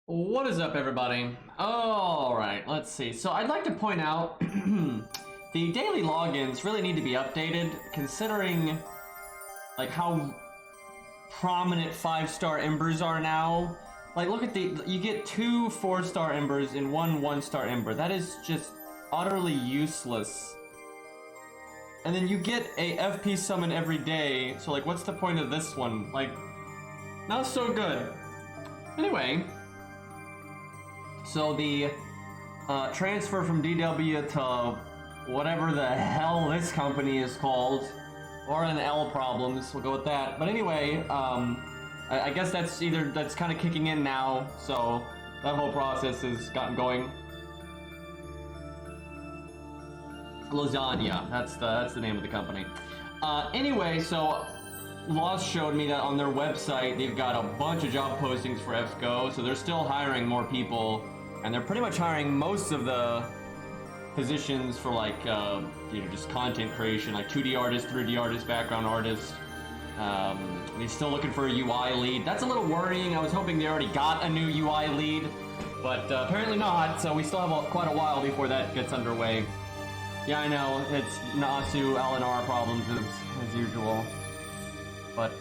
What is up, everybody? Alright, let's see. So I'd like to point out the daily logins really need to be updated, considering like how prominent 5-star embers are now. Like, look at you get 2 4-star embers and 1 1-star ember. That is just utterly useless. And then you get a FP summon every day, so like, what's the point of this one? Like, not so good. Anyway, so the transfer from DW to whatever the hell this company is called, RNL problems, we'll go with that. But anyway, I guess that's kind of kicking in now, so that whole process has gotten going. Lasagna, that's the name of the company. Anyway, so Lost showed me that on their website they've got a bunch of job postings for FGO, so they're still hiring more people, and they're pretty much hiring most of the positions for like just content creation, like 2D artist, 3D artist, background artist. He's still looking for a UI lead. That's a little worrying. I was hoping they already got a new UI lead, but apparently not, so we still have quite a while before that gets underway. Yeah, I know, it's Nasu LNR problems as usual. But,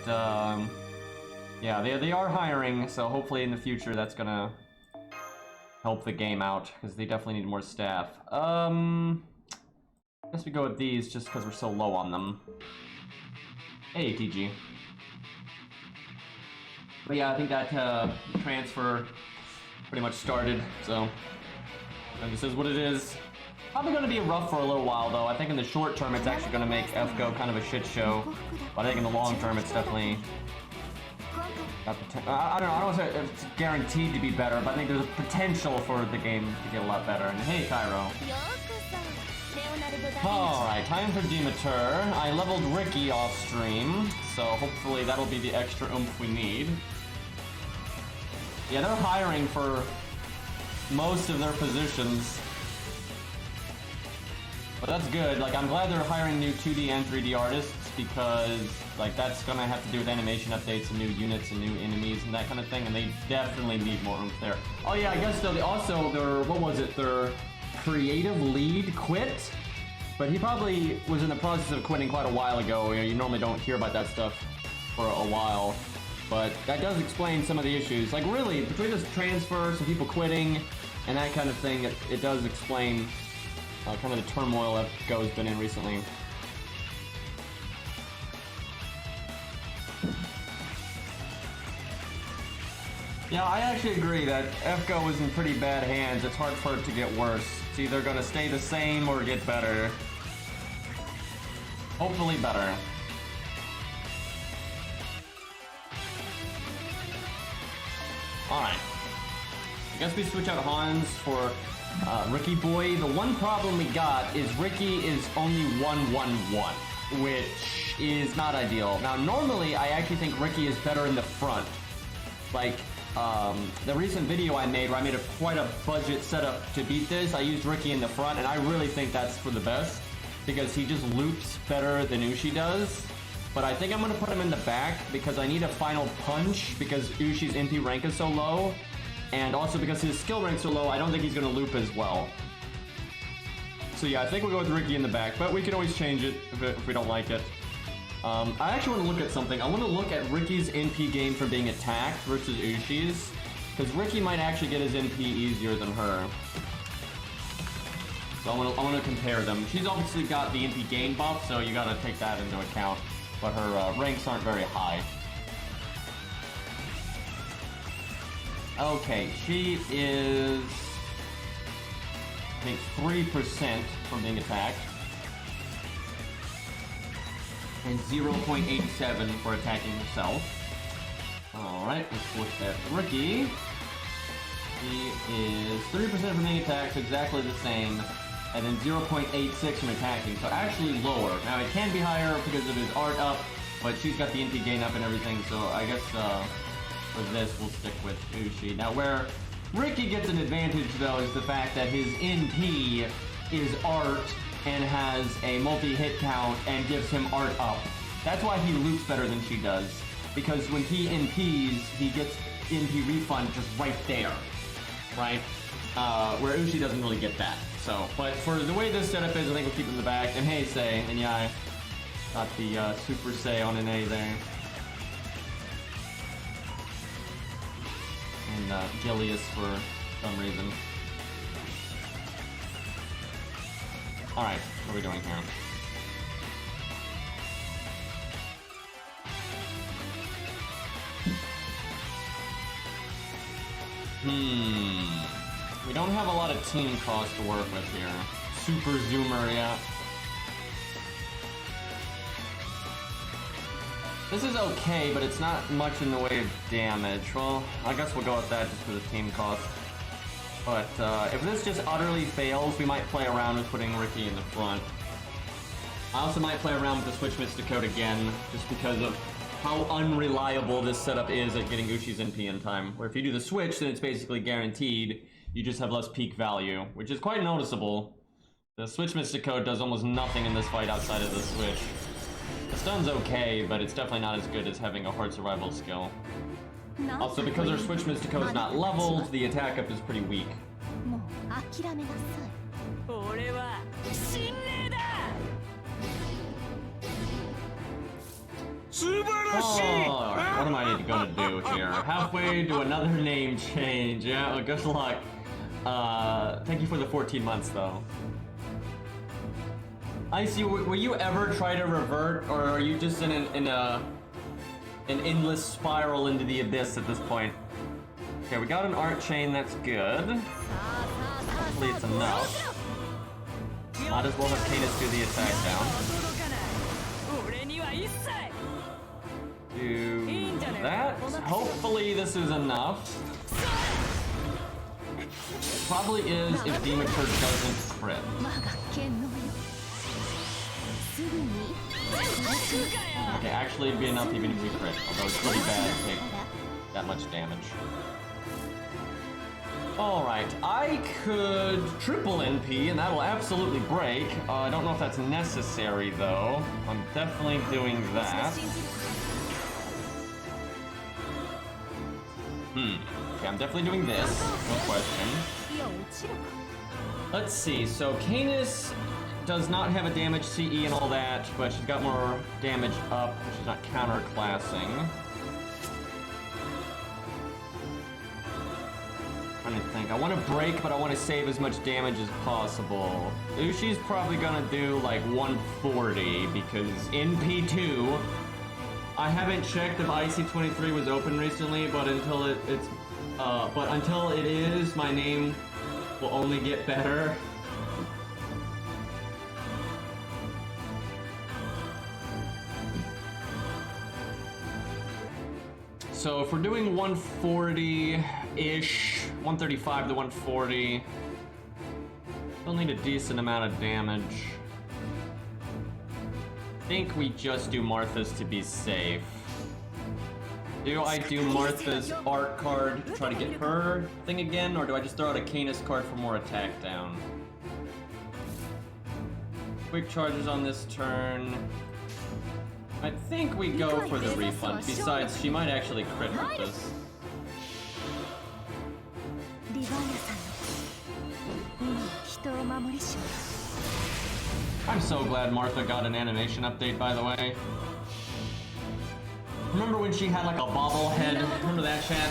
yeah, they are hiring, so hopefully in the future that's gonna help the game out, because they definitely need more staff. I guess we go with these just because we're so low on them. Hey, TG. But yeah, I think that transfer pretty much started, so this is what it is. Probably going to be rough for a little while, though. I think in the short term, it's actually going to make FGO kind of a shit show. But I think in the long term, it's definitely got I don't know. I don't want to say it's guaranteed to be better, but I think there's a potential for the game to get a lot better. And hey, Cairo. Alright, time for Demeter. I leveled Ricky off stream, so hopefully that'll be the extra oomph we need. Yeah, they're hiring for most of their positions. But that's good. Like, I'm glad they're hiring new 2D and 3D artists, because like that's gonna have to do with animation updates and new units and new enemies and that kind of thing, and they definitely need more oomph there. Oh yeah, I guess though, their creative lead quit, but he probably was in the process of quitting quite a while ago. You know, you normally don't hear about that stuff for a while, but that does explain some of the issues. Like, really, between this transfer, some people quitting, and that kind of thing, it does explain kind of the turmoil FGO's been in recently. Yeah, I actually agree that FGO is in pretty bad hands. It's hard for it to get worse. It's either going to stay the same or get better. Hopefully better. Alright. I guess we switch out Hans for Ricky Boy. The one problem we got is Ricky is only 1-1-1, which is not ideal. Now, normally, I actually think Ricky is better in the front. Like, the recent video I made where I made quite a budget setup to beat this, I used Ricky in the front, and I really think that's for the best, because he just loops better than Ushi does. But I think I'm going to put him in the back, because I need a final punch, because Ushi's MP rank is so low. And also because his skill rank's so low, I don't think he's going to loop as well. So yeah, I think we'll go with Ricky in the back, but we can always change it if we don't like it. I actually want to look at something. I want to look at Ricky's NP gain from being attacked versus Ushi's, because Ricky might actually get his NP easier than her. So I want to compare them. She's obviously got the NP gain buff, so you got to take that into account, but her ranks aren't very high. Okay, she is, I think, 3% from being attacked, and 0.87 for attacking herself. Alright, let's look at Ricky. He is 3% from being attacked, so exactly the same, and then 0.86 from attacking, so actually lower. Now, it can be higher because of his art up, but she's got the NP gain up and everything, so I guess, for this, we'll stick with Ushi. Now, where Ricky gets an advantage, though, is the fact that his NP is art and has a multi-hit count and gives him art up. That's why he loops better than she does, because when he NPs, he gets NP refund just right there. right? Where Ushi doesn't really get that. So, but for the way this setup is, I think we'll keep it in the back. And hey, Say, and yeah, I got the Super Say on an A there. And Gilius for some reason. Alright, what are we doing here? We don't have a lot of team cost to work with here. Super Zoomer, yeah. This is okay, but it's not much in the way of damage. Well, I guess we'll go with that just for the team cost. But if this just utterly fails, we might play around with putting Ricky in the front. I also might play around with the Switch Mysticode again, just because of how unreliable this setup is at getting Ushi's NP in time. Where if you do the Switch, then it's basically guaranteed. You just have less peak value, which is quite noticeable. The Switch Mysticode does almost nothing in this fight outside of the Switch. The stun's okay, but it's definitely not as good as having a hard survival skill. Also, because our Switch Mysticode is not leveled, the attack up is pretty weak. Oh, what am I gonna do here? Halfway to another name change. Yeah, well, good luck. Thank you for the 14 months, though. Icy, will you ever try to revert, or are you just in an endless spiral into the abyss at this point? Okay, we got an art chain, that's good. Hopefully it's enough. Might as well have Canis do the attack down. Do that. Hopefully this is enough. It probably is if Demature doesn't crit. Okay, actually it'd be enough even if we crit, although it's really bad to take that much damage. Alright, I could triple NP and that will absolutely break. I don't know if that's necessary though. I'm definitely doing that. Okay, I'm definitely doing this, no question. Let's see, so Canis does not have a damage CE and all that, but she's got more damage up, she's not counterclassing. Trying to think. I want to break, but I want to save as much damage as possible. Ushi's probably gonna do like 140 because in P2, I haven't checked if IC23 was open recently, but until until it is, my name will only get better. So if we're doing 140-ish, 135 to 140, we'll need a decent amount of damage. I think we just do Martha's to be safe. Do I do Martha's art card to try to get her thing again, or do I just throw out a Canis card for more attack down? Quick charges on this turn. I think we go for the refund. Besides, she might actually crit with this. I'm so glad Martha got an animation update, by the way. Remember when she had like a bobblehead? Remember that, chat?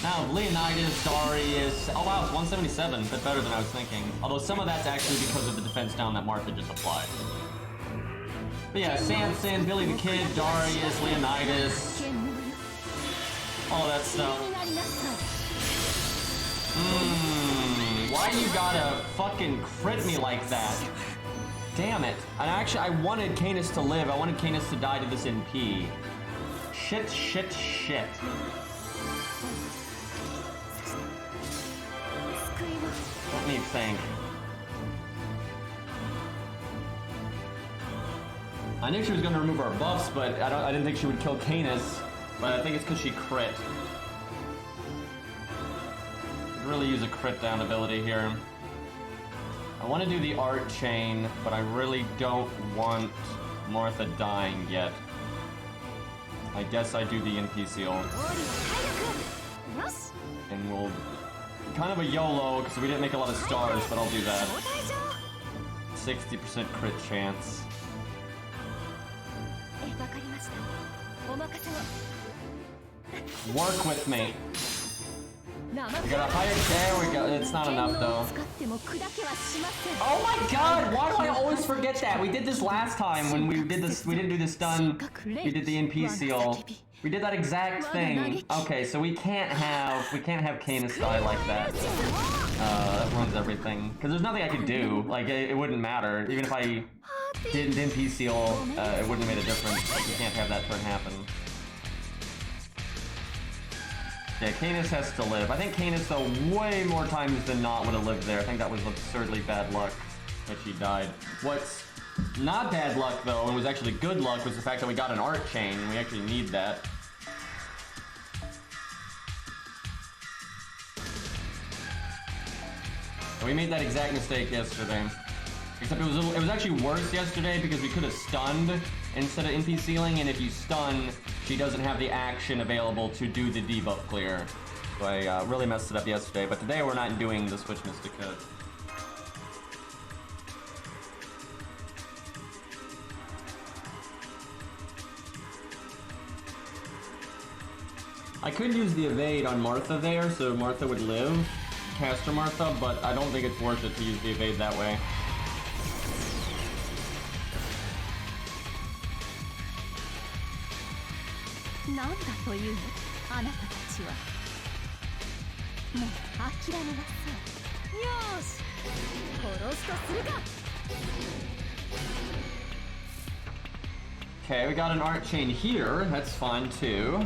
Now, Leonidas, Darius... Oh wow, it's 177. A bit better than I was thinking. Although some of that's actually because of the defense down that Martha just applied. But yeah, Samson, Billy the Kid, Darius, Leonidas... all that stuff. Why you gotta fucking crit me like that? Damn it. And actually, I wanted Canis to live. I wanted Canis to die to this NP. Shit, shit, shit. Let me think. I knew she was gonna remove our buffs, but I didn't think she would kill Canis. But I think it's because she crit. Could really use a crit down ability here. I want to do the art chain, but I really don't want Martha dying yet. I guess I do the NP seal. And we'll... Kind of a YOLO, because we didn't make a lot of stars, but I'll do that. 60% crit chance. Work with me. We got a higher... There we go. It's not enough, though. Oh my god! Why do I always forget that? We did this last time when we did this. We didn't do the stun. We did the NP seal. We did that exact thing. Okay, so we can't have Canis die like that. That ruins everything. Because there's nothing I could do. Like, it wouldn't matter. Even if I didn't NP seal, it wouldn't have made a difference. Like, we can't have that turn happen. Yeah, Canis has to live. I think Canis, though, way more times than not would have lived there. I think that was absurdly bad luck that she died. What's not bad luck, though, and was actually good luck, was the fact that we got an art chain, and we actually need that. We made that exact mistake yesterday. Except it was actually worse yesterday because we could have stunned instead of NP sealing, and if you stun, she doesn't have the action available to do the debuff clear. So I really messed it up yesterday, but today we're not doing the Switch Mystica. I could use the evade on Martha there, so Martha would live. Caster Martha, but I don't think it's worth it to use the evade that way. Okay, we got an art chain here. That's fine too.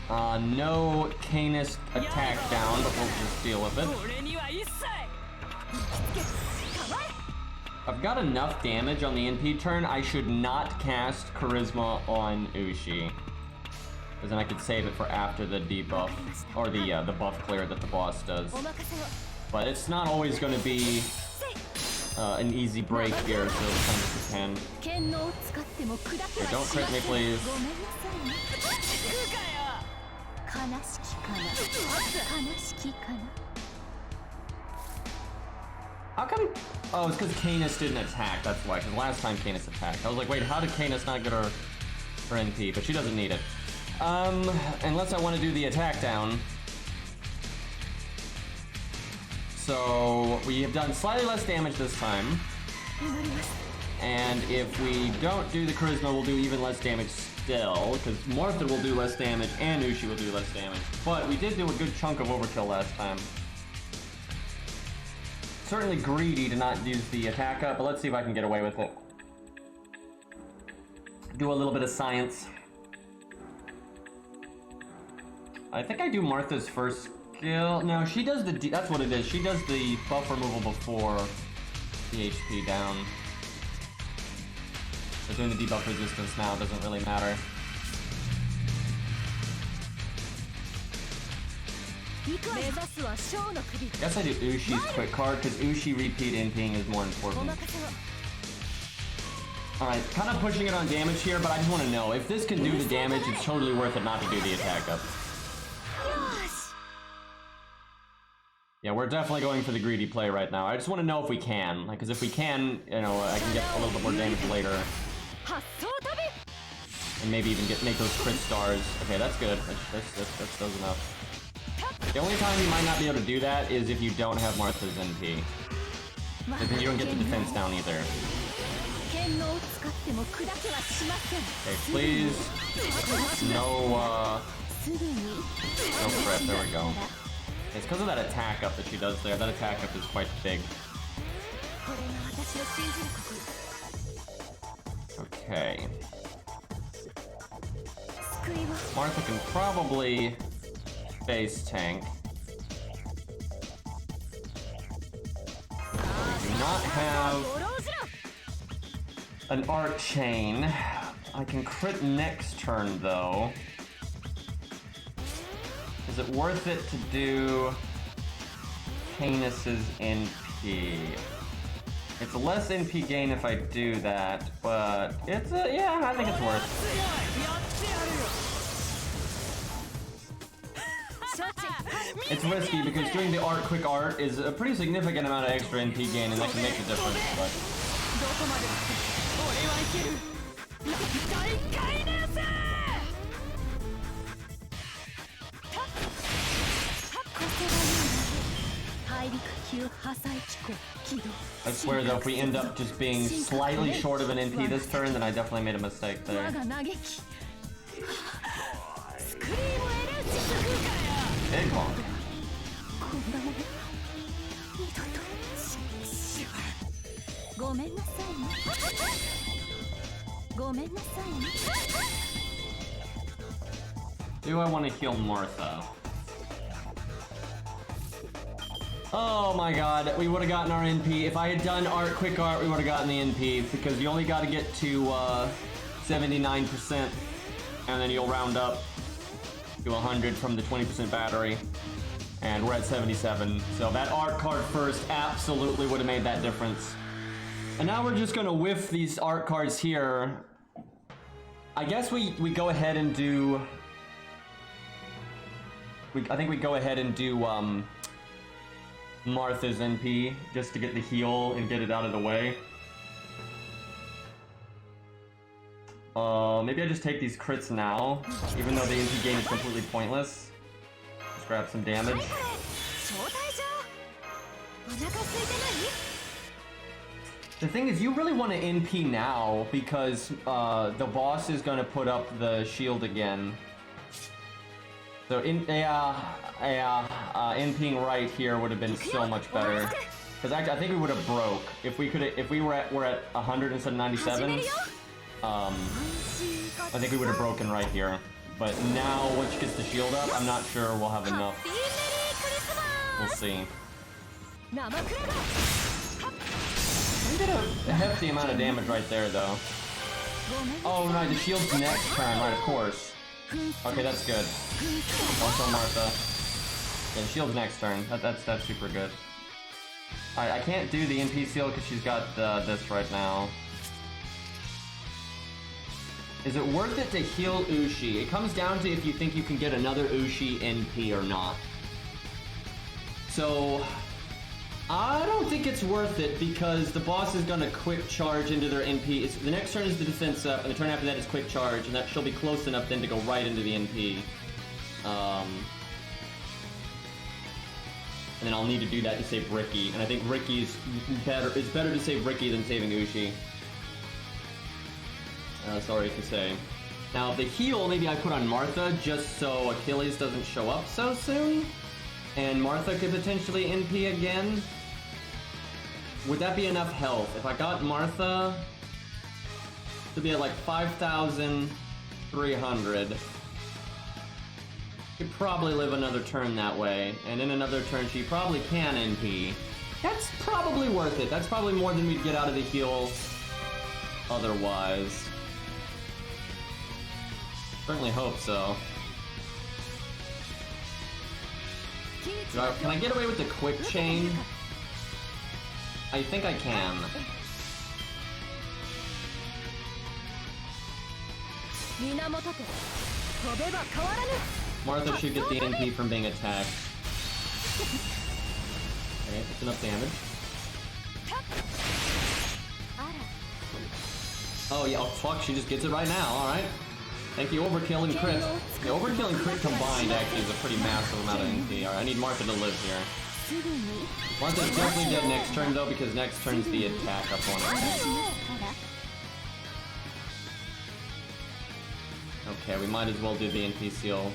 No Canis attack down, but we'll just deal with it. I've got enough damage on the NP turn. I should not cast Charisma on Ushi, because then I could save it for after the debuff, or the buff clear that the boss does. But it's not always going to be an easy break here, so it's kind of can. Okay, don't crit me, please. How come? Oh, it's because Canis didn't attack, that's why. Because last time Canis attacked. I was like, wait, how did Canis not get her NP? But she doesn't need it. Unless I want to do the attack down. So, we have done slightly less damage this time. And if we don't do the Charisma, we'll do even less damage still, because Martha will do less damage and Ushi will do less damage. But we did do a good chunk of overkill last time. Certainly greedy to not use the attack up, but let's see if I can get away with it. Do a little bit of science. I think I do Martha's first skill. No, she does the... that's what it is. She does the buff removal before the HP down. So doing the debuff resistance now doesn't really matter. Guess I do Ushi's quick card, because Ushi repeat NPing is more important. Alright, kind of pushing it on damage here, but I just want to know, if this can do the damage, it's totally worth it not to do the attack up. Yeah, we're definitely going for the greedy play right now. I just want to know if we can, because if we can, you know, I can get a little bit more damage later. And maybe even make those crit stars. Okay, that's good. That does enough. The only time you might not be able to do that is if you don't have Martha's NP. Because then you don't get the defense down either. Okay, please. No crit. There we go. It's because of that attack up that she does there. That attack up is quite big. Okay. Martha can probably face tank. We do not have an art chain. I can crit next turn though. Is it worth it to do Canis's NP? It's less NP gain if I do that, but it's yeah, I think it's worth. it's risky because doing the art quick art is a pretty significant amount of extra NP gain, and that can make a difference. But I swear though, if we end up just being slightly short of an NP this turn, then I definitely made a mistake there. Big honk. Do I want to heal Martha? Oh my god, we would have gotten our NP. If I had done art, quick art, we would have gotten the NP, because you only got to get to 79%, and then you'll round up to 100 from the 20% battery, and we're at 77. So that art card first absolutely would have made that difference. And now we're just gonna whiff these art cards here. I guess we go ahead and do... I think we go ahead and do Martha's NP, just to get the heal and get it out of the way. Maybe I just take these crits now, even though the NP gain is completely pointless. Just grab some damage. The thing is, you really want to NP now, because the boss is going to put up the shield again. So NPing right here would have been so much better. Because I think we would have broke if we were at 100 instead of 97. I think we would have broken right here. But now, once she gets the shield up, I'm not sure we'll have enough. We'll see. We did a hefty amount of damage right there, though. Oh, right, the shield's next turn, right, of course. Okay, that's good. Also Martha. Yeah, the shield's next turn. That's super good. Alright, I can't do the NP seal because she's got this right now. Is it worth it to heal Ushi? It comes down to if you think you can get another Ushi NP or not. So, I don't think it's worth it because the boss is gonna quick charge into their NP. The next turn is the defense up, and the turn after that is quick charge, and that she'll be close enough then to go right into the NP. And then I'll need to do that to save Ricky, and I think Ricky's better. It's better to save Ricky than saving Ushi. Sorry to say. Now the heal, maybe I put on Martha just so Achilles doesn't show up so soon, and Martha could potentially NP again. Would that be enough health? If I got Martha to be at like 5,300. Could probably live another turn that way, and in another turn she probably can NP. That's probably worth it. That's probably more than we'd get out of the heal otherwise. Certainly hope so. Can I get away with the quick chain? I think I can. Martha should get the NP from being attacked. Okay, that's enough damage. Oh yeah, oh fuck, she just gets it right now, alright. Thank you, overkill and crit. The overkill and crit combined actually is a pretty massive amount of NP. Alright, I need Martha to live here. Martha's definitely dead next turn though, because next turn's the attack up one, I think. Okay, we might as well do the NP seal.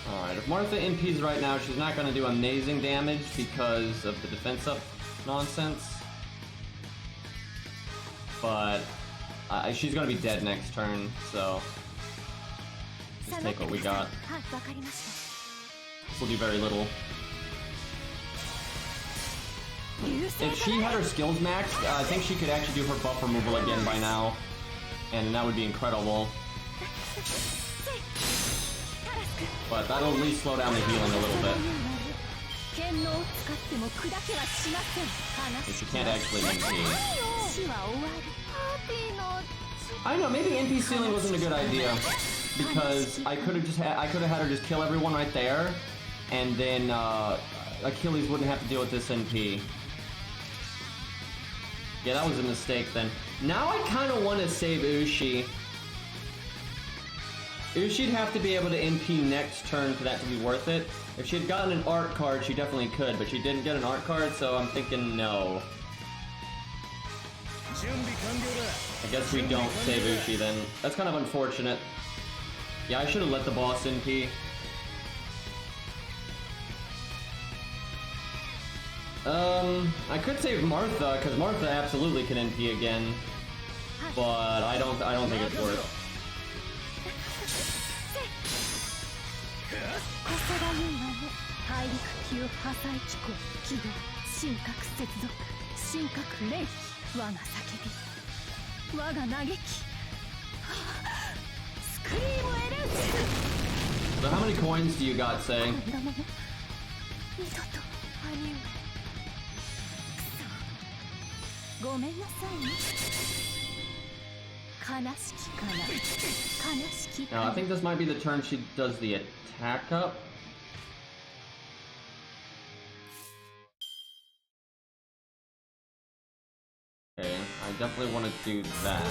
Alright, if Martha NP's right now, she's not going to do amazing damage because of the defense up nonsense. But she's going to be dead next turn, so just take what we got. We'll do very little. If she had her skills maxed, I think she could actually do her buff removal again by now. And that would be incredible. But that'll at least slow down the healing a little bit. But she can't actually NP. I don't know, maybe NP sealing wasn't a good idea. because I could have had her just kill everyone right there, and then Achilles wouldn't have to deal with this NP. Yeah, that was a mistake then. Now I kind of want to save Ushi. Ushi'd have to be able to NP next turn for that to be worth it. If she had gotten an art card, she definitely could, but she didn't get an art card, so I'm thinking no. I guess we don't save Ushi then. That's kind of unfortunate. Yeah, I should have let the boss NP. I could save Martha, because Martha absolutely can NP again. But I don't think it's worth. So how many coins do you got, say? Now, I think this might be the turn she does the attack up. Okay, I definitely want to do that.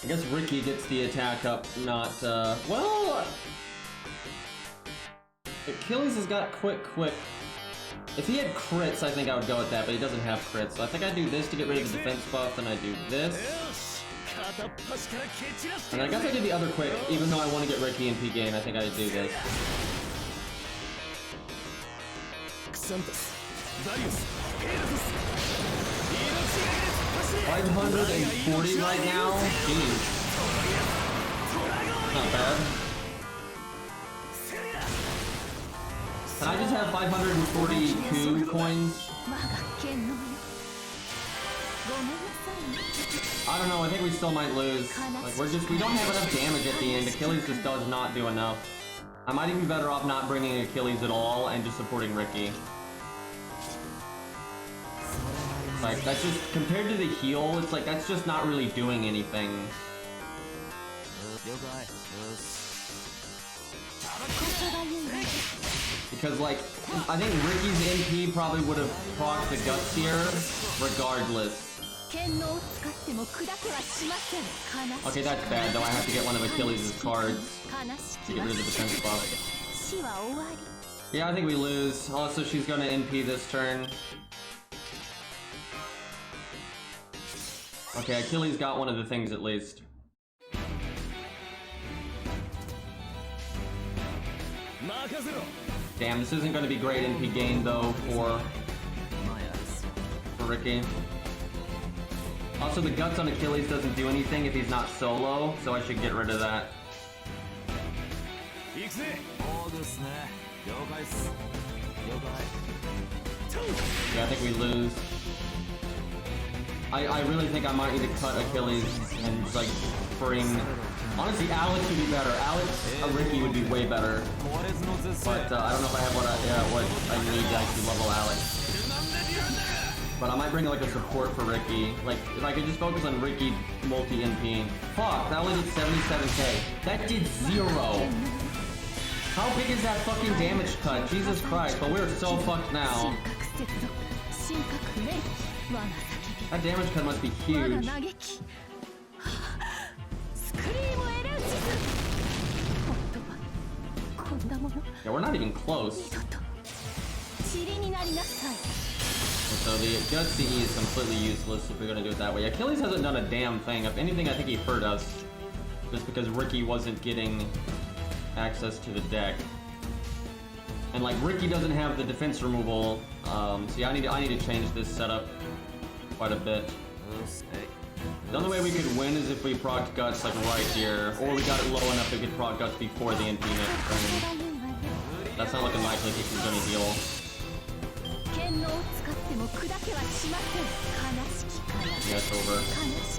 I guess Ricky gets the attack up, not, well... Achilles has got quick. If he had crits, I think I would go with that, but he doesn't have crits. So I think I do this to get rid of the defense buff, then I do this. And I guess I do the other quick, even though I want to get Ricky in P-Game, I think I do this. 540 right now? Jeez. Not bad. Can I just have 542 coins? I don't know, I think we still might lose. Like, we don't have enough damage at the end. Achilles just does not do enough. I might even be better off not bringing Achilles at all and just supporting Ricky. Like, that's just, compared to the heal, it's like, that's just not really doing anything. Because, like, I think Ricky's MP probably would have procced the guts here, regardless. Okay, that's bad, though. I have to get one of Achilles' cards to get rid of the defense buff. Yeah, I think we lose. Also, she's gonna NP this turn. Okay, Achilles got one of the things at least. Damn, this isn't going to be great NP gain though for Ricky. Also, the guts on Achilles doesn't do anything if he's not solo, so I should get rid of that. Yeah, I think we lose. I really think I might need to cut Achilles and like bring... Honestly, Alex would be better. Ricky would be way better. But I don't know if I have what I need to actually level Alex. But I might bring like a support for Ricky. Like, if I could just focus on Ricky multi-NP. Fuck, that only did 77k. That did 0. How big is that fucking damage cut? Jesus Christ, but we're so fucked now. That damage cut must be huge. Yeah, we're not even close. So the Guts CE is completely useless if we're gonna do it that way. Achilles hasn't done a damn thing. If anything, I think he hurt us. Just because Ricky wasn't getting access to the deck. And like, Ricky doesn't have the defense removal. So yeah, I need to change this setup quite a bit. The only way we could win is if we procced Guts like right here, or we got it low enough that we could proc Guts before the NP next turn. That's not looking likely because he's gonna heal. Yeah, it's over.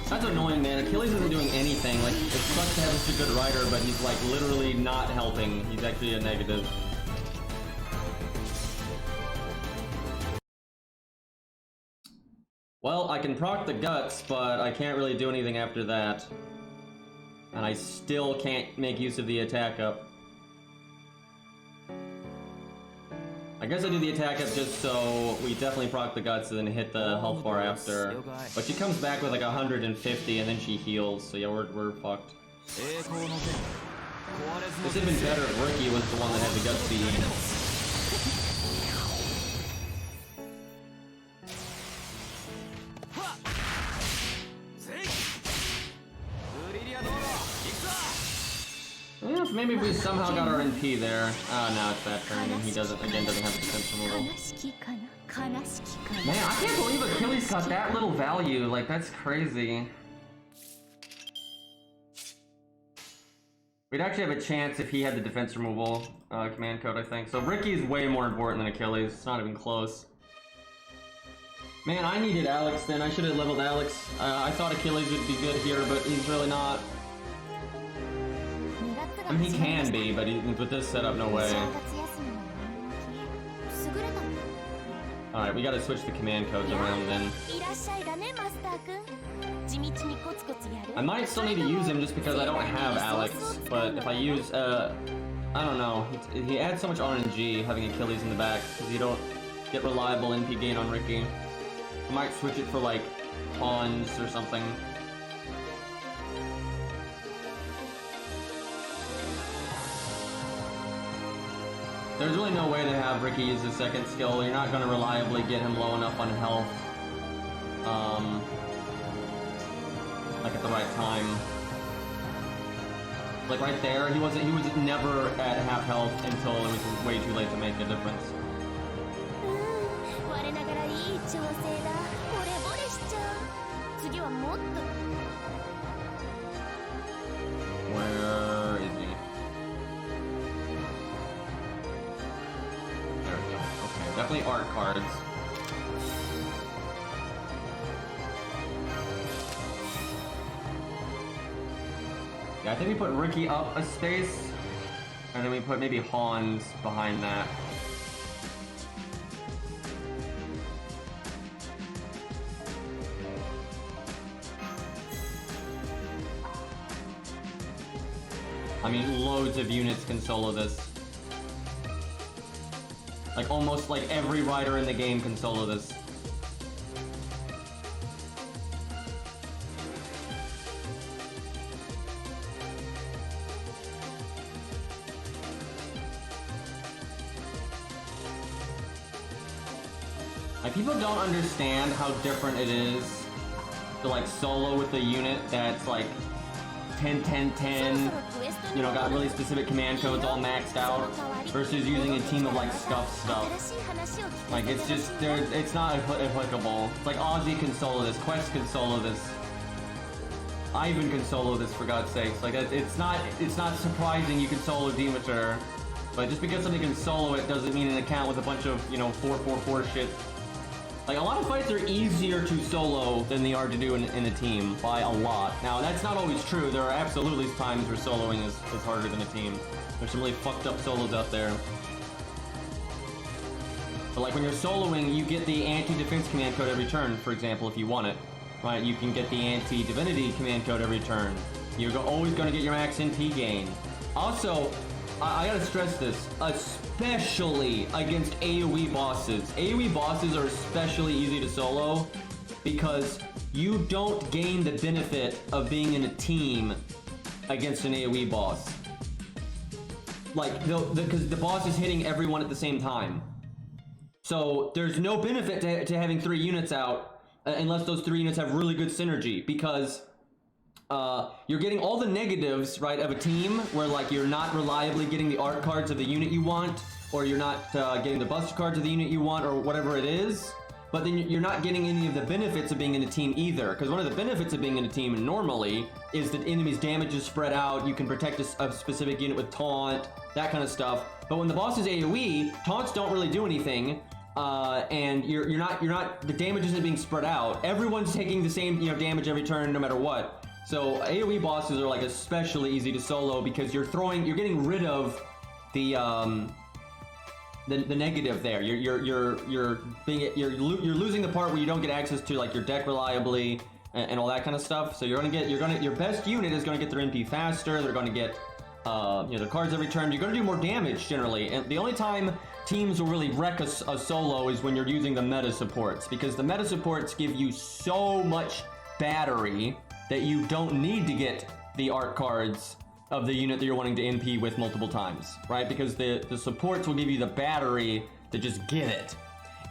That's annoying, man. Achilles isn't doing anything. Like, it sucks to have such a good rider, but he's like literally not helping. He's actually a negative. Well, I can proc the guts, but I can't really do anything after that. And I still can't make use of the attack up. I guess I do the attack up just so we definitely proc the guts and then hit the health bar after. But she comes back with like 150 and then she heals, so yeah, we're fucked. This would have been better if Ricky was the one that had the gut speed. Yeah, maybe if we somehow got our NP there. No, it's that turn, and he doesn't have the defense removal. Man, I can't believe Achilles got that little value. Like, that's crazy. We'd actually have a chance if he had the defense removal command code, I think. So Ricky's way more important than Achilles. It's not even close. Man, I needed Alex then. I should have leveled Alex. I thought Achilles would be good here, but he's really not. I mean, he can be, but with this setup, no way. Alright, we gotta switch the command codes around then. I might still need to use him just because I don't have Alex, but if I use, I don't know. He adds so much RNG having Achilles in the back, because you don't get reliable NP gain on Ricky. I might switch it for, like, Hans or something. There's really no way to have Ricky use his second skill. You're not going to reliably get him low enough on health. Like at the right time. Like right there, he was never at half health until it was way too late to make a difference. Where is he? There we go. Okay, definitely art cards. Yeah, I think we put Ricky up a space, and then we put maybe Hans behind that. I mean, loads of units can solo this. Like, almost like every rider in the game can solo this. Like, people don't understand how different it is to, like, solo with a unit that's, like, 10-10-10, you know, got really specific command codes all maxed out, versus using a team of, like, scuffed stuff. Like, it's just, it's not applicable. It's like Ozzy can solo this, Quest can solo this. Ivan can solo this, for God's sakes. Like, it's not surprising you can solo Demeter, but just because somebody can solo it doesn't mean an account with a bunch of, you know, 4-4-4 shit. Like, a lot of fights are easier to solo than they are to do in a team, by a lot. Now, that's not always true. There are absolutely times where soloing is harder than a team. There's some really fucked up solos out there. But, like, when you're soloing, you get the anti-defense command code every turn, for example, if you want it. Right? You can get the anti-divinity command code every turn. You're always going to get your max NP gain. Also, I gotta stress this, especially against AoE bosses. AoE bosses are especially easy to solo because you don't gain the benefit of being in a team against an AoE boss. Like, because the boss is hitting everyone at the same time. So there's no benefit to having 3 units out unless those 3 units have really good synergy, because you're getting all the negatives, right, of a team where, like, you're not reliably getting the art cards of the unit you want, or you're not getting the buster cards of the unit you want, or whatever it is. But then you're not getting any of the benefits of being in a team either, because one of the benefits of being in a team normally is that enemies' damage is spread out, you can protect a specific unit with taunt, that kind of stuff. But when the boss is AoE, taunts don't really do anything, and you're not, the damage isn't being spread out. Everyone's taking the same, you know, damage every turn no matter what. So AoE bosses are, like, especially easy to solo because you're getting rid of the the negative there. You're losing the part where you don't get access to like your deck reliably and all that kind of stuff. So your best unit is gonna get their NP faster. They're gonna get their cards every turn. You're gonna do more damage generally. And the only time teams will really wreck a solo is when you're using the meta supports, because the meta supports give you so much battery that you don't need to get the art cards of the unit that you're wanting to NP with multiple times, right? Because the supports will give you the battery to just get it.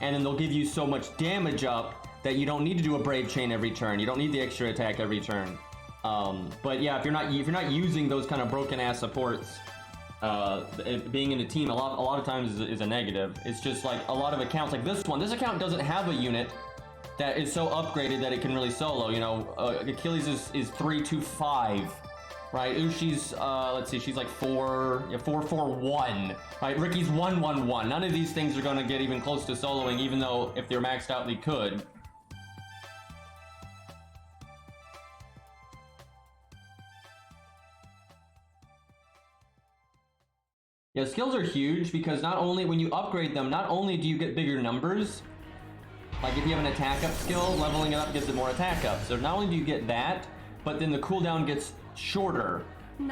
And then they'll give you so much damage up that you don't need to do a Brave Chain every turn. You don't need the extra attack every turn. But yeah, if you're not using those kind of broken ass supports, being in a team a lot of times is a negative. It's just like a lot of accounts like this one. This account doesn't have a unit that is so upgraded that it can really solo. You know, Achilles is 3-2-5. Right, Ushi's, let's see, she's like 4-4-1. Right, Ricky's 1-1-1. None of these things are going to get even close to soloing, even though if they're maxed out, they could. Yeah, skills are huge because not only, when you upgrade them, not only do you get bigger numbers, like if you have an attack up skill, leveling it up gives it more attack up. So not only do you get that, but then the cooldown gets shorter,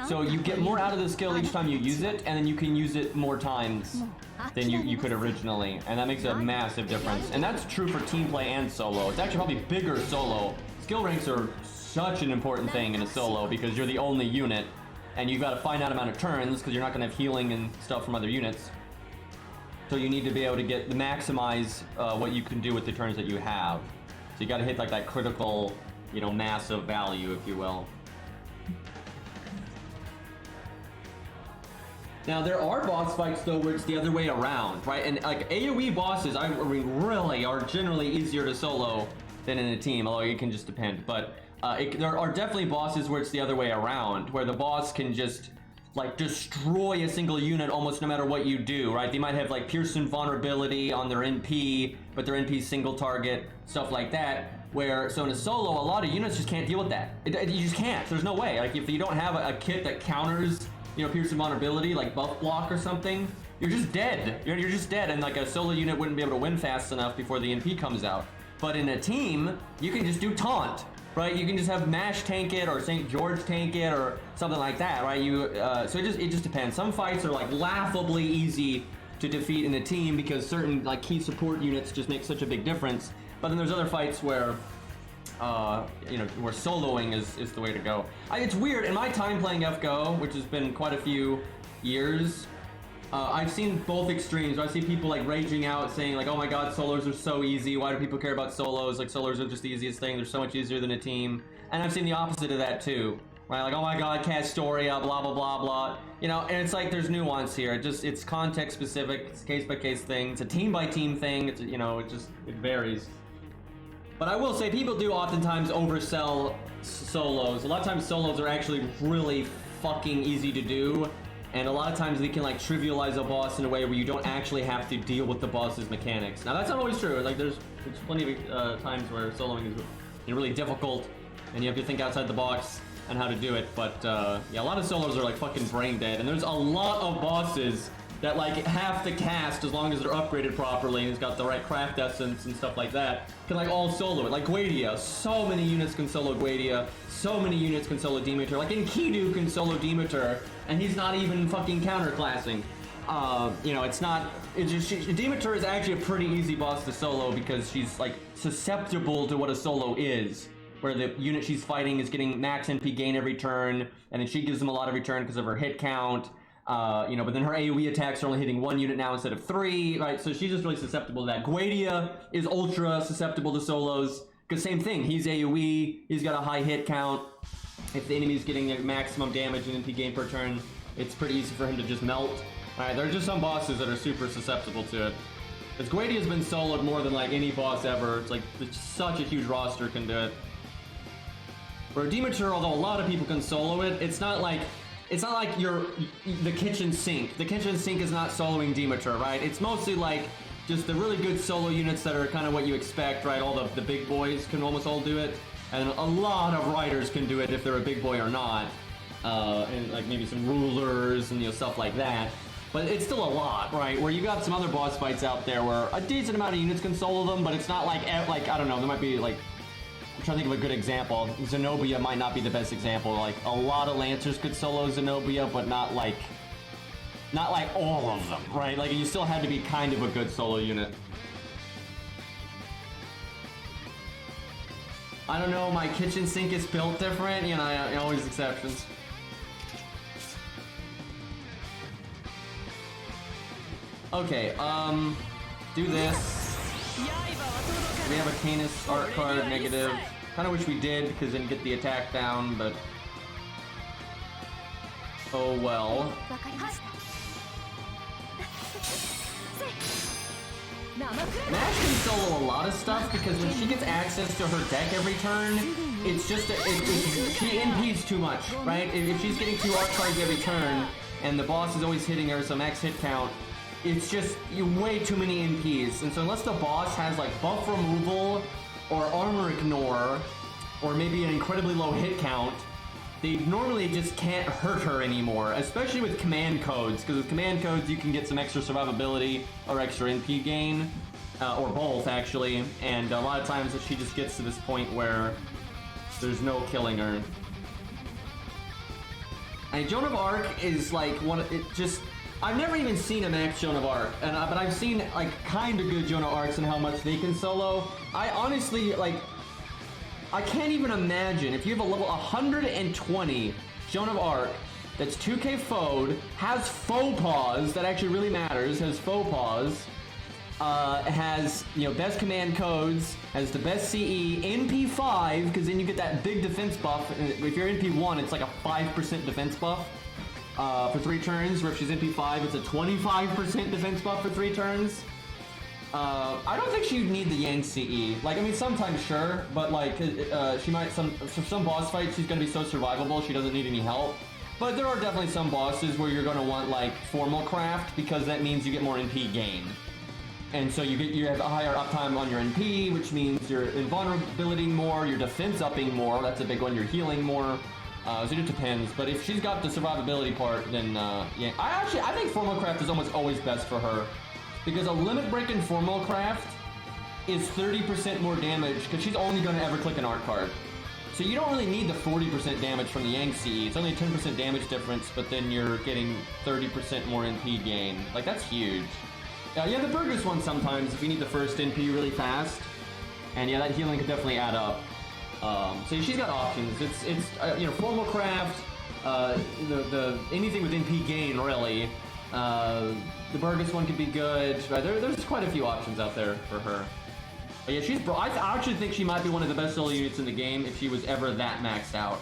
so you get more out of the skill each time you use it, and then you can use it more times than you could originally, and that makes a massive difference. And that's true for team play and solo. It's actually probably bigger solo. Skill ranks are such an important thing in a solo because you're the only unit, and you've got a finite amount of turns because you're not going to have healing and stuff from other units. So you need to be able to maximize what you can do with the turns that you have. So you got to hit like that critical, massive value, if you will. Now there are boss fights though where it's the other way around, right? And like AoE bosses, I mean, really are generally easier to solo than in a team, although it can just depend. But there are definitely bosses where it's the other way around, where the boss can just like destroy a single unit almost no matter what you do, right? They might have like Pearson vulnerability on their NP, but their NP single target, stuff like that. So in a solo, a lot of units just can't deal with that. You just can't. There's no way. Like if you don't have a kit that counters, Pearson vulnerability, like buff block or something, you're just dead. You're just dead, and like a solo unit wouldn't be able to win fast enough before the NP comes out. But in a team, you can just do taunt, right? You can just have Mash tank it or St. George tank it or something like that, right? So it just depends. Some fights are like laughably easy to defeat in a team because certain like key support units just make such a big difference. But then there's other fights where where soloing is the way to go. It's weird, in my time playing FGO, which has been quite a few years, I've seen both extremes. I see people like raging out saying like, oh my god, solos are so easy, why do people care about solos? Like solos are just the easiest thing, they're so much easier than a team. And I've seen the opposite of that too, right? Like, oh my god, Castoria, blah blah blah blah. And it's like there's nuance here. It's context specific, it's case by case thing, it's a team by team thing, it varies. But I will say people do oftentimes oversell solos. A lot of times solos are actually really fucking easy to do, and a lot of times they can like trivialize a boss in a way where you don't actually have to deal with the boss's mechanics. Now that's not always true. Like there's plenty of times where soloing is really difficult, and you have to think outside the box and how to do it. But yeah, a lot of solos are like fucking brain dead, and there's a lot of bosses that like half the cast, as long as they're upgraded properly and it's got the right craft essence and stuff like that, can like all solo it. Like Guadia, so many units can solo Guadia, so many units can solo Demeter. Like Enkidu can solo Demeter, and he's not even fucking counterclassing. Demeter is actually a pretty easy boss to solo because she's like susceptible to what a solo is, where the unit she's fighting is getting max NP gain every turn, and then she gives them a lot every turn because of her hit count. But then her AoE attacks are only hitting 1 unit now instead of 3, right? So she's just really susceptible to that. Guadia is ultra susceptible to solos, because same thing, he's AoE, he's got a high hit count. If the enemy's getting a maximum damage and NP gain per turn, it's pretty easy for him to just melt. Alright, there are just some bosses that are super susceptible to it. Because Guadia's been soloed more than like any boss ever. It's like such a huge roster can do it. For Demeter, although a lot of people can solo it, it's not like you're the kitchen sink. The kitchen sink is not soloing Demeter, right? It's mostly like just the really good solo units that are kind of what you expect, right? All the big boys can almost all do it, and a lot of riders can do it if they're a big boy or not, and like maybe some rulers and stuff like that. but it's still a lot, right? Where you got some other boss fights out there where a decent amount of units can solo them, but it's not like I don't know, there might be like, I'm trying to think of a good example. Zenobia might not be the best example. Like, a lot of Lancers could solo Zenobia, but not like all of them, right? Like, you still had to be kind of a good solo unit. I don't know, my kitchen sink is built different, you know, always exceptions. Okay, do this. We have a Canis art card, negative. Kinda wish we did, because then get the attack down, but... oh well. Mash can solo a lot of stuff because when she gets access to her deck every turn, it's just she NPs too much, right? If she's getting 2 art cards every turn and the boss is always hitting her some max hit count, it's just way too many NPs. And so unless the boss has like buff removal or armor ignore or maybe an incredibly low hit count, they normally just can't hurt her anymore, especially with command codes, because with command codes you can get some extra survivability or extra NP gain, or both actually, and a lot of times she just gets to this point where there's no killing her. And Joan of Arc is like I've never even seen a max Joan of Arc, but I've seen like kind of good Joan of Arcs and how much they can solo. I honestly, like, I can't even imagine if you have a level 120 Joan of Arc that's 2k foed, has faux pas, that actually really matters, has faux pas, has, you know, best command codes, has the best CE, NP5, because then you get that big defense buff. If you're NP1, it's like a 5% defense buff for 3 turns, where if she's NP5, it's a 25% defense buff for 3 turns. I don't think she'd need the Yang CE. Like, I mean, sometimes sure, but like, she might, for some boss fights, she's gonna be so survivable, she doesn't need any help. But there are definitely some bosses where you're gonna want like Formal Craft, because that means you get more NP gain. And so you have a higher uptime on your NP, which means you're invulnerability more, you're defense upping more, that's a big one, you're healing more. So it depends, but if she's got the survivability part, then yeah. I think Formal Craft is almost always best for her. Because a limit break in Formal Craft is 30% more damage, because she's only going to ever click an art card. So you don't really need the 40% damage from the Yang CE. It's only a 10% damage difference, but then you're getting 30% more NP gain. Like, that's huge. Yeah, the Burgess one sometimes, if you need the first NP really fast. And yeah, that healing could definitely add up. So she's got options. It's you know, Formal Craft, anything with NP gain, really. The Burgess one could be good. There's quite a few options out there for her. But yeah, I actually think she might be one of the best solo units in the game if she was ever that maxed out.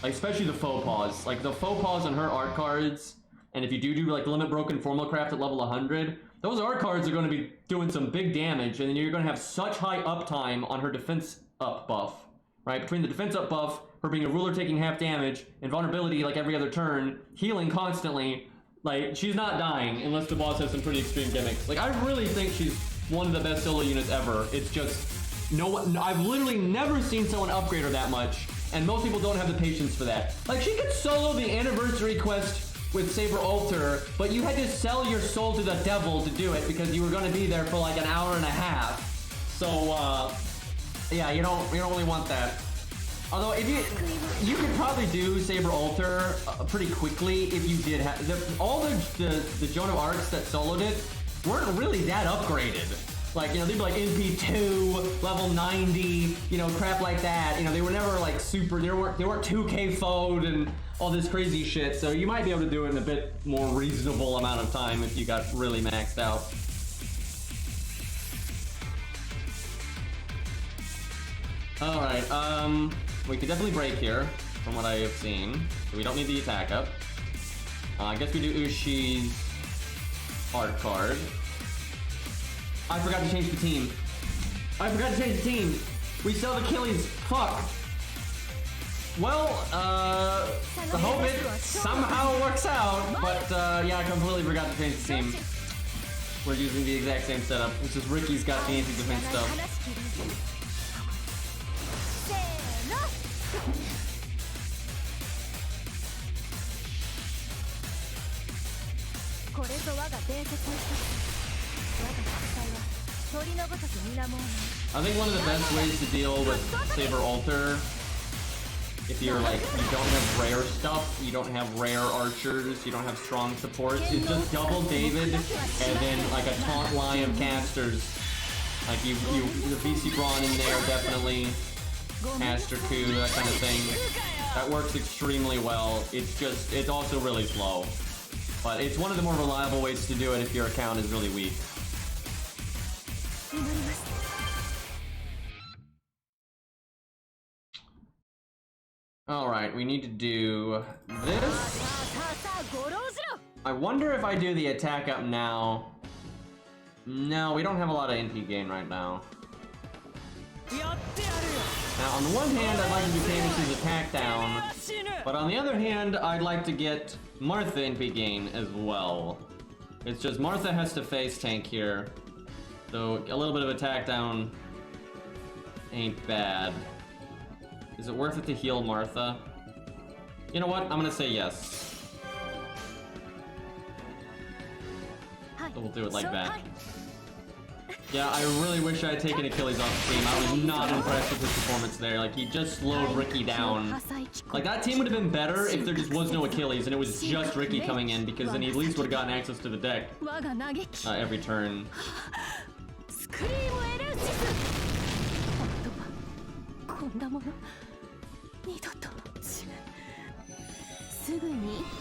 Like, especially the faux pas. Like, the faux pas on her art cards, and if you do like limit broken Formal Craft at level 100, those art cards are going to be doing some big damage, and then you're going to have such high uptime on her defense up buff. Right? Between the defense up buff, her being a ruler taking half damage, and vulnerability like every other turn, healing constantly, like, she's not dying unless the boss has some pretty extreme gimmicks. Like, I really think she's one of the best solo units ever. It's just, I've literally never seen someone upgrade her that much, and most people don't have the patience for that. Like, she could solo the anniversary quest with Saber Altar, but you had to sell your soul to the devil to do it because you were going to be there for like an hour and a half. So, yeah, you don't really want that. Although, if you could probably do Saber Altar pretty quickly if you did have all the Joan of Arcs that soloed it weren't really that upgraded. Like, you know, they'd be like NP2, level 90, you know, crap like that. You know, they were never like super. They weren't 2k foed and all this crazy shit. So you might be able to do it in a bit more reasonable amount of time if you got really maxed out. All right. We could definitely break here, from what I have seen. So we don't need the attack up. I guess we do Ushi's art card. I forgot to change the team. We still have Achilles. Fuck. Well, I hope it somehow works out. But, yeah, I completely forgot to change the team. We're using the exact same setup. It's just Ricky's got the anti-defense stuff. I think one of the best ways to deal with Saber Alter, if you're like, you don't have rare stuff, you don't have rare archers, you don't have strong supports, is just double David and then like a taunt line of casters. Like the VC Brawn in there, definitely. Caster Coup, that kind of thing. That works extremely well. It's also really slow. But it's one of the more reliable ways to do it if your account is really weak. Alright, we need to do this. I wonder if I do the attack up now. No, we don't have a lot of NP gain right now. Now, on the one hand, I'd like to do Candace's attack down, but on the other hand, I'd like to get Martha NP gain as well. It's just Martha has to face tank here, so a little bit of attack down ain't bad. Is it worth it to heal Martha? You know what? I'm gonna say yes. So we'll do it like that. Yeah, I really wish I had taken Achilles off stream. I was not impressed with his performance there. Like, he just slowed Ricky down. Like, that team would have been better if there just was no Achilles and it was just Ricky coming in, because then he at least would have gotten access to the deck every turn.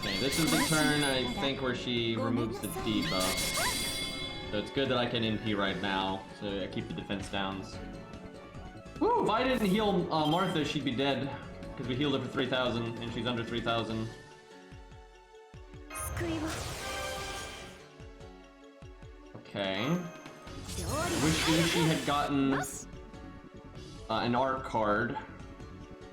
Okay, this is the turn, I think, where she removes the debuff. So it's good that I can NP right now, so I keep the defense downs. Woo! If I didn't heal Martha, she'd be dead. Because we healed her for 3,000, and she's under 3,000. Okay. Wish she had gotten an art card.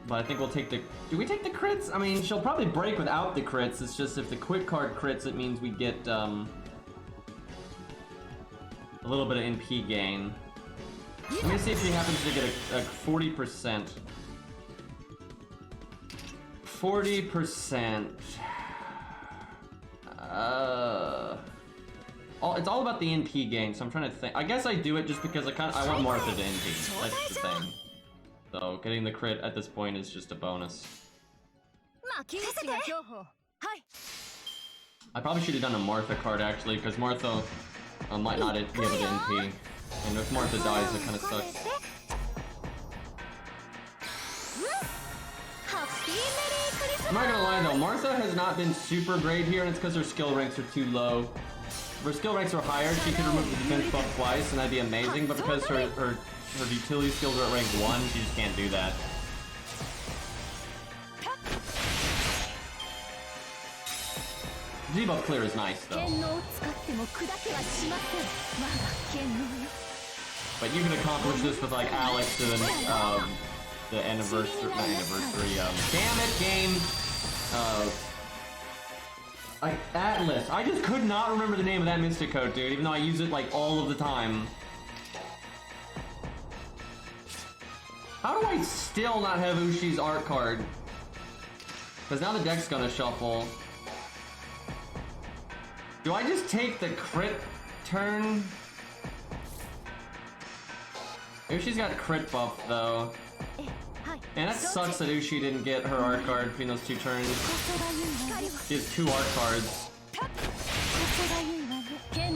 But I think we'll take the... Do we take the crits? I mean, she'll probably break without the crits. It's just if the quick card crits, it means we get, a little bit of NP gain. Let me see if she happens to get a 40%. 40%. It's all about the NP gain, so I'm trying to think. I guess I do it just because I want Martha to NP. That's the thing. So getting the crit at this point is just a bonus. I probably should have done a Martha card actually, because Martha might not be able to NP. And if Martha dies, it kind of sucks. I'm not gonna lie though, Martha has not been super great here, and it's because her skill ranks are too low. If her skill ranks were higher, she could remove the defense buff twice, and that'd be amazing, but because her utility skills are at rank 1, she just can't do that. Debuff clear is nice though. But you can accomplish this with like Alex and the anniversary, not anniversary, damn it game! Like Atlas. I just could not remember the name of that mystic code, dude, even though I use it like all of the time. How do I still not have Ushi's art card? Because now the deck's gonna shuffle. Do I just take the crit turn? Ushi's got crit buff though. And that sucks that Ushi didn't get her art card between those 2 turns. She has 2 art cards.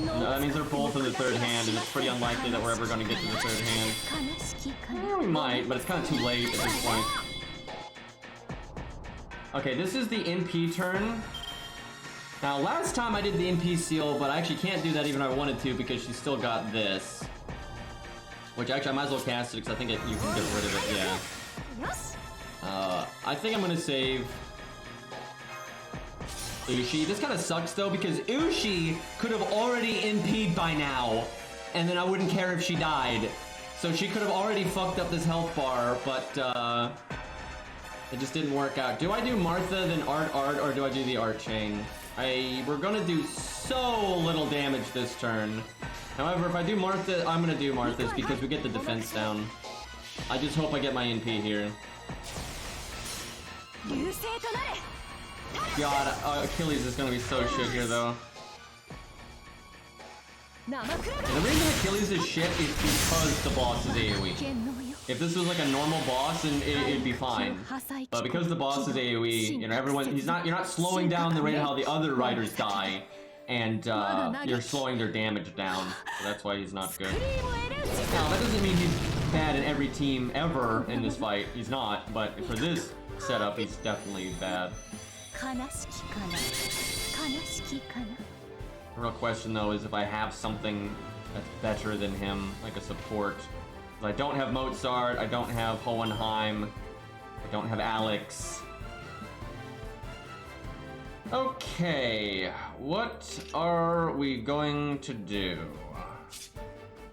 No, that means they're both in the 3rd hand, and it's pretty unlikely that we're ever going to get to the 3rd hand. Well, we might, but it's kind of too late at this point. Okay, this is the NP turn. Now, last time I did the NP seal, but I actually can't do that even if I wanted to because she's still got this. Which actually, I might as well cast it because I think you can get rid of it, yeah. I think I'm gonna save Ushi. This kind of sucks though because Ushi could have already NP'd by now, and then I wouldn't care if she died. So she could have already fucked up this health bar, but it just didn't work out. Do I do Martha then Art, or do I do the Art Chain? We're gonna do so little damage this turn. However, if I do Martha, I'm gonna do Martha's because we get the defense down. I just hope I get my NP here. God, Achilles is gonna be so shit here though. And the reason Achilles is shit is because the boss is AoE. If this was like a normal boss, then it'd be fine. But because the boss is AoE, you know, you're not slowing down the rate of how the other riders die, and you're slowing their damage down. So that's why he's not good. Now, that doesn't mean he's bad in every team ever in this fight. He's not, but for this setup, he's definitely bad. The real question though is if I have something that's better than him, like a support. I don't have Mozart, I don't have Hohenheim, I don't have Alex. Okay, what are we going to do?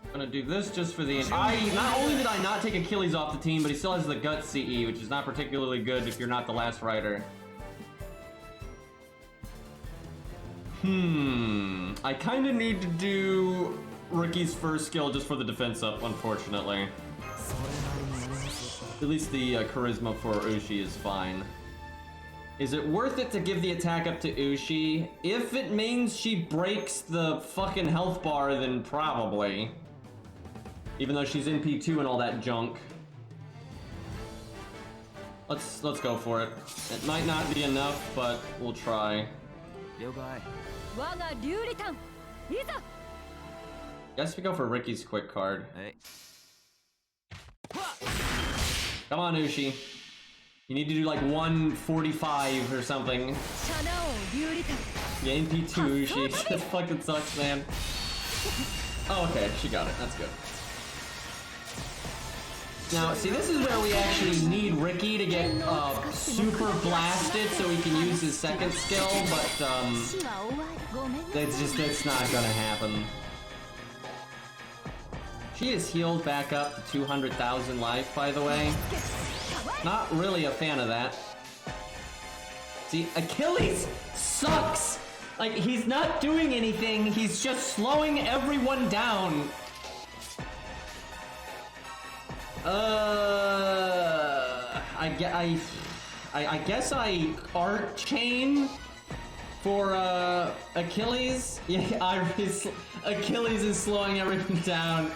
I'm gonna do this just for the... Not only did I not take Achilles off the team, but he still has the Gut CE, which is not particularly good if you're not the last rider. I kinda need to do Ricky's first skill just for the defense up, unfortunately. At least the charisma for Ushi is fine. Is it worth it to give the attack up to Ushi? If it means she breaks the fucking health bar, then probably. Even though she's in P2 and all that junk. Let's go for it. It might not be enough, but we'll try. Guess we go for Ricky's quick card. Come on, Ushi. You need to do like 145 or something. Yeah, in P2, Ushi. This fucking sucks, man. Oh, okay, she got it. That's good. Now, see, this is where we actually need Ricky to get super blasted so he can use his second skill, but that's not gonna happen. She is healed back up to 200,000 life, by the way. Not really a fan of that. See, Achilles sucks! Like, he's not doing anything, he's just slowing everyone down. I guess I art chain for Achilles. Yeah, Achilles is slowing everything down.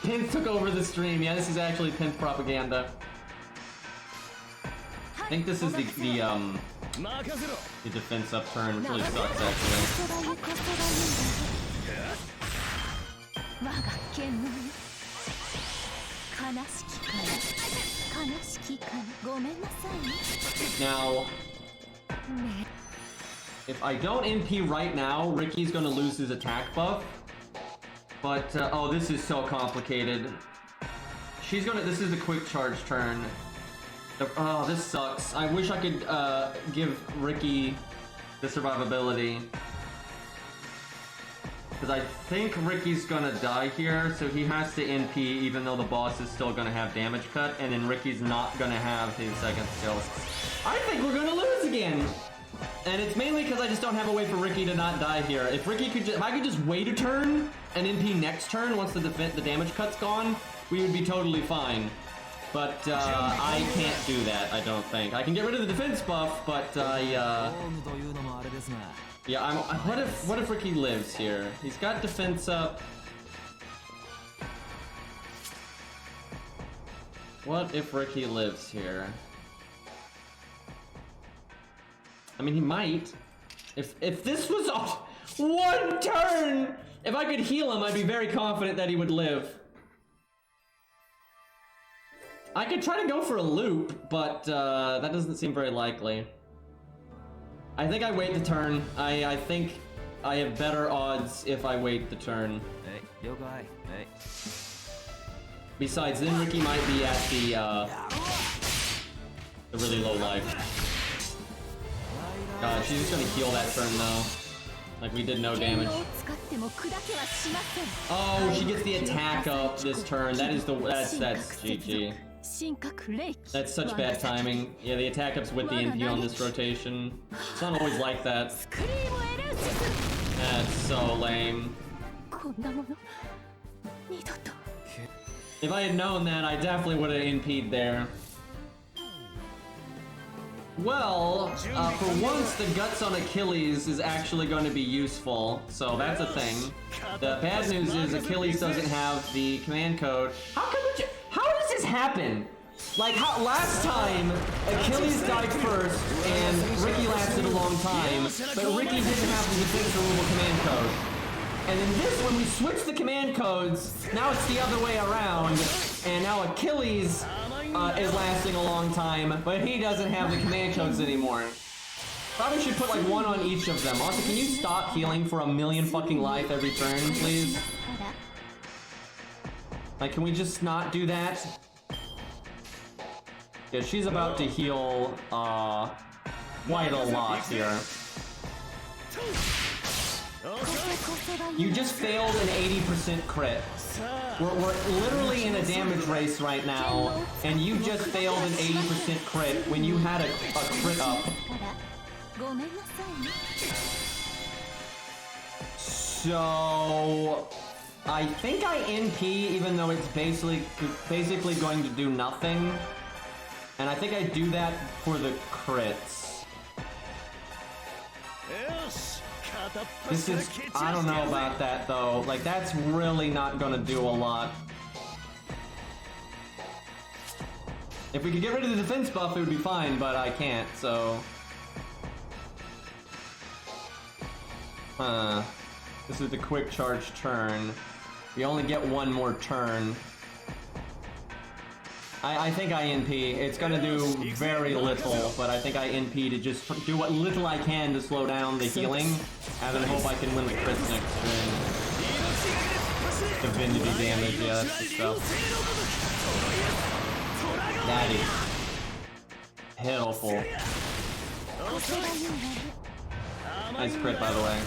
Pin took over the stream. Yeah, this is actually Pin's propaganda. I think this is the defense up turn, which really sucks actually. Now, if I don't NP right now, Ricky's gonna lose his attack buff. But, oh, this is so complicated. This is the quick charge turn. Oh, this sucks. I wish I could, give Ricky the survivability. Because I think Ricky's gonna die here, so he has to NP even though the boss is still gonna have damage cut, and then Ricky's not gonna have his second skill. I think we're gonna lose again! And it's mainly because I just don't have a way for Ricky to not die here. If Ricky could if I could just wait a turn and NP next turn once the damage cut's gone, we would be totally fine. But I can't do that, I don't think. I can get rid of the defense buff, but yeah, what if Ricky lives here? He's got defense up. What if Ricky lives here? I mean, he might. If this was one turn, if I could heal him, I'd be very confident that he would live. I could try to go for a loop, but that doesn't seem very likely. I think I wait the turn. I think I have better odds if I wait the turn. Besides, then Ricky might be at the really low life. God, she's just gonna heal that turn though. Like we did no damage. Oh, she gets the attack up this turn. That's GG. That's such bad timing. Yeah, the attack up's with the NP on this rotation. It's not always like that. That's so lame. If I had known that, I definitely would have NP'd there. Well, for once, the guts on Achilles is actually going to be useful, so that's a thing. The bad news is Achilles doesn't have the command code. How does this happen? Like, last time, Achilles died first, and Ricky lasted a long time, but Ricky didn't have the defense removal command code. And then this, when we switch the command codes, now it's the other way around, and now Achilles is lasting a long time, but he doesn't have the command codes anymore. Probably should put like one on each of them. Also, can you stop healing for a million fucking life every turn, please? Like, can we just not do that? Yeah, she's about to heal quite a lot here. You just failed an 80% crit. We're literally in a damage race right now, and you just failed an 80% crit when you had a crit up. So I think I NP even though it's basically going to do nothing. And I think I do that for the crits. This is, I don't know about that though. Like, that's really not gonna do a lot. If we could get rid of the defense buff, it would be fine, but I can't, so. This is the quick charge turn. We only get one more turn. I think I NP. It's gonna do very little, but I think I NP to just do what little I can to slow down the healing, and then hope I can win the crits next turn. Divinity damage, yeah, that's the stuff. That is pitiful. Nice crit, by the way.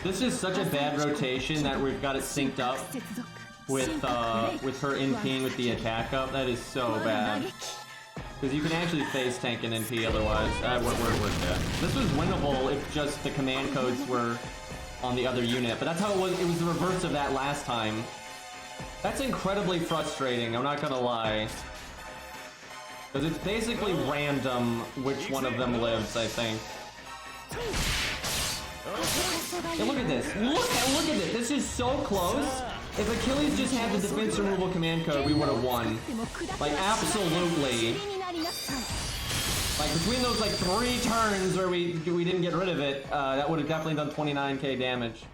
This is such a bad rotation that we've got it synced up with her NPing with the attack up. That is so bad. Because you can actually face tank an NP otherwise. We're dead. This was winnable if just the command codes were on the other unit, but that's how it was. It was the reverse of that last time. That's incredibly frustrating, I'm not gonna lie. Because it's basically random which one of them lives, I think. Hey, look at this. Look at this. This is so close. If Achilles just had the defense removal command code, we would have won. Like, absolutely. Like, between those, like, 3 turns where we didn't get rid of it, that would have definitely done 29k damage.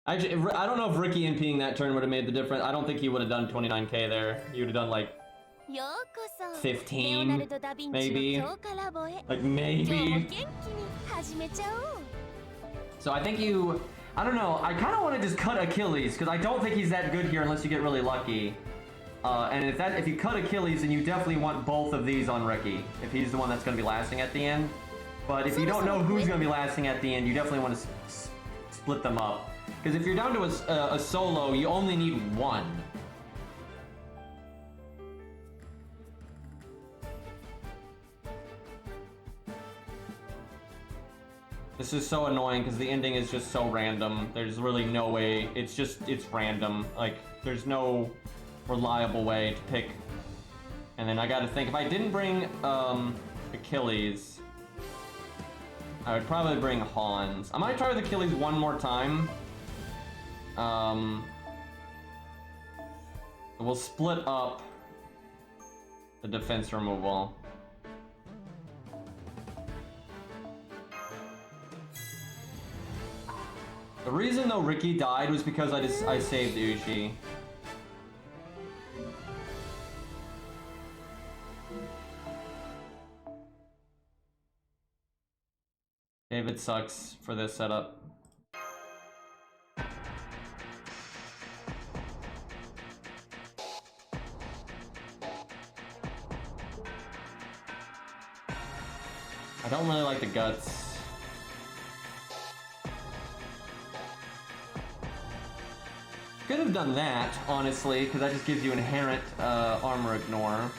Actually, I don't know if Ricky NPing that turn would have made the difference. I don't think he would have done 29k there. He would have done, like, 15, maybe. Like, maybe. So I think I don't know, I kind of want to just cut Achilles, because I don't think he's that good here unless you get really lucky. And if you cut Achilles, then you definitely want both of these on Ricky, if he's the one that's going to be lasting at the end. But if you don't know who's going to be lasting at the end, you definitely want to split them up. Because if you're down to a solo, you only need one. This is so annoying because the ending is just so random. There's really no way. It's random. Like, there's no reliable way to pick. And then I gotta think, if I didn't bring Achilles, I would probably bring Hans. I might try with Achilles one more time. We'll split up the defense removal. The reason though Ricky died was because I saved Uchi. David sucks for this setup. I don't really like the guts. Could have done that, honestly, because that just gives you inherent armor ignore.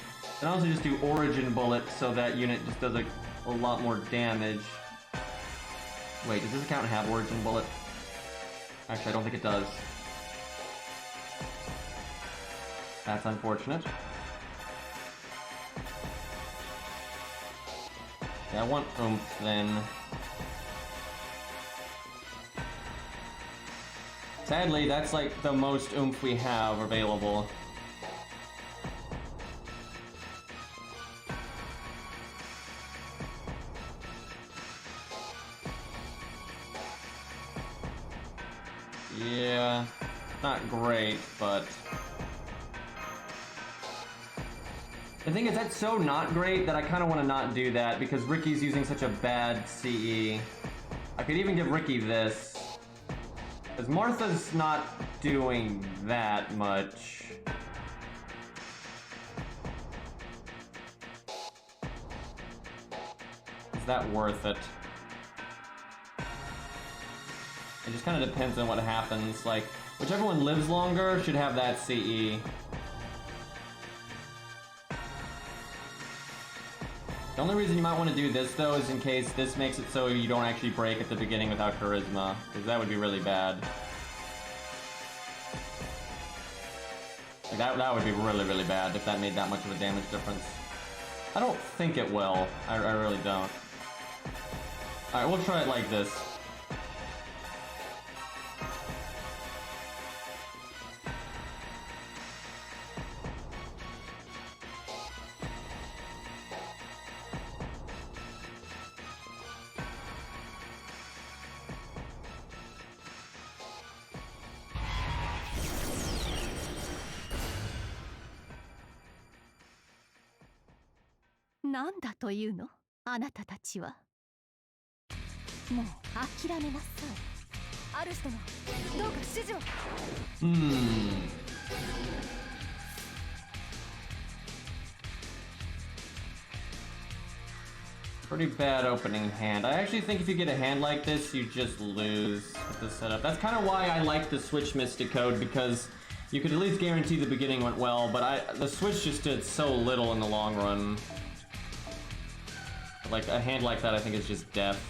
And also just do origin bullet so that unit just does a lot more damage. Wait, does this account have origin bullet? Actually, I don't think it does. That's unfortunate. Yeah, I want oomph then. Sadly, that's like the most oomph we have available. Yeah, not great, but... The thing is, that's so not great that I kind of want to not do that because Ricky's using such a bad CE. I could even give Ricky this. Because Martha's not doing that much. Is that worth it? It just kind of depends on what happens. Like, whichever one lives longer should have that CE. The only reason you might want to do this, though, is in case this makes it so you don't actually break at the beginning without charisma, because that would be really bad. Like, that would be really, really bad if that made that much of a damage difference. I don't think it will. I really don't. Alright, we'll try it like this. Pretty bad opening hand. I actually think if you get a hand like this, you just lose with this setup. That's kind of why I like the Switch Mystic Code, because you could at least guarantee the beginning went well, but the Switch just did so little in the long run. Like, a hand like that I think is just death.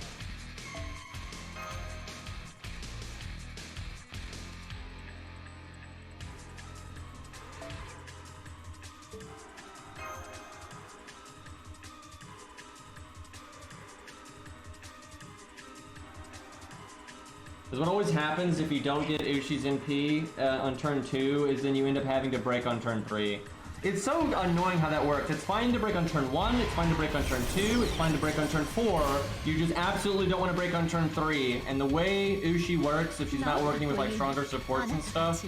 Because what always happens if you don't get Ushi's MP on turn 2 is then you end up having to break on turn 3. It's so annoying how that works. It's fine to break on turn 1, it's fine to break on turn 2, it's fine to break on turn 4. You just absolutely don't want to break on turn 3. And the way Ushi works, if she's not working with like stronger supports and stuff,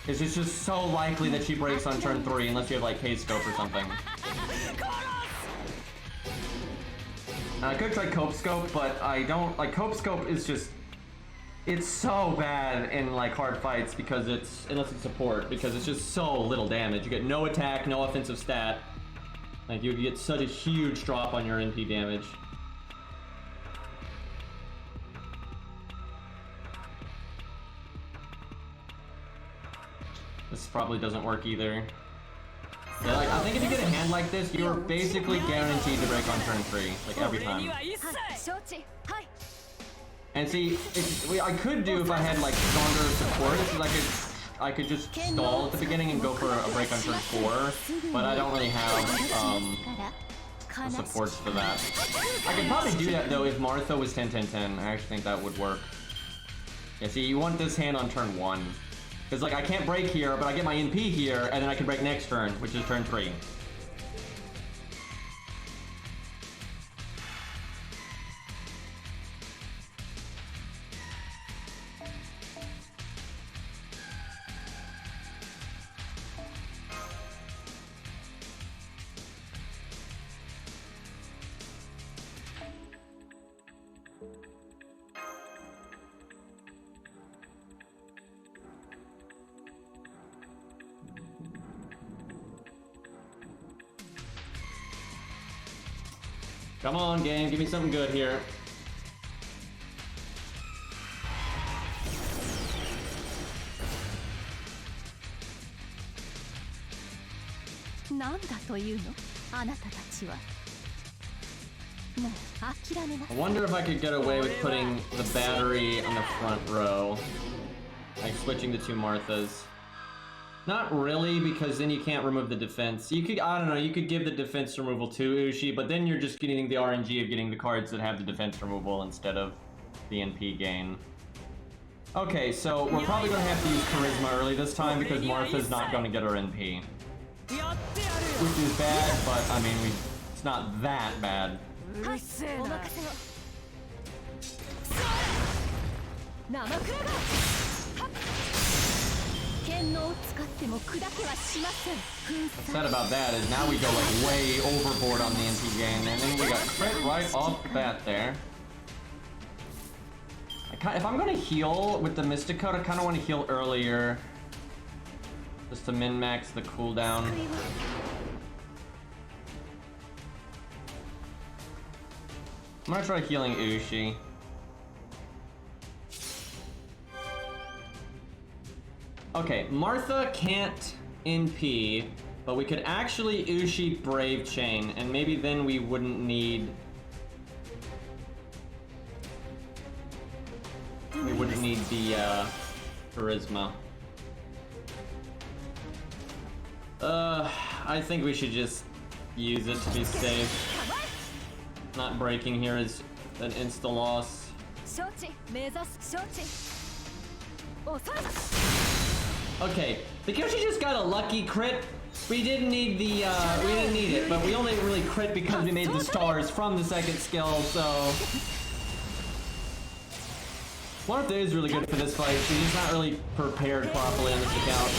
is it's just so likely that she breaks on turn 3 unless you have like K-Scope or something. I could try Cope Scope, but I don't, like Cope Scope is just, it's so bad in like hard fights because it's, unless it's support, because it's just so little damage. You get no attack, no offensive stat. Like you get such a huge drop on your NP damage. This probably doesn't work either. Yeah, like, I think if you get a hand like this, you're basically guaranteed to break on turn 3, like every time. And see, I could do if I had like stronger support, because I could just stall at the beginning and go for a break on turn 4, but I don't really have the supports for that. I could probably do that though if Martha was 10-10-10. I actually think that would work. Yeah, see, you want this hand on turn 1. Because like I can't break here, but I get my NP here, and then I can break next turn, which is turn 3. Come on, game, give me something good here. I wonder if I could get away with putting the battery on the front row. Like switching the two Marthas. Not really, because then you can't remove the defense. You could, I don't know, you could give the defense removal to Ushi, but then you're just getting the RNG of getting the cards that have the defense removal instead of the NP gain. Okay, so we're probably going to have to use Charisma early this time because Martha's not going to get her NP. Which is bad, but I mean, it's not that bad. What's sad about that is now we go like way overboard on the NP gain, and then we got crit right off the bat there. If I'm gonna heal with the Mystic Code, I kind of want to heal earlier, just to min-max the cooldown. I'm gonna try healing Ushi. Okay, Martha can't NP, but we could actually Ushi Brave Chain, and maybe then we wouldn't need... We wouldn't need the Charisma. I think we should just use it to be safe. Not breaking here is an insta-loss. Okay, because she just got a lucky crit, we didn't need the, we didn't need it, but we only really crit because we made the stars from the second skill, so... Martha is really good for this fight. She's just not really prepared properly on this account.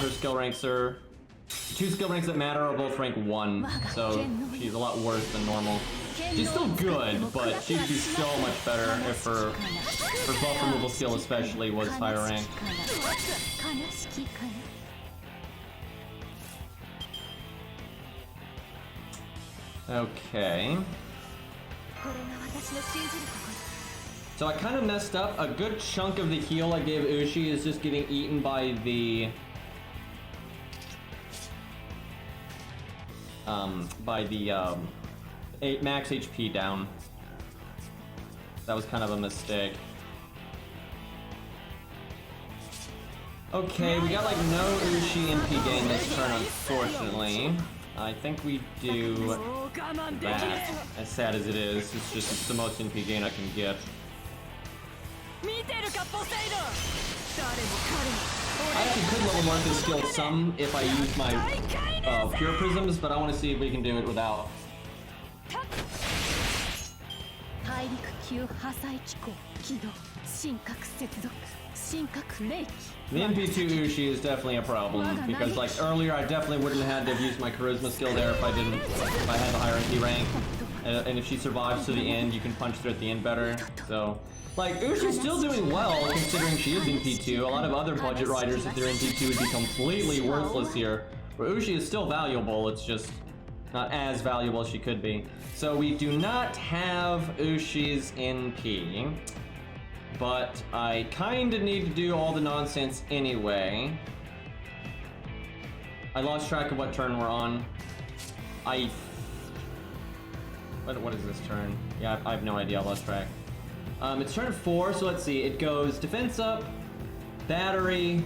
Her skill ranks are... Two skill ranks that matter are both rank 1, so she's a lot worse than normal. She's still good, but she'd be so much better if her buff removal skill especially was higher rank. Okay. So I kind of messed up. A good chunk of the heal I gave Ushi is just getting eaten by the... max HP down. That was kind of a mistake. Okay, we got like no Ushi NP gain this turn, unfortunately. I think we do that. As sad as it is, it's the most NP gain I can get. I actually could level Martha's skill some if I use my Pure Prisms, but I want to see if we can do it without. The NP2 Ushi is definitely a problem, because like earlier I definitely wouldn't have had to have used my Charisma skill there if I had the higher NP rank. And if she survives to the end, you can punch her at the end better, so... Like, Ushi's still doing well, considering she is NP2. A lot of other budget riders, if they're NP2, would be completely worthless here. But Ushi is still valuable, it's just not as valuable as she could be. So we do not have Ushi's NP, but I kinda need to do all the nonsense anyway. I lost track of what turn we're on. What is this turn? Yeah, I have no idea, I lost track. It's turn 4, so let's see. It goes defense up, battery,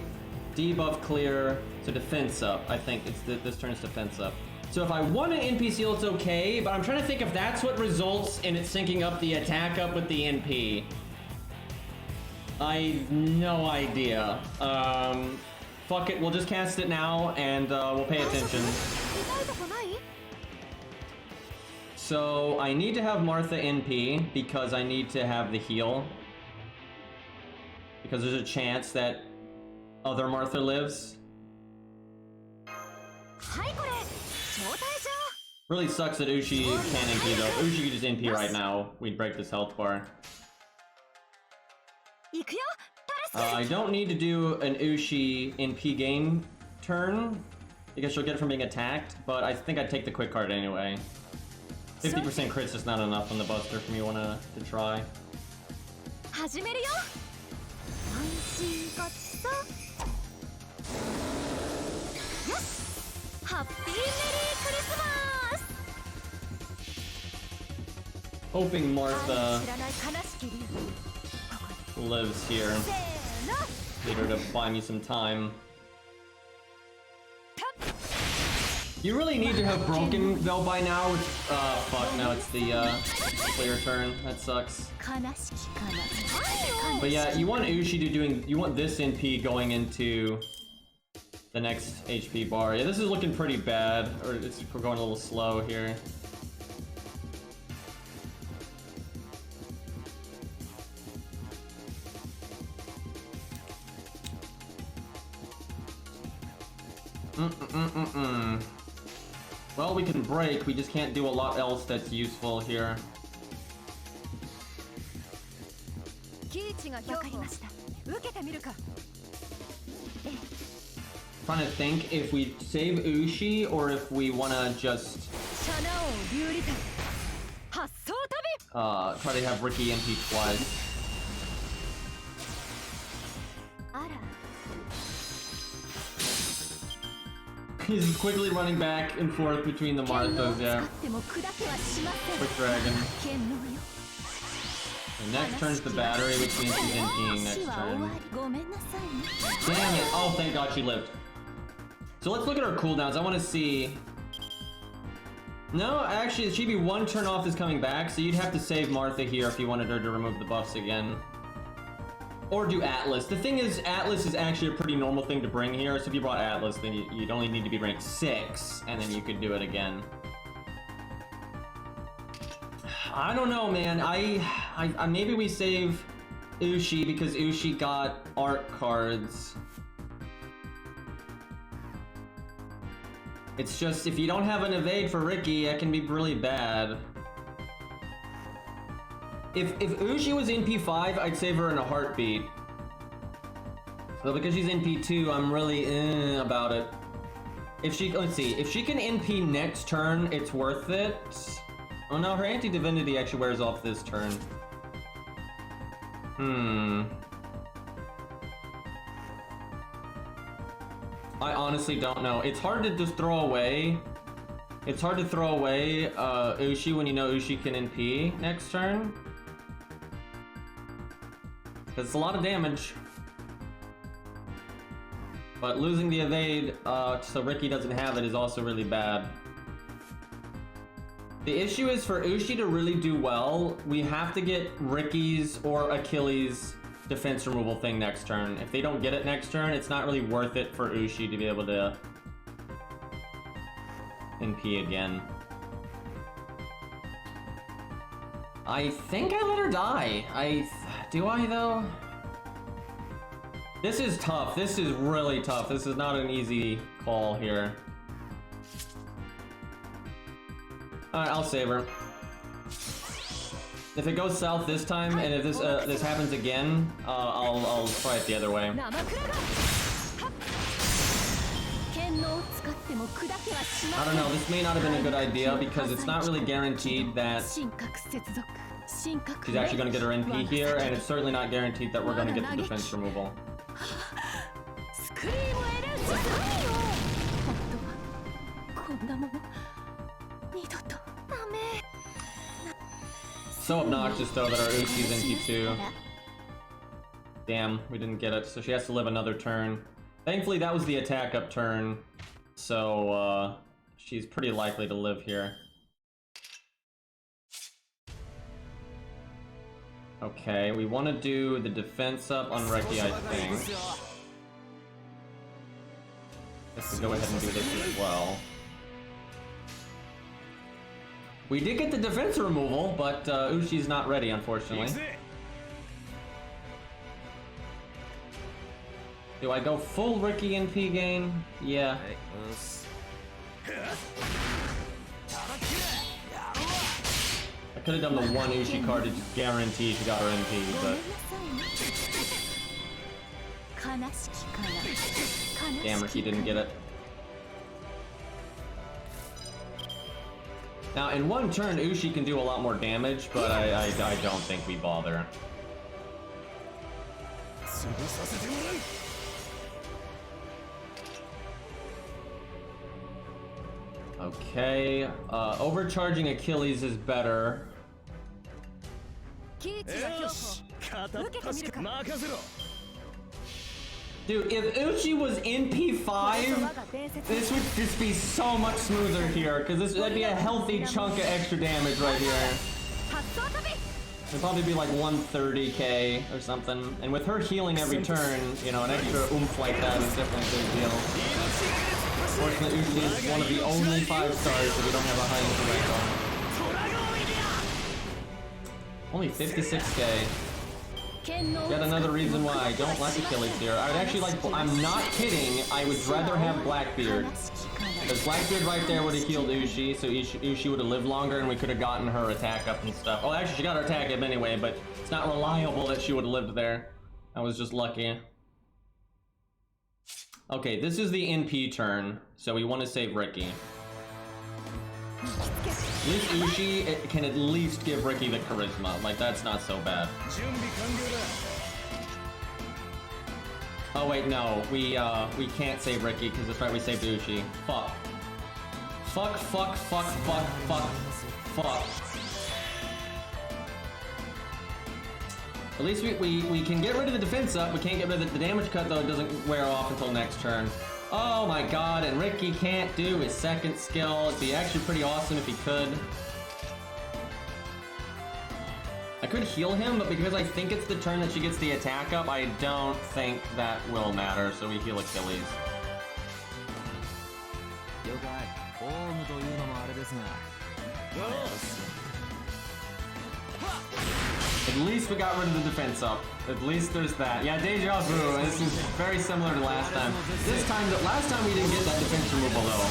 debuff clear, so defense up. I think this turn's defense up. So if I want an NP seal, it's okay, but I'm trying to think if that's what results in it syncing up the attack up with the NP. I have no idea. Fuck it, we'll just cast it now, and we'll pay attention. So I need to have Martha NP because I need to have the heal. Because there's a chance that other Martha lives. Really sucks that Ushi can't NP though. If Ushi could just NP right now, we'd break this health bar. I don't need to do an Ushi NP gain turn because she'll get it from being attacked, but I think I'd take the quick card anyway. 50% crit's just not enough on the buster for me to try. Hoping Martha lives here. Need her to buy me some time. You really need to have broken though by now. Fuck, no, it's the clear turn. That sucks. But yeah, you want Ushi to you want this NP going into the next HP bar. Yeah, this is looking pretty bad, or we're going a little slow here. Well, we can break, we just can't do a lot else that's useful here. Trying to think if we save Ushi or if we want to just try to have Ricky MP twice. He's quickly running back and forth between the Marthas, yeah. Quick dragon. And next turn's the battery, which means she's NPing next turn. Damn it! Oh, thank God she lived. So let's look at her cooldowns. I want to see... No, actually, she'd be one turn off is coming back, so you'd have to save Martha here if you wanted her to remove the buffs again. Or do Atlas. The thing is, Atlas is actually a pretty normal thing to bring here, so if you brought Atlas, then you'd only need to be ranked 6, and then you could do it again. I don't know, man. I maybe we save Ushi, because Ushi got art cards. It's just, if you don't have an evade for Ricky, that can be really bad. If Ushi was NP5, I'd save her in a heartbeat. So because she's NP2, I'm really about it. Let's see, if she can NP next turn, it's worth it. Oh no, her anti-divinity actually wears off this turn. I honestly don't know. It's hard to just throw away. It's hard to throw away Ushi when you know Ushi can NP next turn. It's a lot of damage. But losing the evade so Ricky doesn't have it is also really bad. The issue is for Ushi to really do well, we have to get Ricky's or Achilles' defense removal thing next turn. If they don't get it next turn, it's not really worth it for Ushi to be able to NP again. I think I let her die. Do I though? This is tough. This is really tough. This is not an easy call here. Alright, I'll save her. If it goes south this time, and if this happens again, I'll try it the other way. I don't know, this may not have been a good idea because it's not really guaranteed that she's actually going to get her NP here, and it's certainly not guaranteed that we're going to get the defense removal. So obnoxious though that our Ushi's NP2. Damn, we didn't get it, so she has to live another turn. Thankfully that was the attack up turn, so she's pretty likely to live here. Okay, we want to do the defense up on Reki, I think. Let's go ahead and do this as well. We did get the defense removal, but Ushi's not ready, unfortunately. Do I go full Ricky NP game? Yeah. I could have done the one Ushi card to just guarantee she got her NP, but... Damn, Ricky didn't get it. Now, in one turn, Ushi can do a lot more damage, but I don't think we bother. Okay, overcharging Achilles is better. Dude, if Uchi was in P5, this would just be so much smoother here, because that'd be a healthy chunk of extra damage right here. It'd probably be like 130k or something. And with her healing every turn, you know, an extra oomph like that is definitely a big deal. Fortunately, Uchi is one of the only 5 stars that we don't have a high rank on. Only 56k. Yet another reason why I don't like Achilles here. I would actually like, I'm not kidding, I would rather have Blackbeard. Because Blackbeard right there would have healed Uchi, so Uchi would have lived longer and we could have gotten her attack up and stuff. Oh, actually she got her attack up anyway, but it's not reliable that she would have lived there. I was just lucky. Okay, this is the NP turn, so we want to save Ricky. At least Uchi can at least give Ricky the charisma. Like, that's not so bad. Oh wait, no, we can't save Ricky because that's right, we saved Uchi. Fuck. Fuck, fuck, fuck, fuck, fuck, fuck. At least we can get rid of the defense up. We can't get rid of the damage cut though. It doesn't wear off until next turn. Oh my god, and Ricky can't do his second skill. It'd be actually pretty awesome if he could. I could heal him, but because I think it's the turn that she gets the attack up, I don't think that will matter, so we heal Achilles. At least we got rid of the defense up. At least there's that. Yeah, deja vu. This is very similar to last time. Last time we didn't get that defense removal though.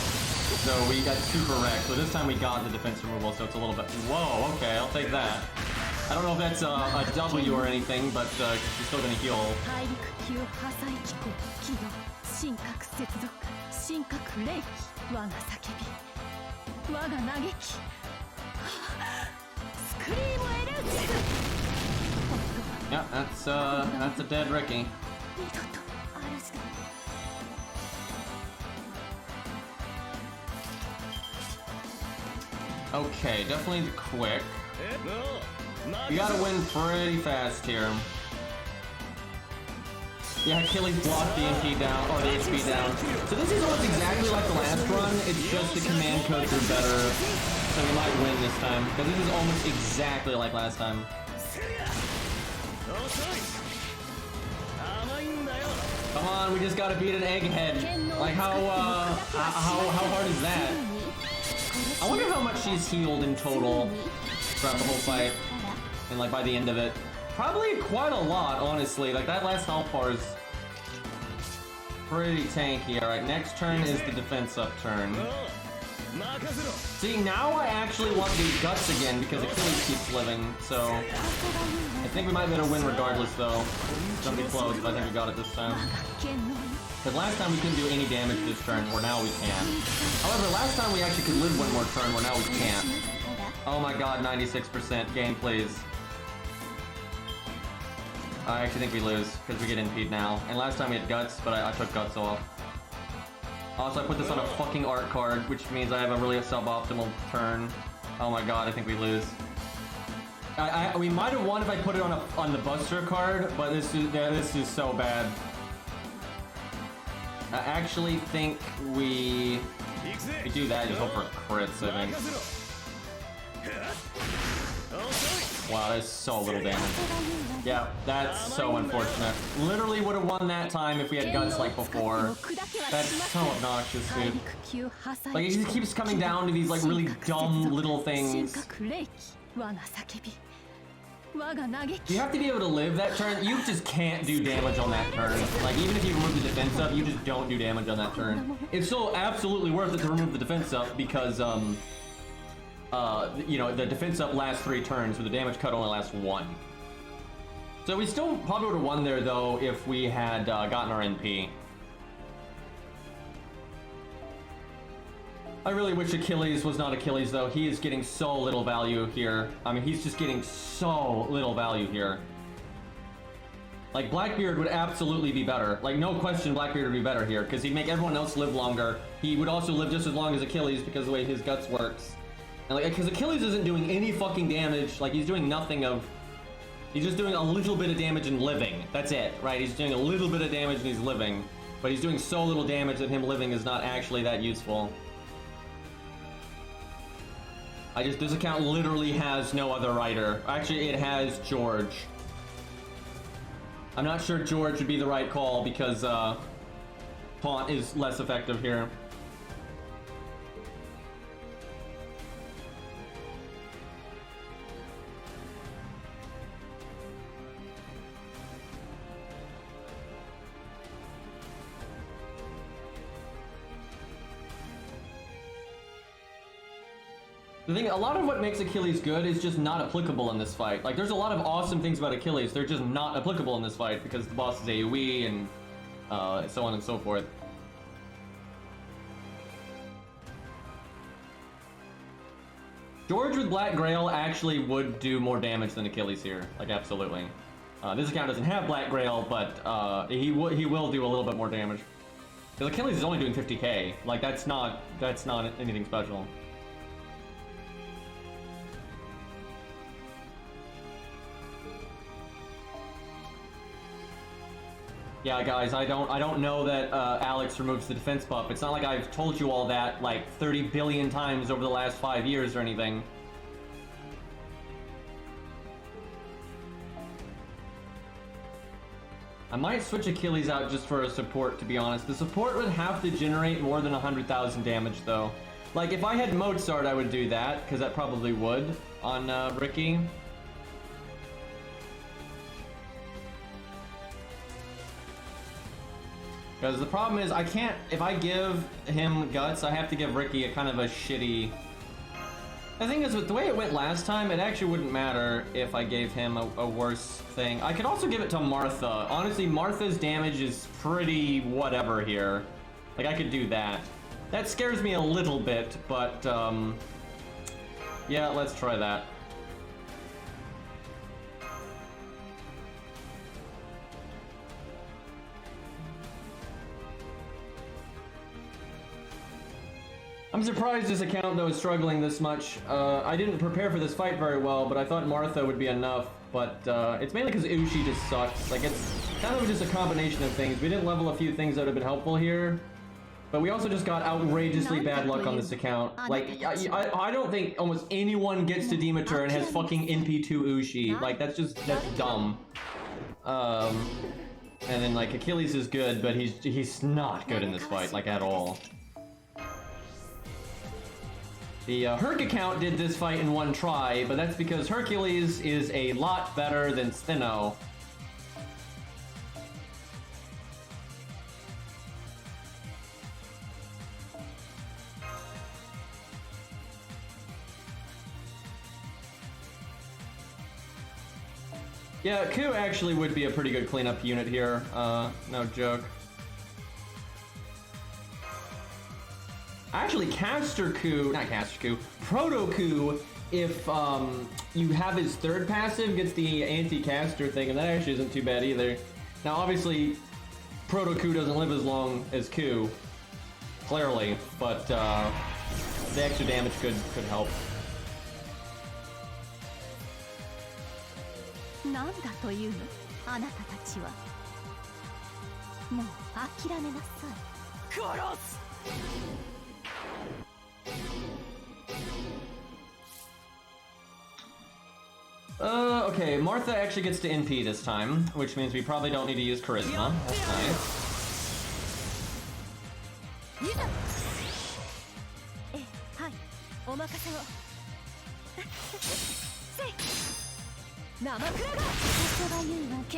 So we got super wrecked. But this time we got the defense removal, so it's a little bit... Whoa, okay, I'll take that. I don't know if that's a W or anything, but she's still gonna heal. Yeah, that's a dead Ricky. Okay, definitely quick. We gotta win pretty fast here. Yeah, Achilles blocked the MP down, or the HP down. So this is almost exactly like the last run, it's just the command codes are better. So we might win this time, because this is almost exactly like last time. Come on, we just gotta beat an egghead. Like how hard is that? I wonder how much she's healed in total throughout the whole fight. And like by the end of it. Probably quite a lot, honestly. Like that last health bar is pretty tanky. Alright, next turn is the defense up turn. See, now I actually want these guts again because Achilles keeps living, so I think we might be able to win regardless though. It's gonna be close, but I think we got it this time. Because last time we couldn't do any damage this turn, where now we can. However, last time we actually could live one more turn, where now we can't. Oh my god, 96% game, please. I actually think we lose, because we get NP'd now. And last time we had guts, but I took guts off. Also, I put this on a fucking art card, which means I have a really suboptimal turn. Oh my god, I think we lose. We might have won if I put it on the Buster card, but this is so bad. I actually think we do that, just hope for crits, I think. Wow, that's so little damage. Yeah, that's so unfortunate. Literally would have won that time if we had guts like before. That's so obnoxious, dude. Like, it just keeps coming down to these, like, really dumb little things. You have to be able to live that turn. You just can't do damage on that turn. Like, even if you remove the defense up, you just don't do damage on that turn. It's still absolutely worth it to remove the defense up because, you know, the defense up lasts 3 turns, but the damage cut only lasts 1. So we still probably would have won there, though, if we had gotten our NP. I really wish Achilles was not Achilles, though. He is getting so little value here. I mean, he's just getting so little value here. Like, Blackbeard would absolutely be better. Like, no question Blackbeard would be better here, because he'd make everyone else live longer. He would also live just as long as Achilles, because of the way his guts works. And like, because Achilles isn't doing any fucking damage, like he's doing nothing of He's just doing a little bit of damage and living. That's it, right? He's doing a little bit of damage and he's living. But he's doing so little damage that him living is not actually that useful. This account literally has no other writer. Actually, it has George. I'm not sure George would be the right call because Taunt is less effective here. The thing, a lot of what makes Achilles good is just not applicable in this fight. Like, there's a lot of awesome things about Achilles, they're just not applicable in this fight because the boss is AoE and so on and so forth. George with Black Grail actually would do more damage than Achilles here, like absolutely. This account doesn't have Black Grail, but he will do a little bit more damage. Because Achilles is only doing 50k, like that's not anything special. Yeah, guys, I don't know that Alex removes the defense buff. It's not like I've told you all that like 30 billion times over the last 5 years or anything. I might switch Achilles out just for a support, to be honest. The support would have to generate more than 100,000 damage, though. Like, if I had Mozart, I would do that, because that probably would on Ricky. Because the problem is, I can't, if I give him guts, I have to give Ricky a kind of a shitty... The thing is, with the way it went last time, it actually wouldn't matter if I gave him a worse thing. I could also give it to Martha. Honestly, Martha's damage is pretty whatever here. Like, I could do that. That scares me a little bit, but, yeah, let's try that. I'm surprised this account, though, is struggling this much. I didn't prepare for this fight very well, but I thought Martha would be enough. But it's mainly because Ushi just sucks. Like, it's kind of just a combination of things. We didn't level a few things that would have been helpful here. But we also just got outrageously bad luck on this account. Like, I don't think almost anyone gets to Demeter and has fucking NP2 Ushi. Like, that's dumb. And then, like, Achilles is good, but he's not good in this fight, like, at all. The Herc account did this fight in one try, but that's because Hercules is a lot better than Stheno. Yeah, Ku actually would be a pretty good cleanup unit here, no joke. Actually, Caster Ku, not Caster Ku, Proto Ku, if you have his third passive, gets the anti-caster thing, and that actually isn't too bad either. Now, obviously, Proto Ku doesn't live as long as Ku, clearly, but the extra damage could help. Okay, Martha actually gets to NP this time, which means we probably don't need to use Charisma. That's nice.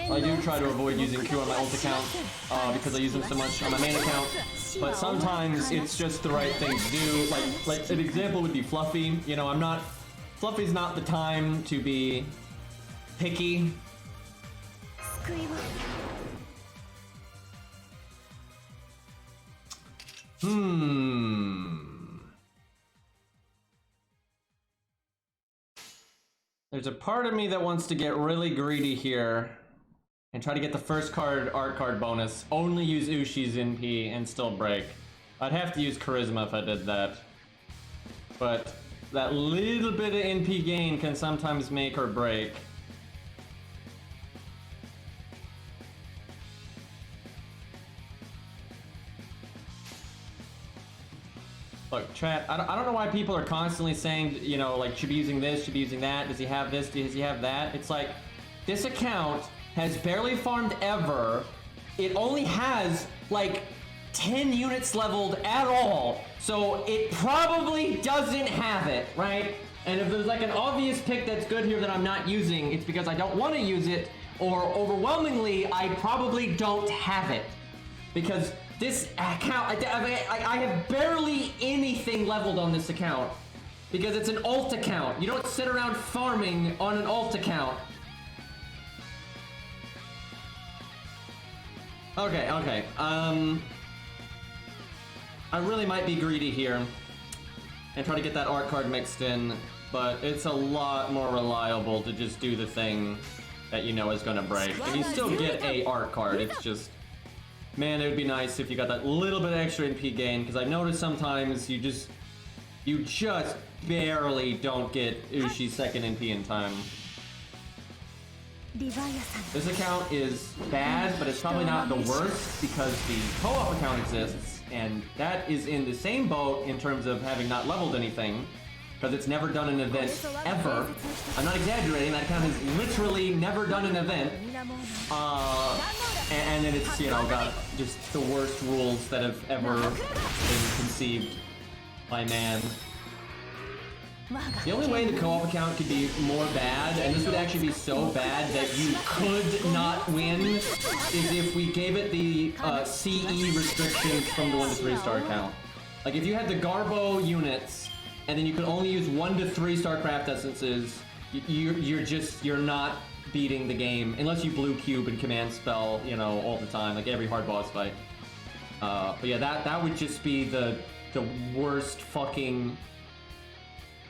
I do try to avoid using Q on my ult account, because I use them so much on my main account, but sometimes it's just the right thing to do. Like an example would be Fluffy. You know, Fluffy's not the time to be picky. There's a part of me that wants to get really greedy here and try to get the first card, art card bonus, only use Ushi's NP and still break. I'd have to use Charisma if I did that. But that little bit of NP gain can sometimes make or break. Look, chat, I don't know why people are constantly saying, you know, like, should be using this, should be using that, does he have this, does he have that? It's like, this account has barely farmed ever. It only has, like, 10 units leveled at all, so it probably doesn't have it, right? And if there's, like, an obvious pick that's good here that I'm not using, it's because I don't want to use it, or overwhelmingly, I probably don't have it. Because this account, I have barely anything leveled on this account. Because it's an alt account. You don't sit around farming on an alt account. Okay, okay. I really might be greedy here and try to get that art card mixed in, but it's a lot more reliable to just do the thing that you know is gonna break. And you still get a art card, it's just... Man, it would be nice if you got that little bit extra NP gain, because I've noticed sometimes you just barely don't get Ushi's second NP in time. This account is bad, but it's probably not the worst because the co-op account exists, and that is in the same boat in terms of having not leveled anything, because it's never done an event ever. I'm not exaggerating, that account has literally never done an event. And then it's, you know, got just the worst rules that have ever been conceived by man. The only way the co-op account could be more bad, and this would actually be so bad that you could not win, is if we gave it the CE restrictions from the 1 to 3 star account. Like if you had the Garbo units, and then you could only use 1 to 3 star craft essences, you're not beating the game unless you blue cube and command spell, you know, all the time, like every hard boss fight. But yeah, that would just be the worst fucking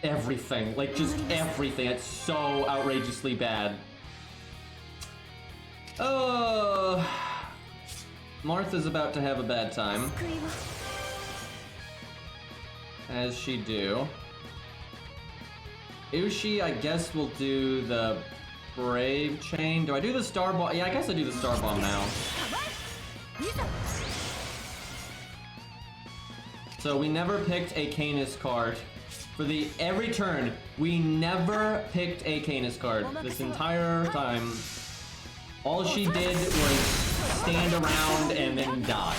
everything, like just everything. It's so outrageously bad. Martha's about to have a bad time, as she do. Ushi, I guess, will do the Brave Chain. Do I do the Star Bomb? Yeah, I guess I do the Star Bomb now. So we never picked a Canis card. For every turn, we never picked a Canis card this entire time. All she did was stand around and then die.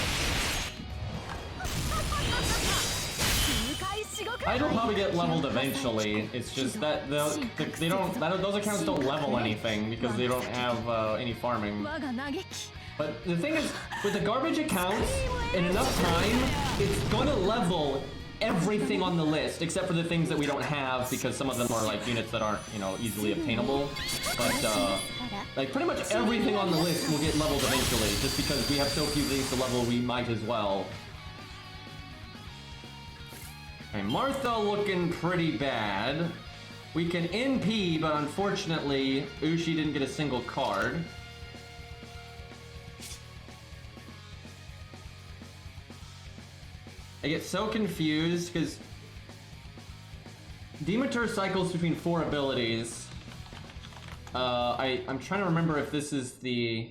I'll probably get leveled eventually. It's just that those accounts don't level anything because they don't have any farming. But the thing is, with the garbage accounts, in enough time, it's gonna level everything on the list, except for the things that we don't have, because some of them are like units that aren't, you know, easily obtainable. But like pretty much everything on the list will get leveled eventually, just because we have so few things to level, we might as well. Okay, Martha looking pretty bad. We can NP, but unfortunately, Ushi didn't get a single card. I get so confused, because Demeter cycles between 4 abilities. I'm trying to remember if this is the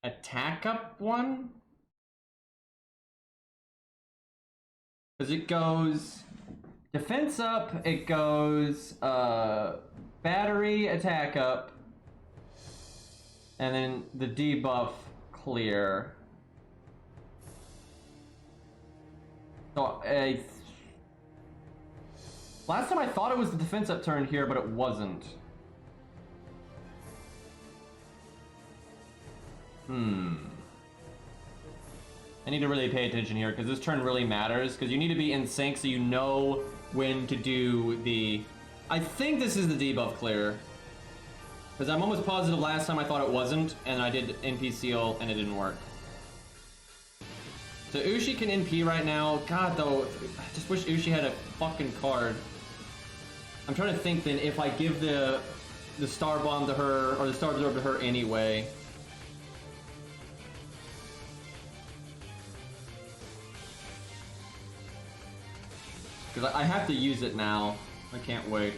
attack up one? Because it goes defense up, it goes battery attack up, and then the debuff clear. So last time I thought it was the defense up turn here, but it wasn't. I need to really pay attention here, because this turn really matters, because you need to be in sync so you know when to do the... I think this is the debuff clear. Because I'm almost positive last time I thought it wasn't, and I did NP seal, and it didn't work. So Ushi can NP right now. God, though, I just wish Ushi had a fucking card. I'm trying to think then if I give the Star Bomb to her, or the Star Absorb to her anyway. Because I have to use it now. I can't wait.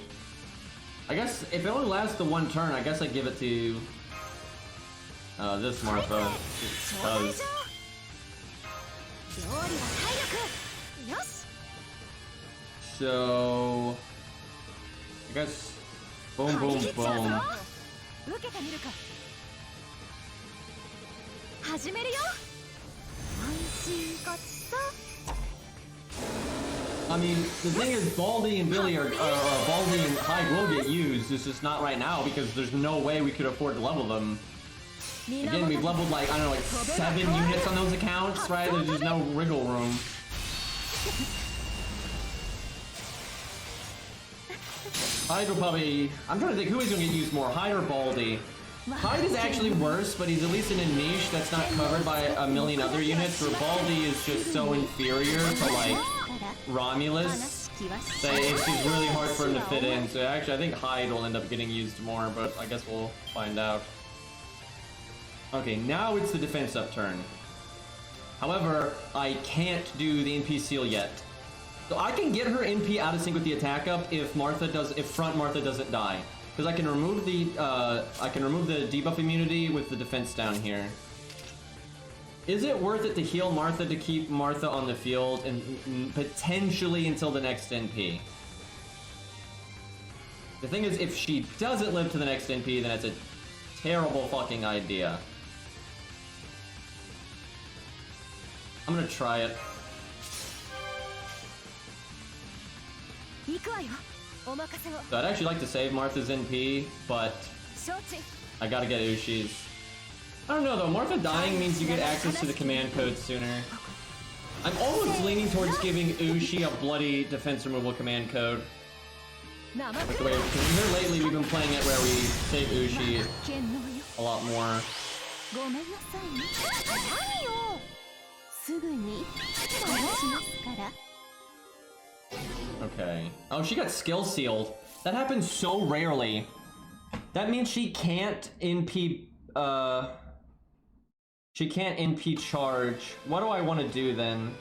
I guess if it only lasts the 1 turn, I guess I give it to this Martha. It does. So I guess boom, boom, boom. I mean, the thing is, Baldy and Billy are, Baldy and Hyde will get used. It's just not right now because there's no way we could afford to level them. Again, we've leveled like, I don't know, like 7 units on those accounts, right? There's just no wriggle room. Hyde will probably... I'm trying to think who is going to get used more, Hyde or Baldy? Hyde is actually worse, but he's at least in a niche that's not covered by a million other units, where Baldy is just so inferior to, like, Romulus that it's just really hard for him to fit in. So actually, I think Hyde will end up getting used more, but I guess we'll find out. Okay, now it's the defense upturn. However, I can't do the NP seal yet. So I can get her NP out of sync with the attack up if front Martha doesn't die. Because I can remove the debuff immunity with the defense down here. Is it worth it to heal Martha to keep Martha on the field and potentially until the next NP? The thing is, if she doesn't live to the next NP, then it's a terrible fucking idea. I'm gonna try it. So I'd actually like to save Martha's NP, but I gotta get Ushi's. I don't know though, Martha dying means you get access to the command code sooner. I'm almost leaning towards giving Ushi a bloody defense removal command code. With the way, because here lately we've been playing it where we save Ushi a lot more. Okay. Oh, she got skill sealed. That happens so rarely. That means she can't NP, she can't NP charge. What do I want to do then?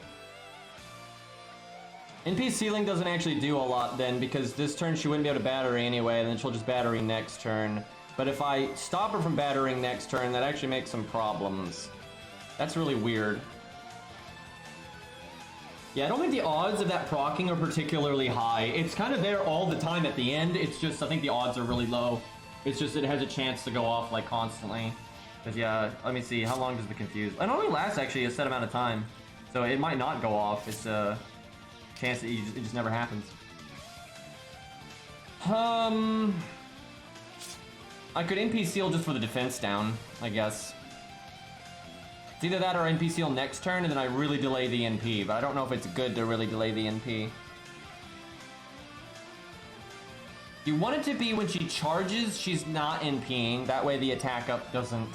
NP sealing doesn't actually do a lot then, because this turn she wouldn't be able to battery anyway, and then she'll just battery next turn. But if I stop her from battering next turn, that actually makes some problems. That's really weird. Yeah, I don't think the odds of that proccing are particularly high. It's kind of there all the time at the end. It's just, I think the odds are really low. It's just, it has a chance to go off, like, constantly. Because, yeah, let me see, how long does the Confuse? It only lasts, actually, a set amount of time. So it might not go off. It's a chance that it just never happens. I could NP seal just for the defense down, I guess. It's either that or NP seal next turn, and then I really delay the NP, but I don't know if it's good to really delay the NP. You want it to be when she charges, she's not NPing, that way the attack up doesn't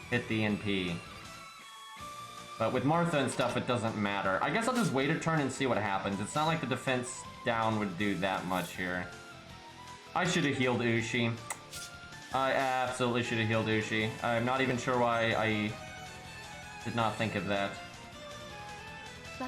hit the NP. But with Martha and stuff, it doesn't matter. I guess I'll just wait a turn and see what happens. It's not like the defense down would do that much here. I should have healed Ushi. I absolutely should have healed Ushi. I'm not even sure why I did not think of that. So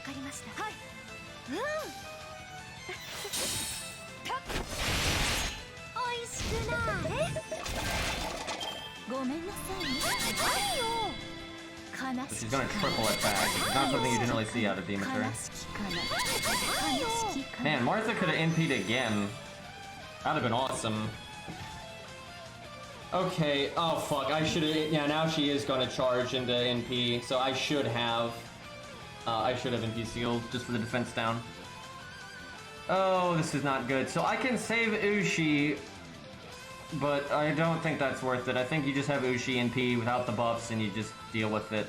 she's gonna triple attack. It's not something you generally see out of Demeter. Man, Martha could have NP'd again. That'd have been awesome. Okay, oh fuck, I should have, yeah, now she is gonna charge into NP, so I should have NP sealed just for the defense down. Oh, this is not good. So I can save Ushi, but I don't think that's worth it. I think you just have Ushi NP without the buffs and you just deal with it.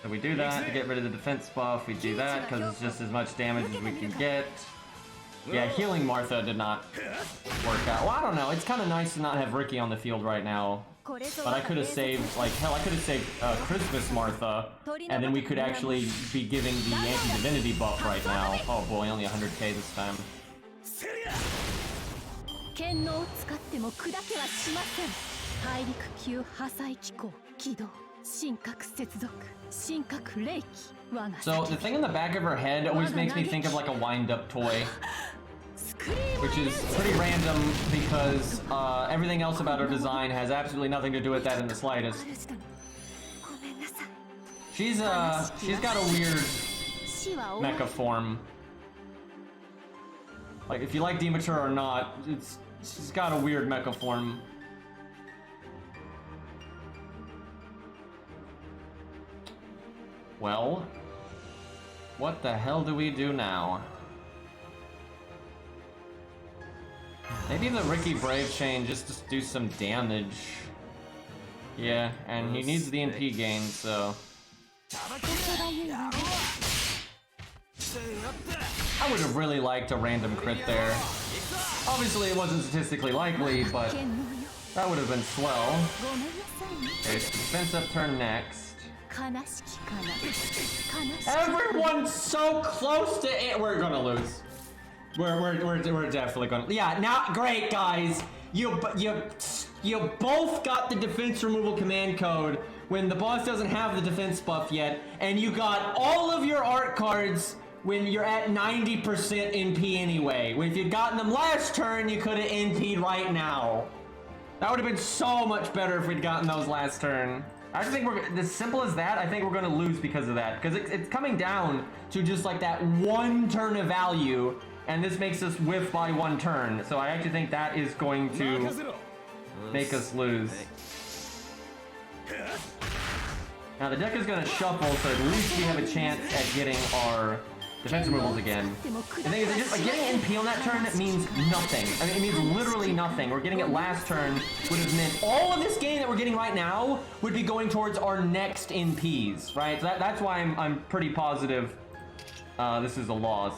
So we do that to get rid of the defense buff, we do that because it's just as much damage as we can get. Yeah, healing Martha did not work out. Well, I don't know, it's kind of nice to not have Ricky on the field right now. But I could have saved, like, hell, I could have saved Christmas Martha, and then we could actually be giving the anti-divinity buff right now. Oh boy, only 100k this time. So the thing in the back of her head always makes me think of like a wind-up toy, which is pretty random because everything else about her design has absolutely nothing to do with that in the slightest. She's got a weird mecha form. Like, if you like Demeter or not, she's got a weird mecha form. Well, what the hell do we do now? Maybe the Ricky Brave chain just to do some damage. Yeah, and he needs the NP gain, so... I would have really liked a random crit there. Obviously it wasn't statistically likely, but that would have been swell. Okay, so defense up turn next. Everyone's so close to it. We're gonna lose. We're definitely gonna. Yeah, now great guys. You both got the defense removal command code when the boss doesn't have the defense buff yet, and you got all of your art cards when you're at 90% NP anyway. If you'd gotten them last turn, you could have NP'd right now. That would have been so much better if we'd gotten those last turn. I just think as simple as that, I think we're gonna lose because of that. Because it's coming down to just like that one turn of value, and this makes us whiff by one turn. So I actually think that is going to make us lose. Now the deck is gonna shuffle, so at least we have a chance at getting our defense removals again. The thing is, just like getting NP on that turn means nothing. I mean, it means literally nothing. We're getting it last turn would have meant all of this gain that we're getting right now would be going towards our next NPs, right? So that's why I'm pretty positive this is a loss.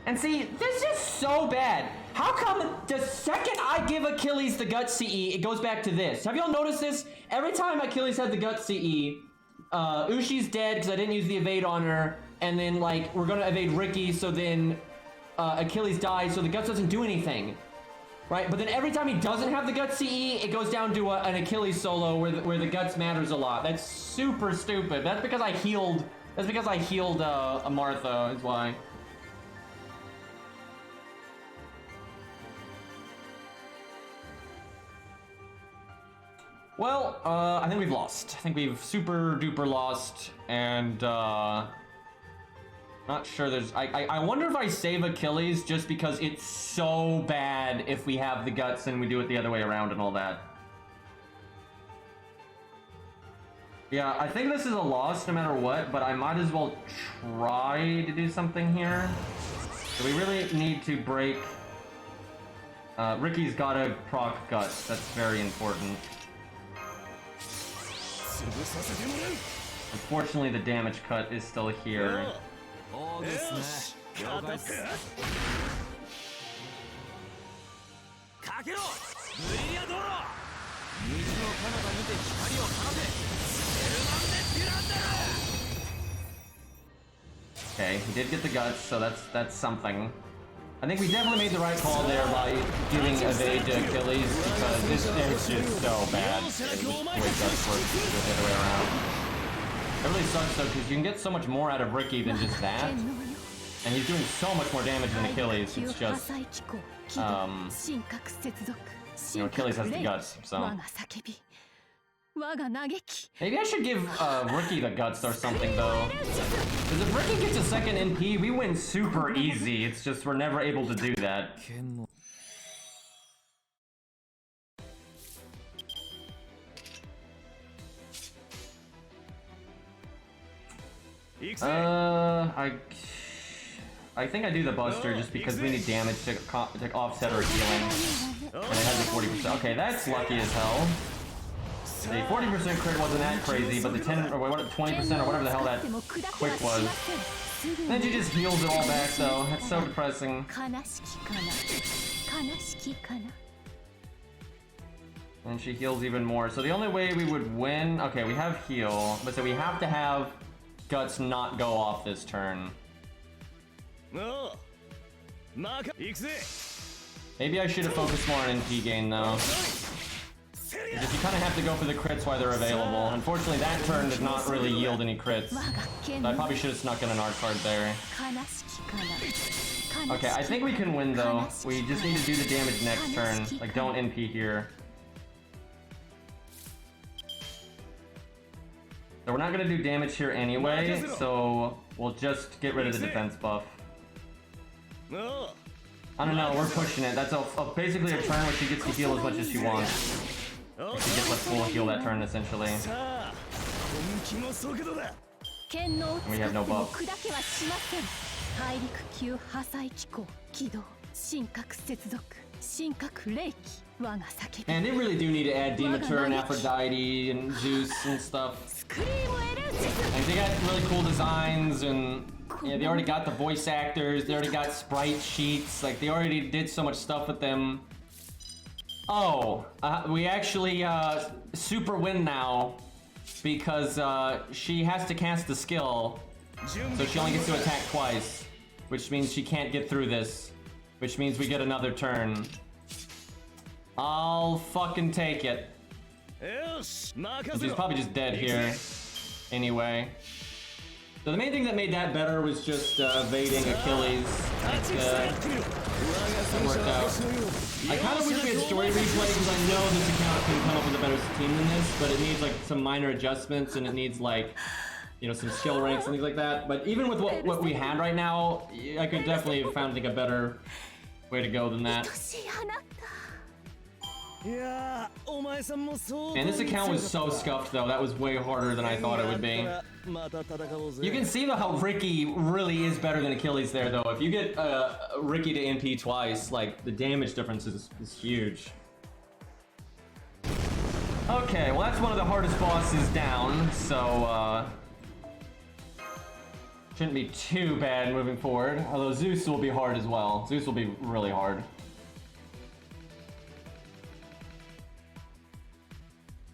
And see, this is just so bad. How come the second I give Achilles the Gut CE, it goes back to this? Have y'all noticed this? Every time Achilles had the Gut CE, Ushi's dead because I didn't use the evade on her. And then, like, we're gonna evade Ricky, so then Achilles dies, so the Guts doesn't do anything, right? But then every time he doesn't have the Guts CE, it goes down to an Achilles solo where the Guts matters a lot. That's super stupid. That's because I healed. That's because I healed Martha. Is why. Well, I think we've lost. I think we've super duper lost, and not sure there's... I wonder if I save Achilles just because it's so bad if we have the Guts and we do it the other way around and all that. Yeah, I think this is a loss no matter what, but I might as well try to do something here. So we really need to break... Ricky's gotta proc Guts. That's very important. Unfortunately, the damage cut is still here. Okay, he did get the Guts, so that's something. I think we definitely made the right call there by giving evade to Achilles, because this is just so bad. The way Guts works the other way around. It really sucks though, because you can get so much more out of Ricky than just that. And he's doing so much more damage than Achilles. It's just, you know, Achilles has the Guts, so. Maybe I should give Ricky the Guts or something though. Because if Ricky gets a second NP, we win super easy. It's just we're never able to do that. I think I do the Buster just because we need damage to offset our healing. And it has a 40%. Okay, that's lucky as hell. The 40% crit wasn't that crazy, but the 10 or 20% or whatever the hell that quick was. Then she just heals it all back though. That's so depressing. And she heals even more. So the only way we would win... Okay, we have heal, but so we have to have Guts not go off this turn. Maybe I should have focused more on NP gain though. Because you kind of have to go for the crits while they're available. Unfortunately, that turn did not really yield any crits. So I probably should have snuck in an art card there. Okay, I think we can win though. We just need to do the damage next turn. Like, don't NP here. So we're not gonna do damage here anyway, so we'll just get rid of the defense buff. I don't know, we're pushing it. That's basically a turn where she gets to heal as much as she wants. And she gets like full heal that turn essentially. And we have no buff. Man, they really do need to add Demeter and Aphrodite and Zeus and stuff. Like, they got really cool designs, and yeah, they already got the voice actors, they already got sprite sheets, like they already did so much stuff with them. Oh, we actually super win now because she has to cast the skill, so she only gets to attack twice, which means she can't get through this, which means we get another turn. I'll fucking take it. She's probably just dead here anyway. So the main thing that made that better was just evading Achilles. That worked out. I kind of wish we had story replay because I know this account can come up with a better team than this, but it needs like some minor adjustments and it needs like, you know, some skill ranks and things like that. But even with what we had right now, I could definitely have found like a better way to go than that. And this account was so scuffed though, that was way harder than I thought it would be. You can see though how Ricky really is better than Achilles there though. If you get Ricky to NP twice, like the damage difference is huge. Okay, well that's one of the hardest bosses down, so shouldn't be too bad moving forward. Although Zeus will be hard as well. Zeus will be really hard.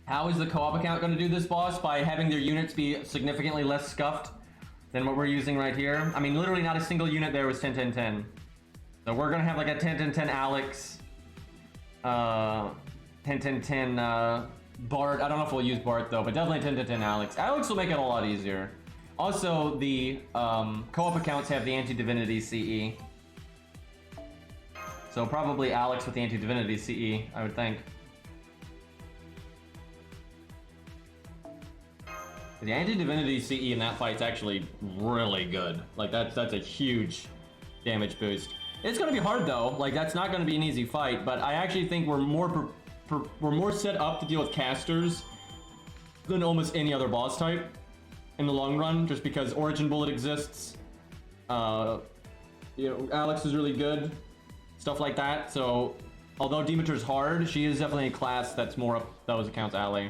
How is the co-op account going to do this boss? By having their units be significantly less scuffed than what we're using right here. I mean, literally not a single unit there was 10-10-10. So we're going to have like a 10-10-10 Alex, 10-10-10 Bart. I don't know if we'll use Bart though, but definitely 10-10-10 Alex. Alex will make it a lot easier. Also, the co-op accounts have the anti-divinity CE. So probably Alex with the anti-divinity CE, I would think. The anti-divinity CE in that fight's actually really good. Like that's a huge damage boost. It's gonna be hard though. Like that's not gonna be an easy fight. But I actually think we're more set up to deal with casters than almost any other boss type in the long run. Just because Origin Bullet exists. You know, Alex is really good. Stuff like that. So although Demeter's hard, she is definitely a class that's more up those accounts' alley.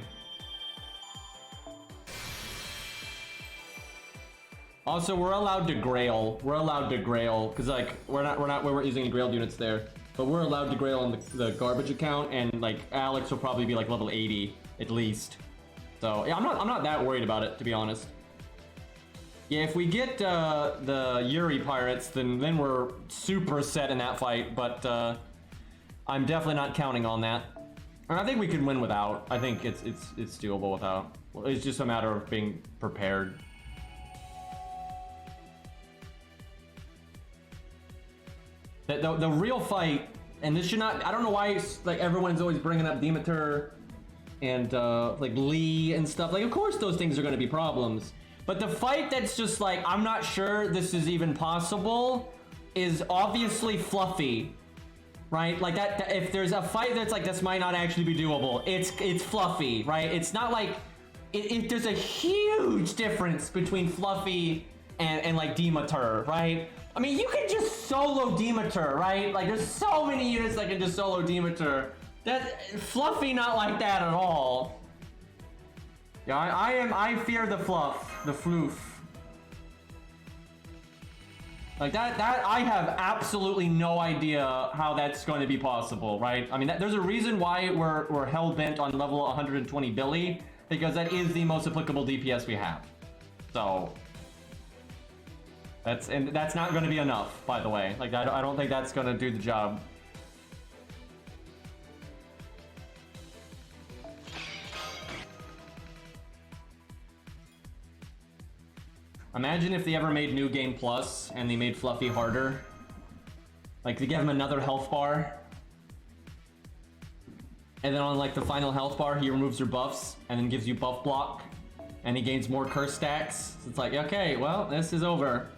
Also, we're allowed to grail. We're allowed to grail because like we weren't using any grailed units there, but we're allowed to grail on the garbage account, and like Alex will probably be like level 80 at least. So yeah, I'm not that worried about it, to be honest. Yeah, if we get the Yuri pirates, then we're super set in that fight. But I'm definitely not counting on that. And I think we can win without. I think it's doable without. Well, it's just a matter of being prepared. The real fight, and this should not, I don't know why like everyone's always bringing up Demeter and like Lee and stuff. Like of course those things are going to be problems, but the fight that's just like I'm not sure this is even possible is obviously Fluffy, right? Like that if there's a fight that's like this might not actually be doable, it's Fluffy, right? It's not like there's a huge difference between Fluffy and like Demeter, right? I mean, you can just solo Demeter, right? Like, there's so many units that can just solo Demeter. That Fluffy, not like that at all. Yeah, I fear the fluff, the floof. Like that I have absolutely no idea how that's going to be possible, right? I mean, there's a reason why we're hell bent on level 120 Billy, because that is the most applicable DPS we have. So. That's not going to be enough, by the way. Like, I don't think that's going to do the job. Imagine if they ever made New Game Plus and they made Fluffy harder. Like, they give him another health bar. And then on, like, the final health bar, he removes your buffs and then gives you buff block. and he gains more curse stacks. So it's like, okay, well, this is over.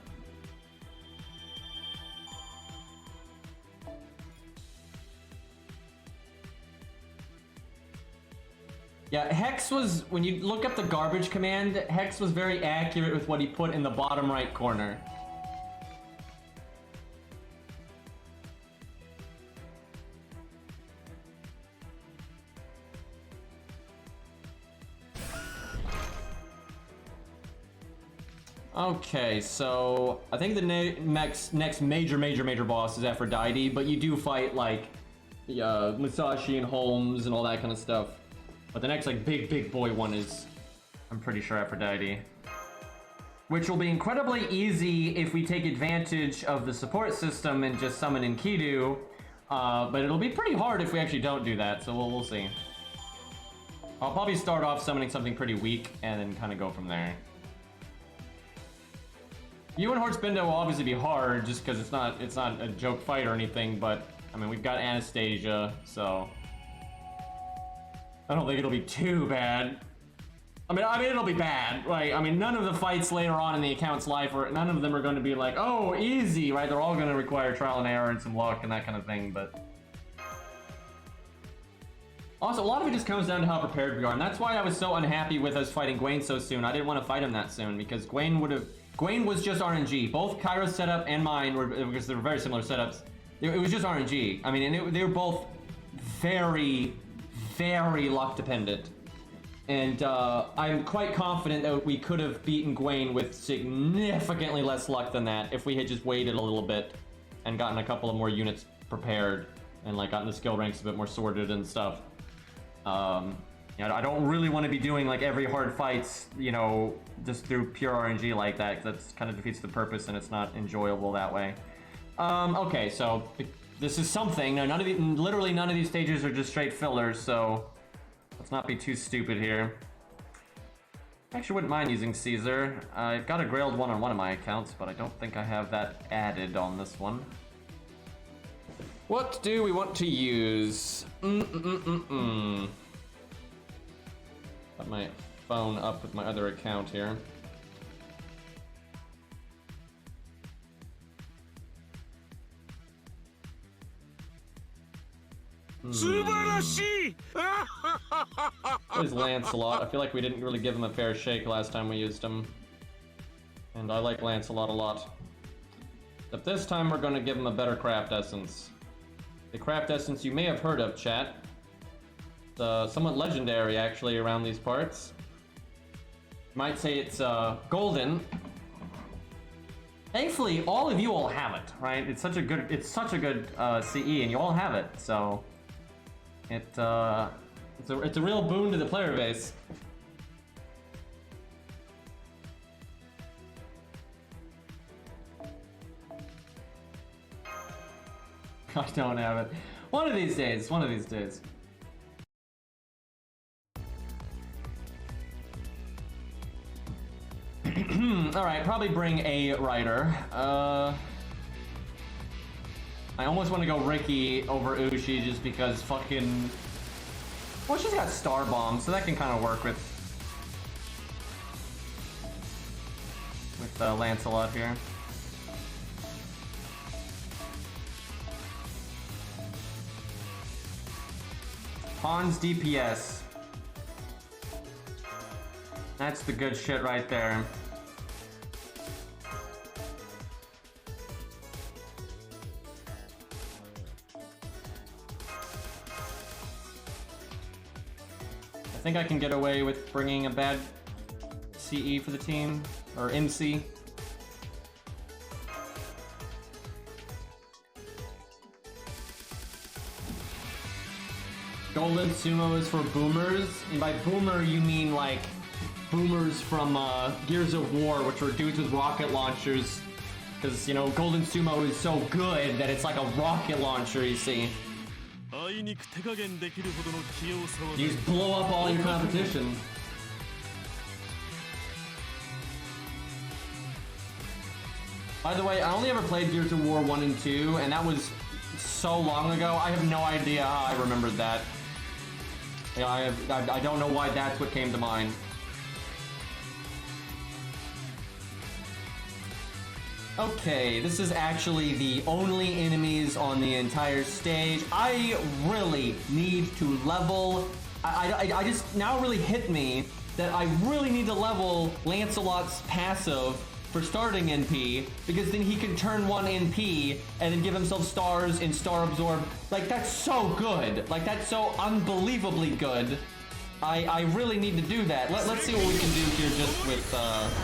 Yeah, Hex was, when you look up the garbage command, Hex was very accurate with what he put in the bottom right corner. Okay, so I think the next major boss is Aphrodite, but you do fight like Musashi and Holmes and all that kind of stuff. But the next like big boy one is, I'm pretty sure, Aphrodite. Which will be incredibly easy if we take advantage of the support system and just summon Enkidu. But it'll be pretty hard if we actually don't do that, so we'll see. I'll probably start off summoning something pretty weak and then kind of go from there. You and Horsebindo will obviously be hard just because it's not a joke fight or anything, but I mean we've got Anastasia, so I don't think it'll be too bad. I mean it'll be bad, right? I mean none of the fights later on in the account's life, or none of them are going to be like, oh, easy, right? They're all going to require trial and error and some luck and that kind of thing, but also a lot of it just comes down to how prepared we are, and that's why I was so unhappy with us fighting Gwaine so soon. I didn't want to fight him that soon because Gwaine was just RNG. Both Kairo's setup and mine were, because they were very similar setups. It was just RNG. I mean, and they were both very luck dependent. And I'm quite confident that we could have beaten Gwaine with significantly less luck than that if we had just waited a little bit and gotten a couple of more units prepared and like gotten the skill ranks a bit more sorted and stuff. You know, I don't really want to be doing like every hard fights, you know, just through pure RNG like that. That kind of defeats the purpose and it's not enjoyable that way. Okay, so this is something. Now, literally none of these stages are just straight fillers, so let's not be too stupid here. I actually wouldn't mind using Caesar. I've got a Grailed one on one of my accounts, but I don't think I have that added on this one. What do we want to use? Got my phone up with my other account here. There's Lancelot. I feel like we didn't really give him a fair shake last time we used him. And I like Lancelot a lot. But this time we're going to give him a better craft essence. The craft essence you may have heard of, chat. It's somewhat legendary actually around these parts. You might say it's golden. Thankfully, all of you all have it, right? It's such a good CE, and you all have it. So it's a real boon to the player base. I don't have it. One of these days. One of these days. Alright, probably bring a rider. I almost want to go Ricky over Ushi just because fucking... Well, she's got Star Bomb, so that can kind of work with Lancelot here. Hans DPS. That's the good shit right there. I think I can get away with bringing a bad CE for the team, or MC. Golden Sumo is for boomers, and by boomer you mean like boomers from Gears of War, which were dudes with rocket launchers, because, you know, Golden Sumo is so good that it's like a rocket launcher, you see. You just blow up all your competition. By the way, I only ever played Gears of War 1 and 2, and that was so long ago, I have no idea how I remembered that. You know, I don't know why that's what came to mind. Okay, this is actually the only enemies on the entire stage. I really need to level. I just now really hit me that I really need to level Lancelot's passive for starting NP, because then he can turn 1 NP and then give himself stars and star absorb. Like, that's so good. Like, that's so unbelievably good. I really need to do that. Let's see what we can do here just with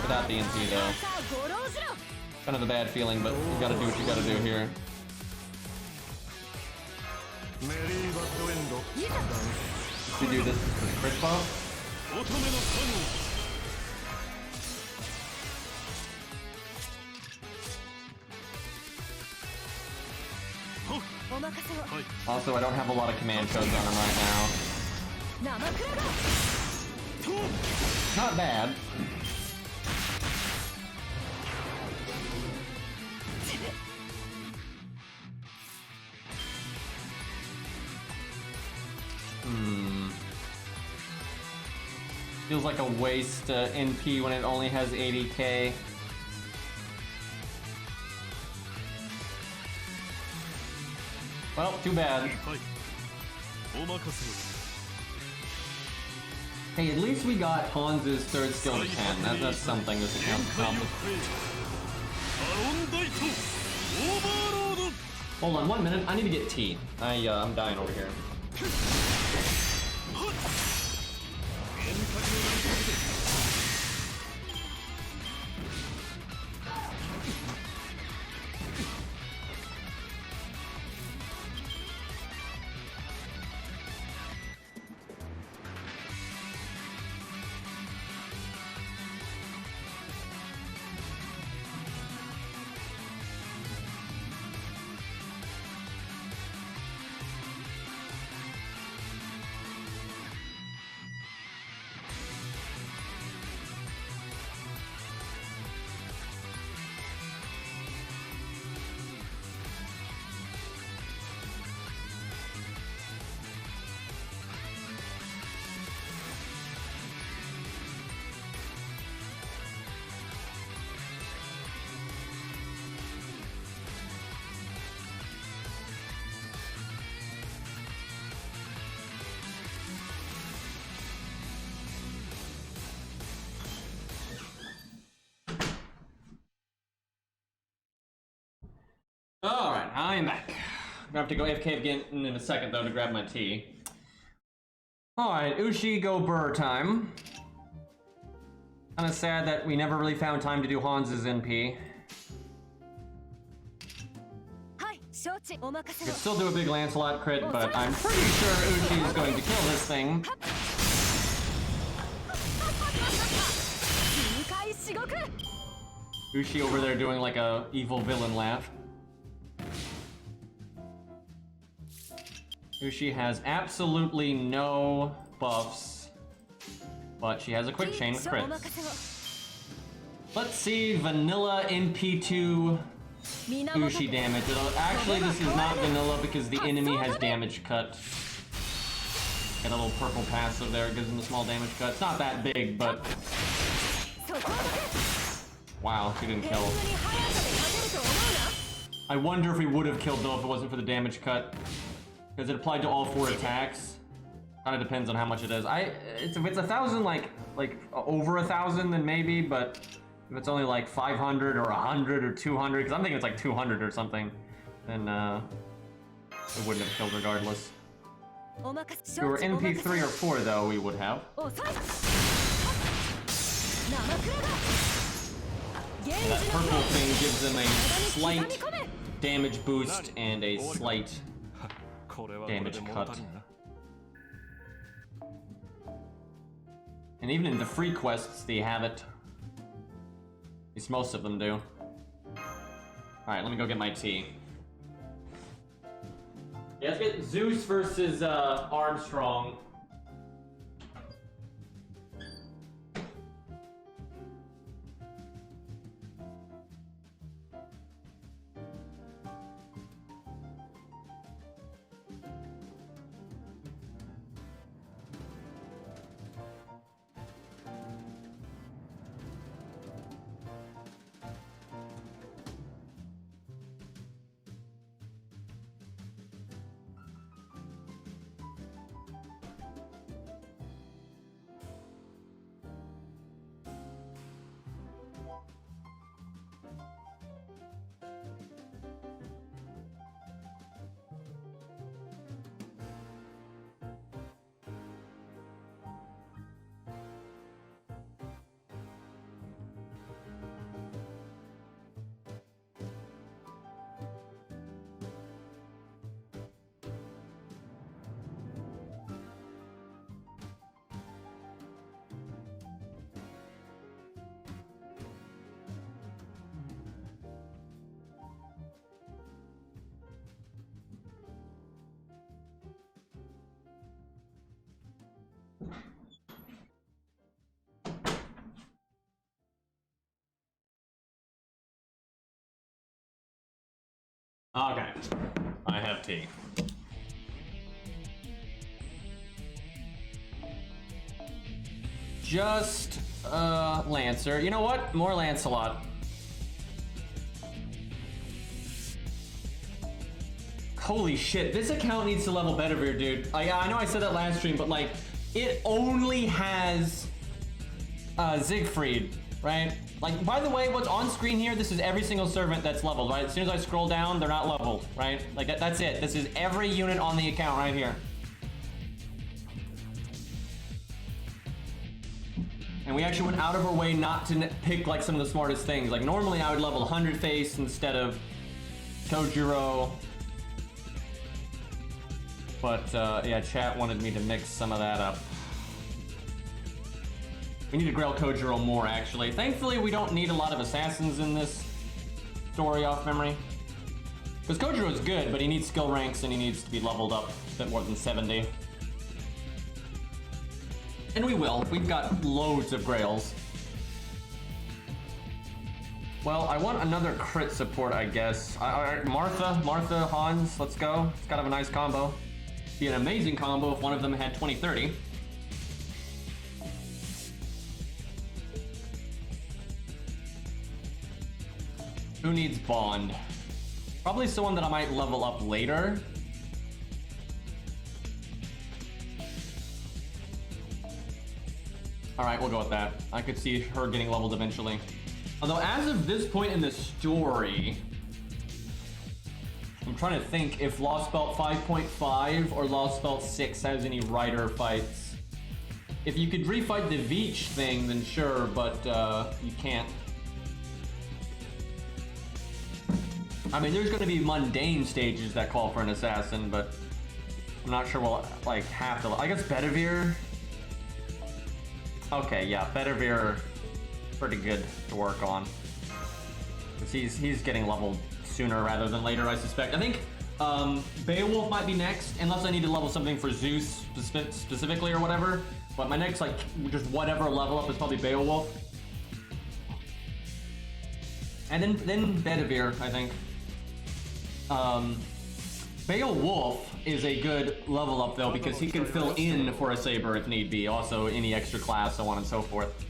without the NP though. Kind of a bad feeling, but you gotta do what you gotta do here. To do this for the crit buff. Also, I don't have a lot of command codes on him right now. Not bad. Feels like a waste NP when it only has 80k. Well, too bad. Hey, at least we got Hans's third skill to 10. That's something this account accomplished. Hold on 1 minute, I need to get tea. I'm dying over here. Alright, I'm back. I'm gonna have to go AFK again in a second though to grab my tea. Alright, Ushi go Burr time. Kinda sad that we never really found time to do Hans's NP. We could still do a big Lancelot crit, but I'm pretty sure Ushi is going to kill this thing. Ushi over there doing like a evil villain laugh. Ushi has absolutely no buffs, but she has a quick chain with crits. Let's see vanilla NP2 Ushi damage. Actually, this is not vanilla because the enemy has damage cut. Got a little purple passive there, it gives him a small damage cut. It's not that big, but... Wow, she didn't kill. I wonder if we would have killed though if it wasn't for the damage cut. Because it applied to all 4 attacks. Kind of depends on how much it is. If it's 1,000, like over 1,000, then maybe. But if it's only like 500 or 100 or 200, because I'm thinking it's like 200 or something, then it wouldn't have killed regardless. If we were NP3 or 4, though, we would have. And that purple thing gives them a slight damage boost and a slight damage cut. And even in the free quests, they have it. At least most of them do. Alright, let me go get my tea. Yeah, let's get Zeus versus Armstrong. Okay. I have tea. Just, Lancer. You know what? More Lancelot. Holy shit, this account needs to level Bedivere, dude. I know I said that last stream, but like, it only has Siegfried, right? Like, by the way, what's on screen here, this is every single servant that's leveled, right? As soon as I scroll down, they're not leveled, right? Like, that's it. This is every unit on the account right here. And we actually went out of our way not to pick, like, some of the smartest things. Like, normally I would level 100 face instead of Kojiro. But, yeah, chat wanted me to mix some of that up. We need to Grail Kojiro more, actually. Thankfully, we don't need a lot of assassins in this story off memory. Because Kojiro is good, but he needs skill ranks and he needs to be leveled up a bit more than 70. And we will. We've got loads of Grails. Well, I want another crit support, I guess. Martha, Hans, let's go. It's kind of a nice combo. Be an amazing combo if one of them had 20-30. Who needs Bond? Probably someone that I might level up later. Alright, we'll go with that. I could see her getting leveled eventually. Although, as of this point in the story, I'm trying to think if Lost Belt 5.5 or Lost Belt 6 has any Rider fights. If you could refight the Veach thing, then sure, but you can't. I mean, there's going to be mundane stages that call for an assassin, but I'm not sure we'll, like, have to. I guess Bedivere? Okay, yeah, Bedivere, pretty good to work on. Because he's getting leveled sooner rather than later, I suspect. I think Beowulf might be next, unless I need to level something for Zeus specifically or whatever. But my next, like, just whatever level up is probably Beowulf. And then Bedivere, I think. Beowulf is a good level up though, because he can fill in for a Saber if need be. Also, any extra class, so on and so forth.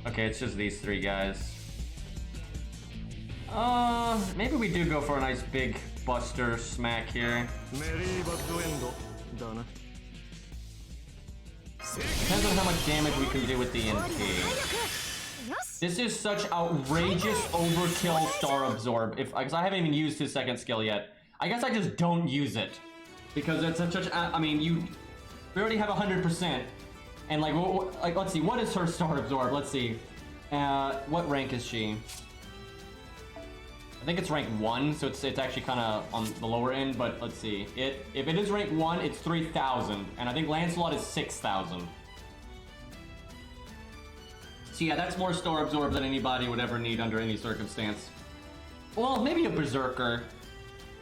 Okay, it's just these three guys. Maybe we do go for a nice big buster smack here. Depends on how much damage we can do with the NP. This is such outrageous overkill Star Absorb. Because I haven't even used his second skill yet. I guess I just don't use it. Because it's such, I mean, we already have 100%. And like, let's see, what is her Star Absorb? Let's see. What rank is she? I think it's rank 1, so it's actually kind of on the lower end, but let's see. If it is rank 1, it's 3,000, and I think Lancelot is 6,000. So yeah, that's more Star Absorb than anybody would ever need under any circumstance. Well, maybe a Berserker.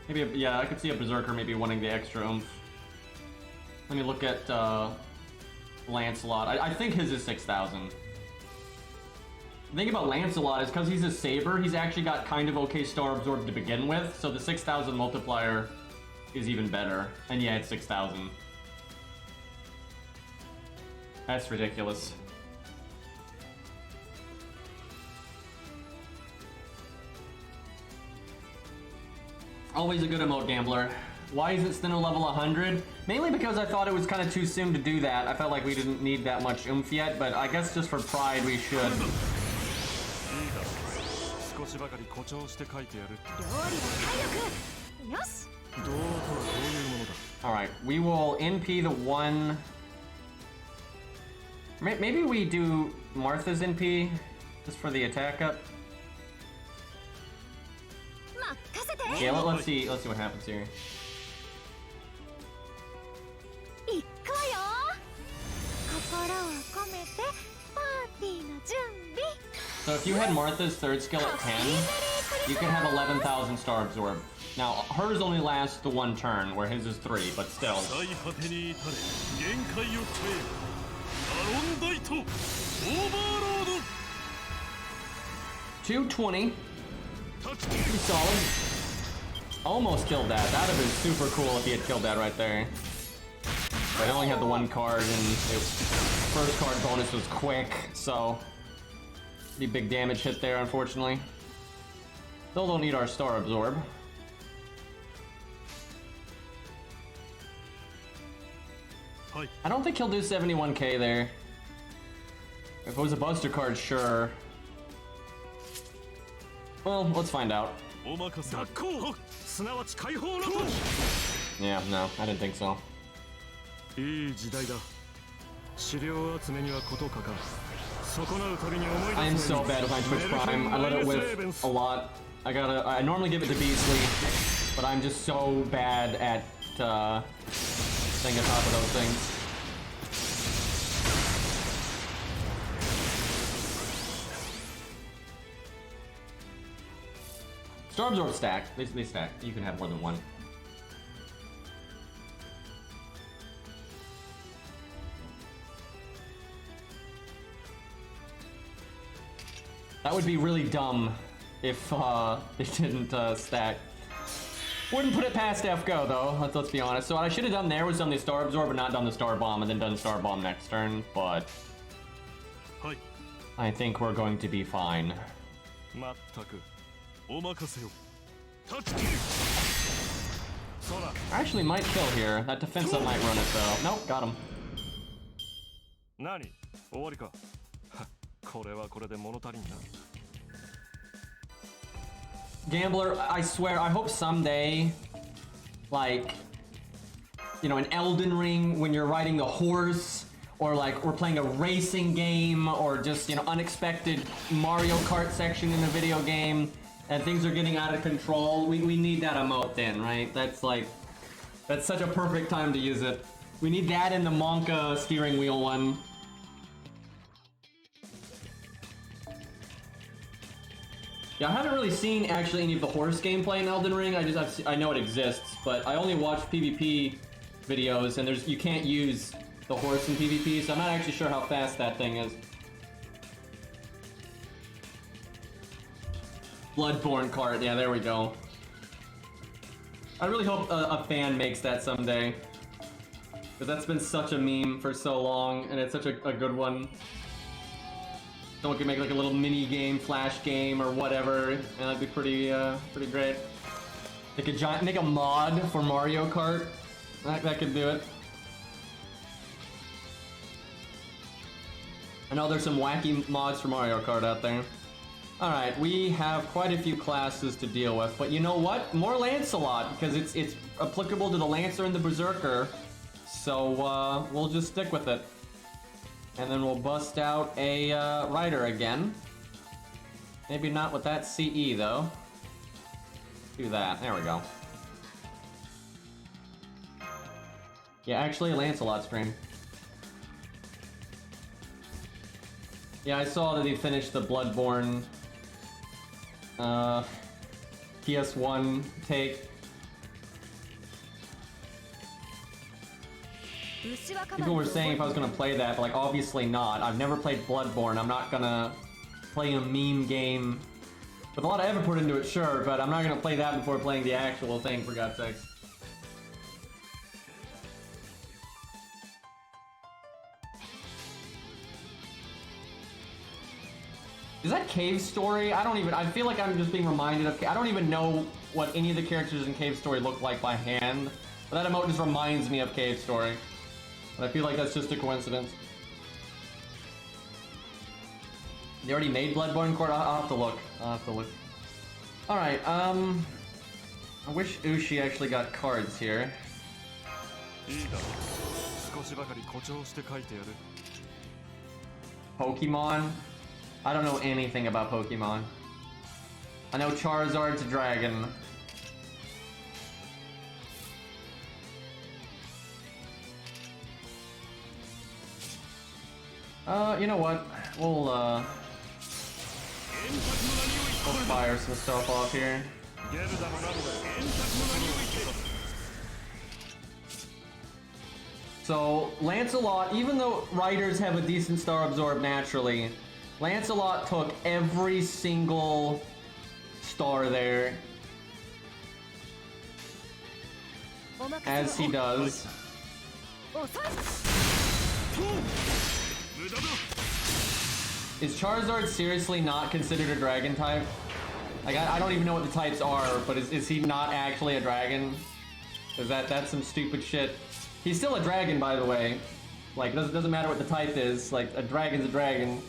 Maybe, yeah, I could see a Berserker maybe wanting the extra oomph. Let me look at Lancelot. I think his is 6,000. The thing about Lancelot is because he's a Saber, he's actually got kind of okay Star Absorb to begin with, so the 6,000 multiplier is even better. And yeah, it's 6,000. That's ridiculous. Always a good emote, Gambler. Why is it Stheno level 100? Mainly because I thought it was kind of too soon to do that. I felt like we didn't need that much oomph yet, but I guess just for pride we should. Alright, we will NP the one... Maybe we do Martha's NP, just for the attack up. Yeah, let's see what happens here. So if you had Martha's third skill at 10, you could have 11,000 Star Absorb. Now, hers only lasts the one turn, where his is 3, but still. 220. Pretty solid. Almost killed that. That would have been super cool if he had killed that right there. But I only had the one card, and first card bonus was quick, so pretty big damage hit there, unfortunately. Still don't need our Star Absorb. I don't think he'll do 71k there. If it was a Buster card, sure. Well, let's find out. Yeah, no, I didn't think so. I am so bad with my Twitch Prime. I let it whiff a lot. I normally give it to Beastly, but I'm just so bad at staying on top of those things. Star Absorb stack. They stack. You can have more than one. That would be really dumb if it didn't stack. Wouldn't put it past FGO though, let's be honest. So what I should have done there was done the Star Absorb and not done the Star Bomb and then done Star Bomb next turn, but I think we're going to be fine. I actually might kill here. That defense up might run it though. Nope, got him. Gambler, I swear, I hope someday, like, you know, an Elden Ring when you're riding the horse, or like we're playing a racing game, or just, you know, unexpected Mario Kart section in a video game, and things are getting out of control. We need that emote then, right? That's like, that's such a perfect time to use it. We need that in the Monka steering wheel one. Yeah, I haven't really seen actually any of the horse gameplay in Elden Ring. I know it exists, but I only watch PvP videos, and you can't use the horse in PvP, so I'm not actually sure how fast that thing is. Bloodborne cart, yeah, there we go. I really hope a fan makes that someday, because that's been such a meme for so long, and it's such a good one. Someone could make like a little mini game, flash game, or whatever, and that'd be pretty great. Make a mod for Mario Kart. That could do it. I know there's some wacky mods for Mario Kart out there. Alright, we have quite a few classes to deal with, but you know what? More Lancelot, because it's applicable to the Lancer and the Berserker, so we'll just stick with it. And then we'll bust out a Rider again. Maybe not with that CE though. Do that, there we go. Yeah, actually a Lancelot stream. Yeah, I saw that he finished the Bloodborne PS1 take. People were saying if I was gonna play that, but like obviously not. I've never played Bloodborne. I'm not gonna play a meme game with a lot of effort put into it, sure, but I'm not gonna play that before playing the actual thing, for God's sakes. Is that Cave Story? I feel like I'm just being reminded of, I don't even know what any of the characters in Cave Story look like by hand, but that emote just reminds me of Cave Story. But I feel like that's just a coincidence. They already made Bloodborne Court? I'll have to look. Alright, I wish Ushi actually got cards here. Pokemon? I don't know anything about Pokemon. I know Charizard's a dragon. You know what? We'll fire some stuff off here. So, Lancelot, even though Riders have a decent Star Absorb naturally, Lancelot took every single star there. As he does. Is Charizard seriously not considered a dragon type? Like, I don't even know what the types are, but is he not actually a dragon? Cause that's some stupid shit. He's still a dragon, by the way. Like, doesn't matter what the type is. Like, a dragon's a dragon.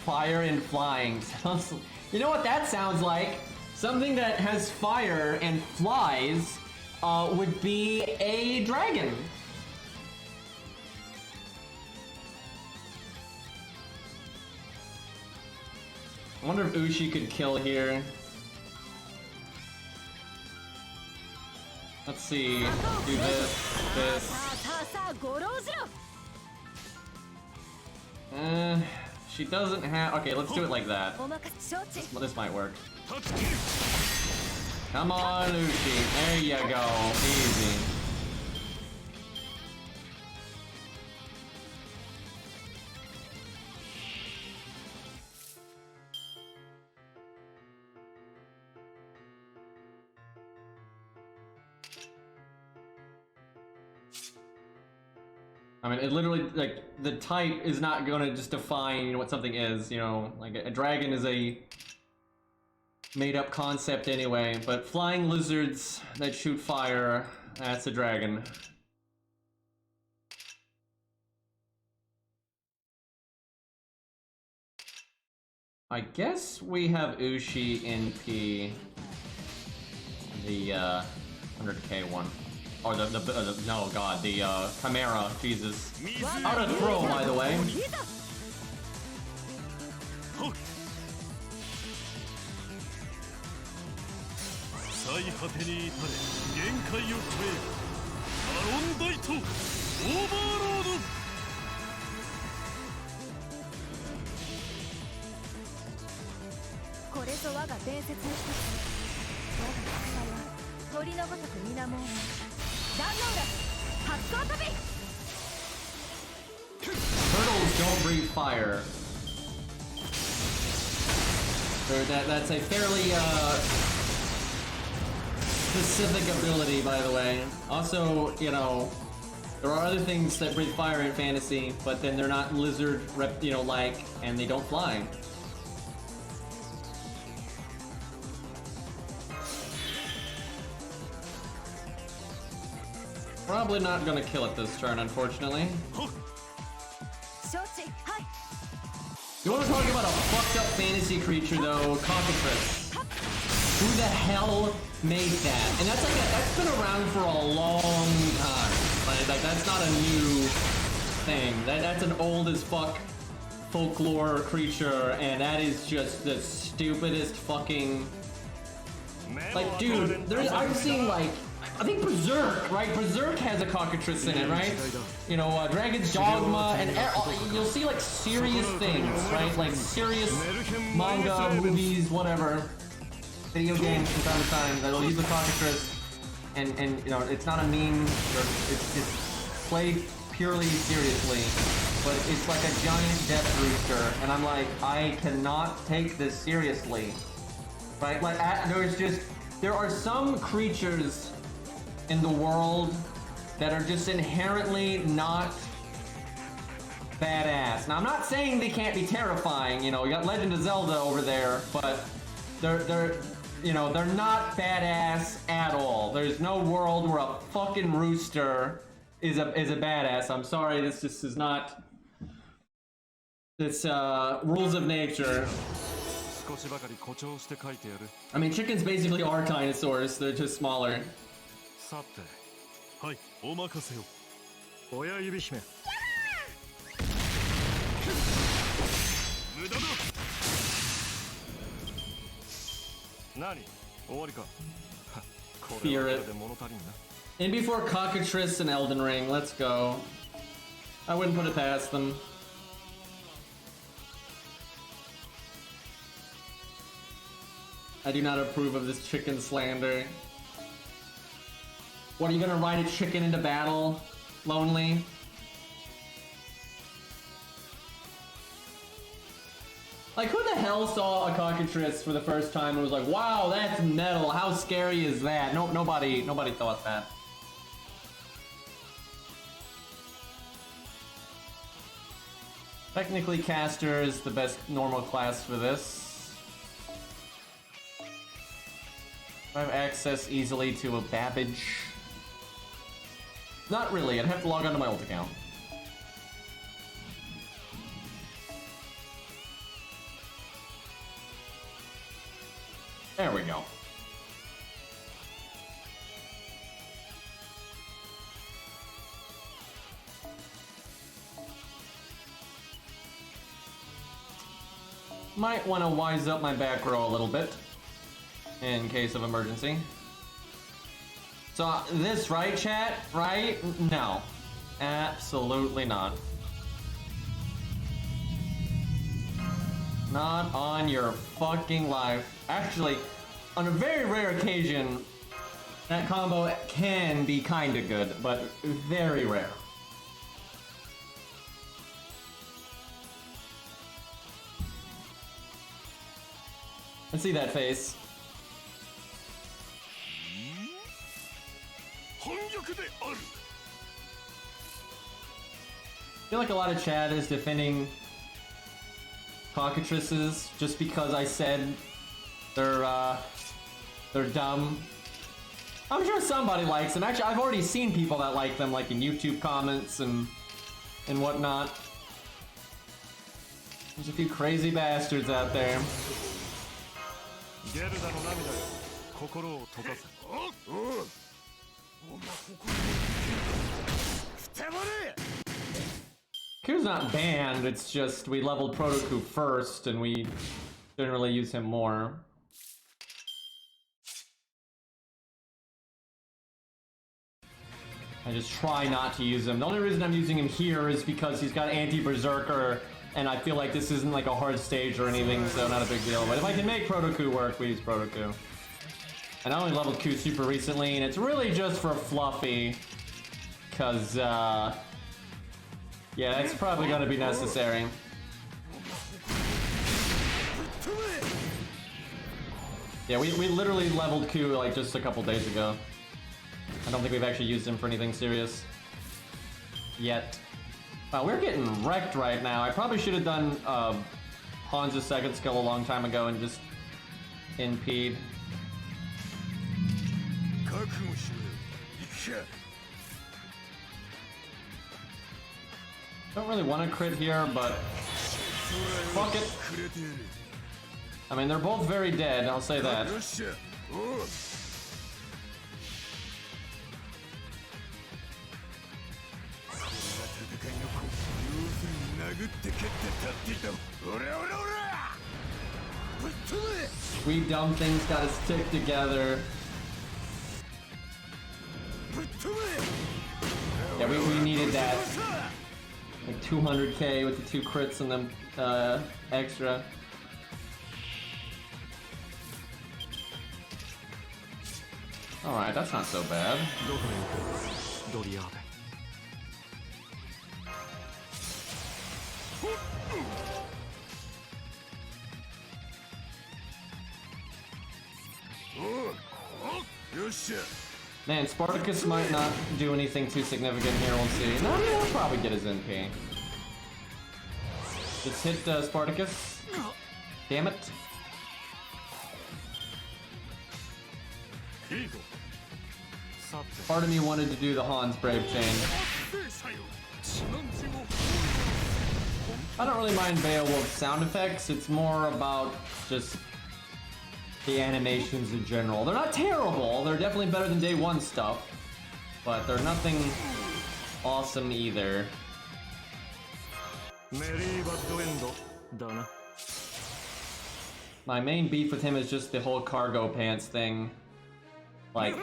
Fire and flying. You know what that sounds like? Something that has fire and flies would be a dragon. I wonder if Ushi could kill here. Let's see. Do this. She doesn't have. Okay, let's do it like that. This might work. Come on, Ushi. There you go. Easy. I mean, it literally, like, the type is not gonna just define, you know, what something is, you know? Like, a dragon is a made-up concept anyway, but flying lizards that shoot fire, that's a dragon. I guess we have Ushi in P, the 100k one. Or the no god, the Chimera, Jesus. Out of throw, by the way. Turtles don't breathe fire. That's a fairly specific ability, by the way. Also, you know, there are other things that breathe fire in fantasy, but then they're not lizard, like, and they don't fly. Probably not gonna kill it this turn, unfortunately. You want to talk about a fucked up fantasy creature, though? Cockatrice. Who the hell made that? And that's been around for a long time. Like that's not a new thing. That's an old as fuck folklore creature, and that is just the stupidest fucking. Like, dude, I've seen like. I think Berserk, right? Berserk has a cockatrice in it, right? You know, Dragon's Dogma, and you'll see like serious things, right? Like serious manga, movies, whatever, video games from time to time that'll use the cockatrice, and you know, it's not a meme, it's played purely seriously, but it's like a giant death rooster, and I'm like, I cannot take this seriously, right? Like, there are some creatures in the world that are just inherently not badass. Now, I'm not saying they can't be terrifying, you know, you got Legend of Zelda over there, but they're not badass at all. There's no world where a fucking rooster is a badass. I'm sorry, this just is not. It's rules of nature. I mean, chickens basically are dinosaurs, they're just smaller. Fear it. In before Cockatrice and Elden Ring, let's go. I wouldn't put it past them. I do not approve of this chicken slander. What, are you gonna ride a chicken into battle? Lonely? Like, who the hell saw a cockatrice for the first time and was like, wow, that's metal, how scary is that? No, nobody thought that. Technically, caster is the best normal class for this. I have access easily to a Babbage. Not really, I'd have to log onto my ult account. There we go. Might want to wise up my back row a little bit in case of emergency. So this, right, chat? Right? No. Absolutely not. Not on your fucking life. Actually, on a very rare occasion, that combo can be kinda good, but very rare. Let's see that face. I feel like a lot of chat is defending cockatrices just because I said they're dumb. I'm sure somebody likes them. Actually, I've already seen people that like them, like in YouTube comments and whatnot. There's a few crazy bastards out there. Q's not banned, it's just we leveled Proto-Q first and we generally use him more. I just try not to use him. The only reason I'm using him here is because he's got anti-berserker and I feel like this isn't like a hard stage or anything, so not a big deal. But if I can make Proto-Q work, we use Proto-Q. And I only leveled Q super recently, and it's really just for Fluffy. Cause, yeah, that's probably gonna be necessary. Yeah, we literally leveled Q like just a couple days ago. I don't think we've actually used him for anything serious. Yet. Wow, we're getting wrecked right now. I probably should have done Hans' second skill a long time ago and just NP'd. Don't really want to crit here, but fuck it. I mean, they're both very dead, I'll say that. We dumb things gotta stick together. Yeah, we needed that. Like 200k with the 2 crits and then extra. Alright, that's not so bad. Man, Spartacus might not do anything too significant here, we'll see. No, he'll probably get his NP. Just hit Spartacus. Damn it. Part of me wanted to do the Hans Brave Chain. I don't really mind Beowulf's sound effects, it's more about just the animations in general. They're not terrible, they're definitely better than day 1 stuff, but they're nothing awesome either. My main beef with him is just the whole cargo pants thing. Like,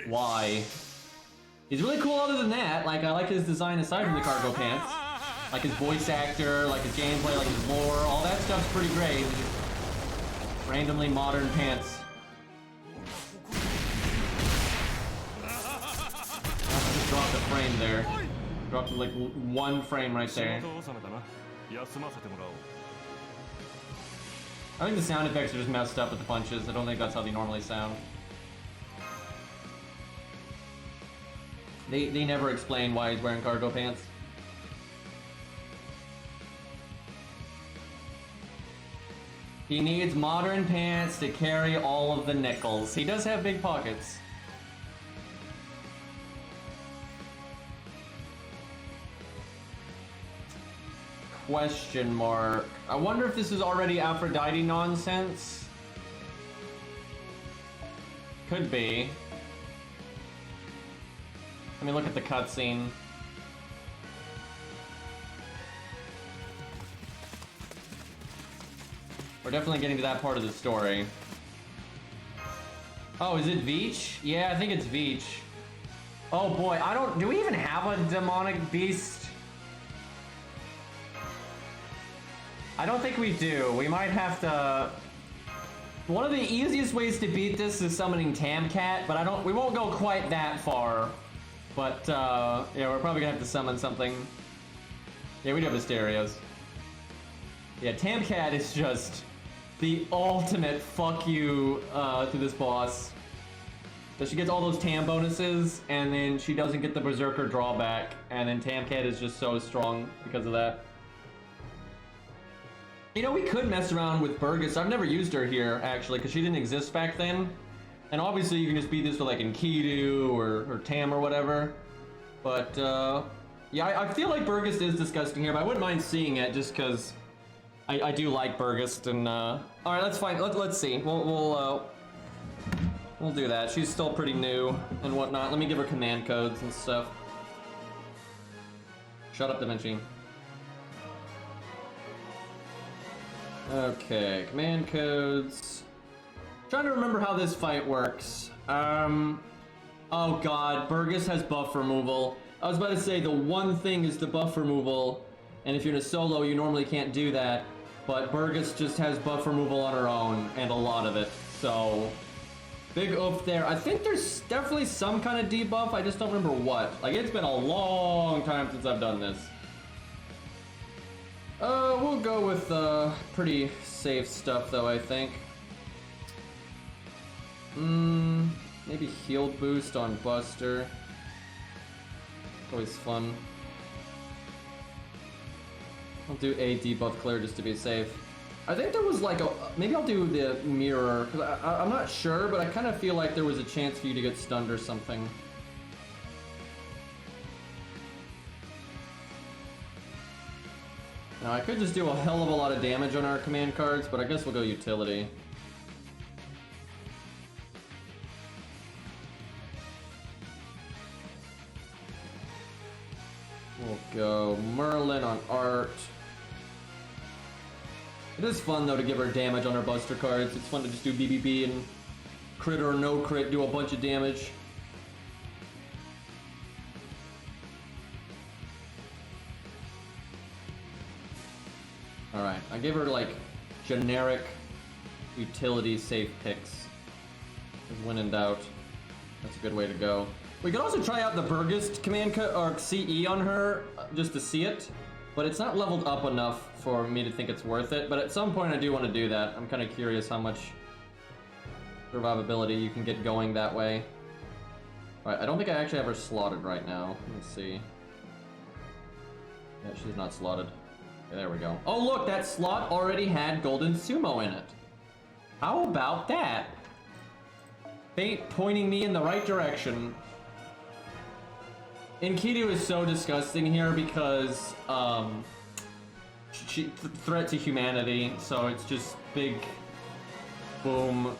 why? He's really cool other than that. Like, I like his design aside from the cargo pants. Like his voice actor, like his gameplay, like his lore, all that stuff's pretty great. Randomly modern pants. I just dropped a frame there. Dropped like 1 frame right there. I think the sound effects are just messed up with the punches. I don't think that's how they normally sound. They never explain why he's wearing cargo pants. He needs modern pants to carry all of the nickels. He does have big pockets. Question mark. I wonder if this is already Aphrodite nonsense. Could be. Let me look at the cutscene. We're definitely getting to that part of the story. Oh, is it Veach? Yeah, I think it's Veach. Oh boy, do we even have a demonic beast? I don't think we do. We might have to... One of the easiest ways to beat this is summoning Tamcat, but we won't go quite that far. But, yeah, we're probably gonna have to summon something. Yeah, we do have Asterios. Yeah, Tamcat is just the ultimate fuck you to this boss. So she gets all those Tam bonuses, and then she doesn't get the Berserker drawback, and then Tamcat is just so strong because of that. You know, we could mess around with Burgess. I've never used her here, actually, because she didn't exist back then. And obviously you can just beat this with like Enkidu or Tam or whatever. But, yeah, I feel like Burgess is disgusting here, but I wouldn't mind seeing it just because I do like Burgess. And, alright, that's fine. Let's see. We'll do that. She's still pretty new and whatnot. Let me give her command codes and stuff. Shut up, Da Vinci. Okay, command codes. Trying to remember how this fight works. Oh god, Burgess has buff removal. I was about to say the one thing is the buff removal, and if you're in a solo, you normally can't do that. But Burgess just has buff removal on her own, and a lot of it. So, big oof there. I think there's definitely some kind of debuff, I just don't remember what. Like, it's been a long time since I've done this. We'll go with, pretty safe stuff, though, I think. Maybe heal boost on Buster. Always fun. I'll do a debuff clear just to be safe. I think there was like maybe I'll do the mirror, because I'm not sure, but I kind of feel like there was a chance for you to get stunned or something. Now, I could just do a hell of a lot of damage on our command cards, but I guess we'll go utility. We'll go Merlin on Art. It is fun, though, to give her damage on her Buster cards. It's fun to just do BBB and crit or no crit, do a bunch of damage. Alright, I gave her, like, generic utility safe picks. Because when in doubt, that's a good way to go. We could also try out the Burgess command or CE on her, just to see it. But it's not leveled up enough for me to think it's worth it. But at some point I do want to do that. I'm kind of curious how much survivability you can get going that way. Alright, I don't think I actually have her slotted right now. Let's see. Yeah, she's not slotted. Okay, there we go. Oh look, that slot already had Golden Sumo in it. How about that? Fate pointing me in the right direction. Enkidu is so disgusting here because, she threat to humanity, so it's just big boom.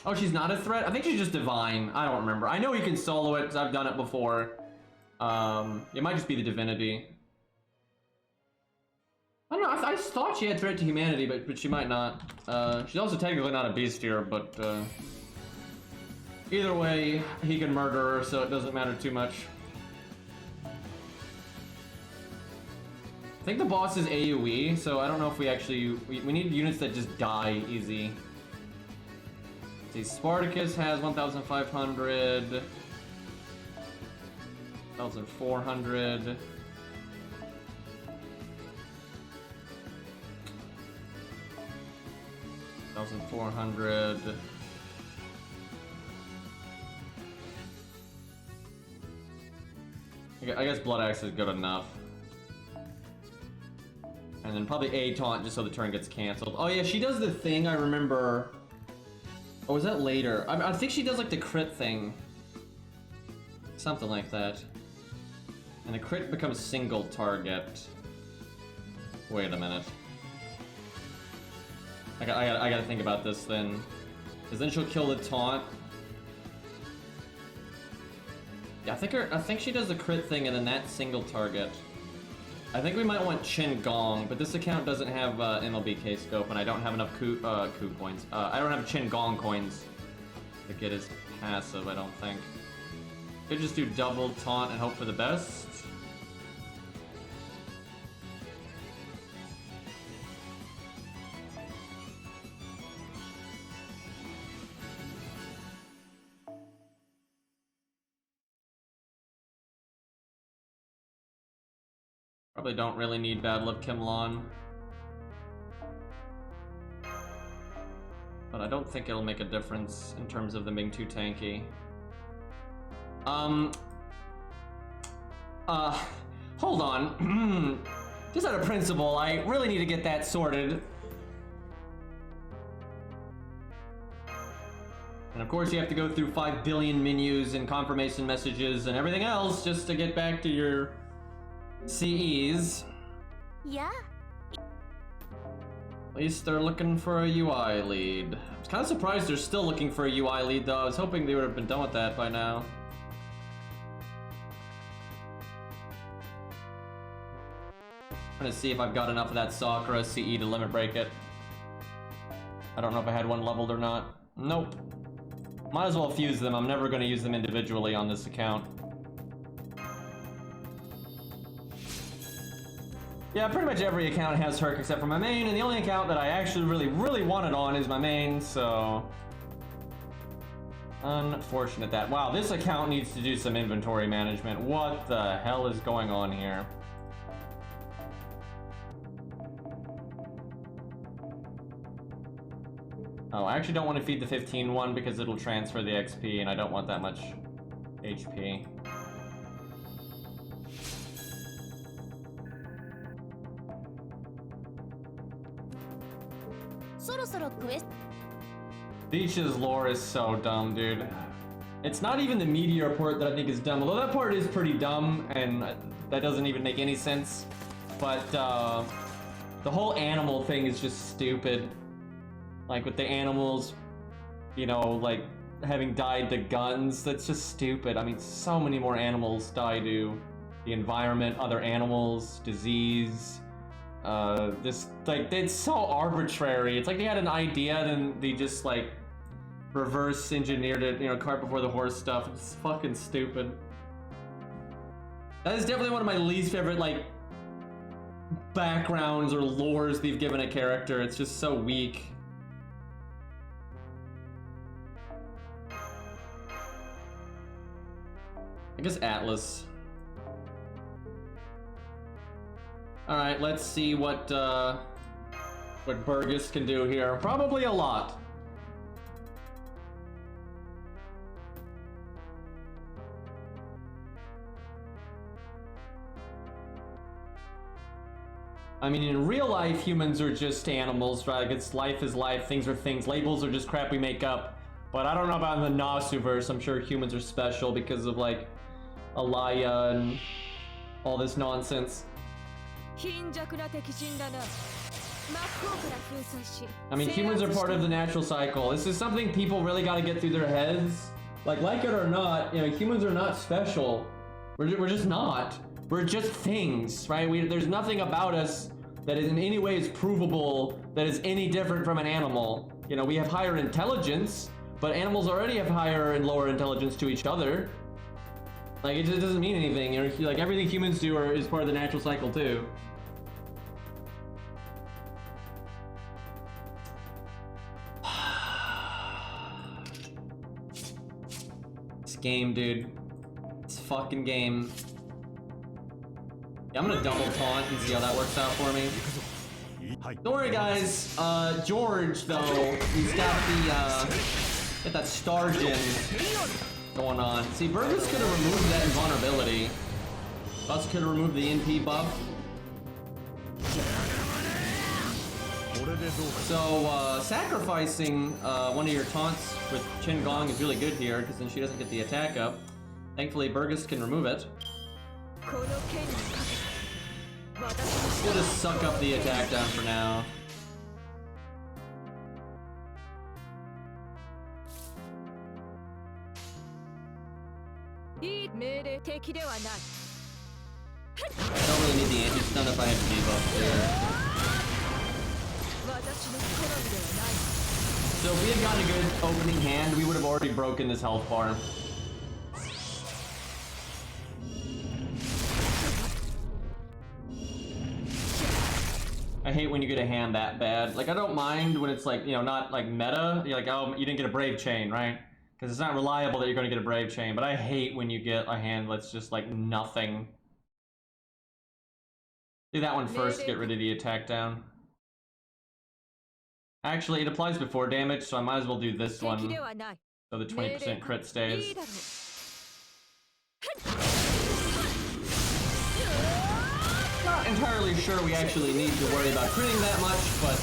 Oh, she's not a threat? I think she's just divine. I don't remember. I know you can solo it because I've done it before. It might just be the divinity. I don't know, I thought she had threat to humanity, but she might not. She's also technically not a beast here, but, either way, he can murder her, so it doesn't matter too much. I think the boss is AoE, so I don't know if we actually... We need units that just die easy. Let's see, Spartacus has 1,500... 1,400... 1,400. I guess Blood Axe is good enough. And then probably a taunt just so the turn gets canceled. Oh yeah, she does the thing I remember. Or was that later? I think she does like the crit thing. Something like that. And the crit becomes single target. Wait a minute. I gotta think about this then. Because then she'll kill the taunt. Yeah, I think she does the crit thing and then that single target. I think we might want Qin Gong, but this account doesn't have MLB K-Scope, and I don't have enough Ku coins. I don't have Qin Gong coins to get his passive, I don't think. Could just do double taunt and hope for the best. Probably don't really need Battle of Kimlon. But I don't think it'll make a difference in terms of them being too tanky. Hold on. Just out of principle, I really need to get that sorted. And of course you have to go through 5 billion menus and confirmation messages and everything else just to get back to your CEs. Yeah. At least they're looking for a UI lead. I was kind of surprised they're still looking for a UI lead though. I was hoping they would have been done with that by now. I'm gonna see if I've got enough of that Sakura CE to limit break it. I don't know if I had one leveled or not. Nope. Might as well fuse them. I'm never gonna use them individually on this account. Yeah, pretty much every account has Herc except for my main, and the only account that I actually really wanted on is my main, so... Unfortunate that. Wow, this account needs to do some inventory management. What the hell is going on here? Oh, I actually don't want to feed the 15 one because it'll transfer the XP, and I don't want that much HP. Beach's lore is so dumb, dude. It's not even the meteor part that I think is dumb, although that part is pretty dumb, and that doesn't even make any sense. But the whole animal thing is just stupid. Like with the animals, you know, like having died to guns, that's just stupid. I mean, so many more animals die to the environment, other animals, disease. This, like, it's so arbitrary. It's like they had an idea, then they just, like, reverse engineered it, you know, cart before the horse stuff. It's fucking stupid. That is definitely one of my least favorite, like, backgrounds or lores they've given a character. It's just so weak. I guess Atlas. Alright, let's see what Burgess can do here. Probably a lot. I mean, in real life, humans are just animals, right? It's life is life, things are things. Labels are just crap we make up. But I don't know about in the Nasuverse. I'm sure humans are special because of, like, Alaya and all this nonsense. I mean, humans are part of the natural cycle. This is something people really got to get through their heads. Like it or not, you know, humans are not special. We're just not. We're just things, right? There's nothing about us that is in any way is provable that is any different from an animal. You know, we have higher intelligence, but animals already have higher and lower intelligence to each other. Like, it just doesn't mean anything. You know, like, everything humans do is part of the natural cycle, too. This game, dude. It's fucking game. Yeah, I'm gonna double taunt and see how that works out for me. Don't worry, guys. George, though, he's got that star gem going on. See, Burgess could have removed that invulnerability. Bus could have removed the NP buff. So, sacrificing one of your taunts with Qin Gong is really good here, because then she doesn't get the attack up. Thankfully, Burgess can remove it. We'll just suck up the attack down for now. I don't really need the anti-stun if I have debuff there. So if we had gotten a good opening hand, we would have already broken this health bar. I hate when you get a hand that bad. Like, I don't mind when it's like, you know, not like meta. You're like, oh, you didn't get a brave chain, right? Because it's not reliable that you're going to get a brave chain. But I hate when you get a hand that's just like nothing. Do that one first to get rid of the attack down. Actually, it applies before damage, so I might as well do this one. So the 20% crit stays. Not entirely sure we actually need to worry about critting that much, but...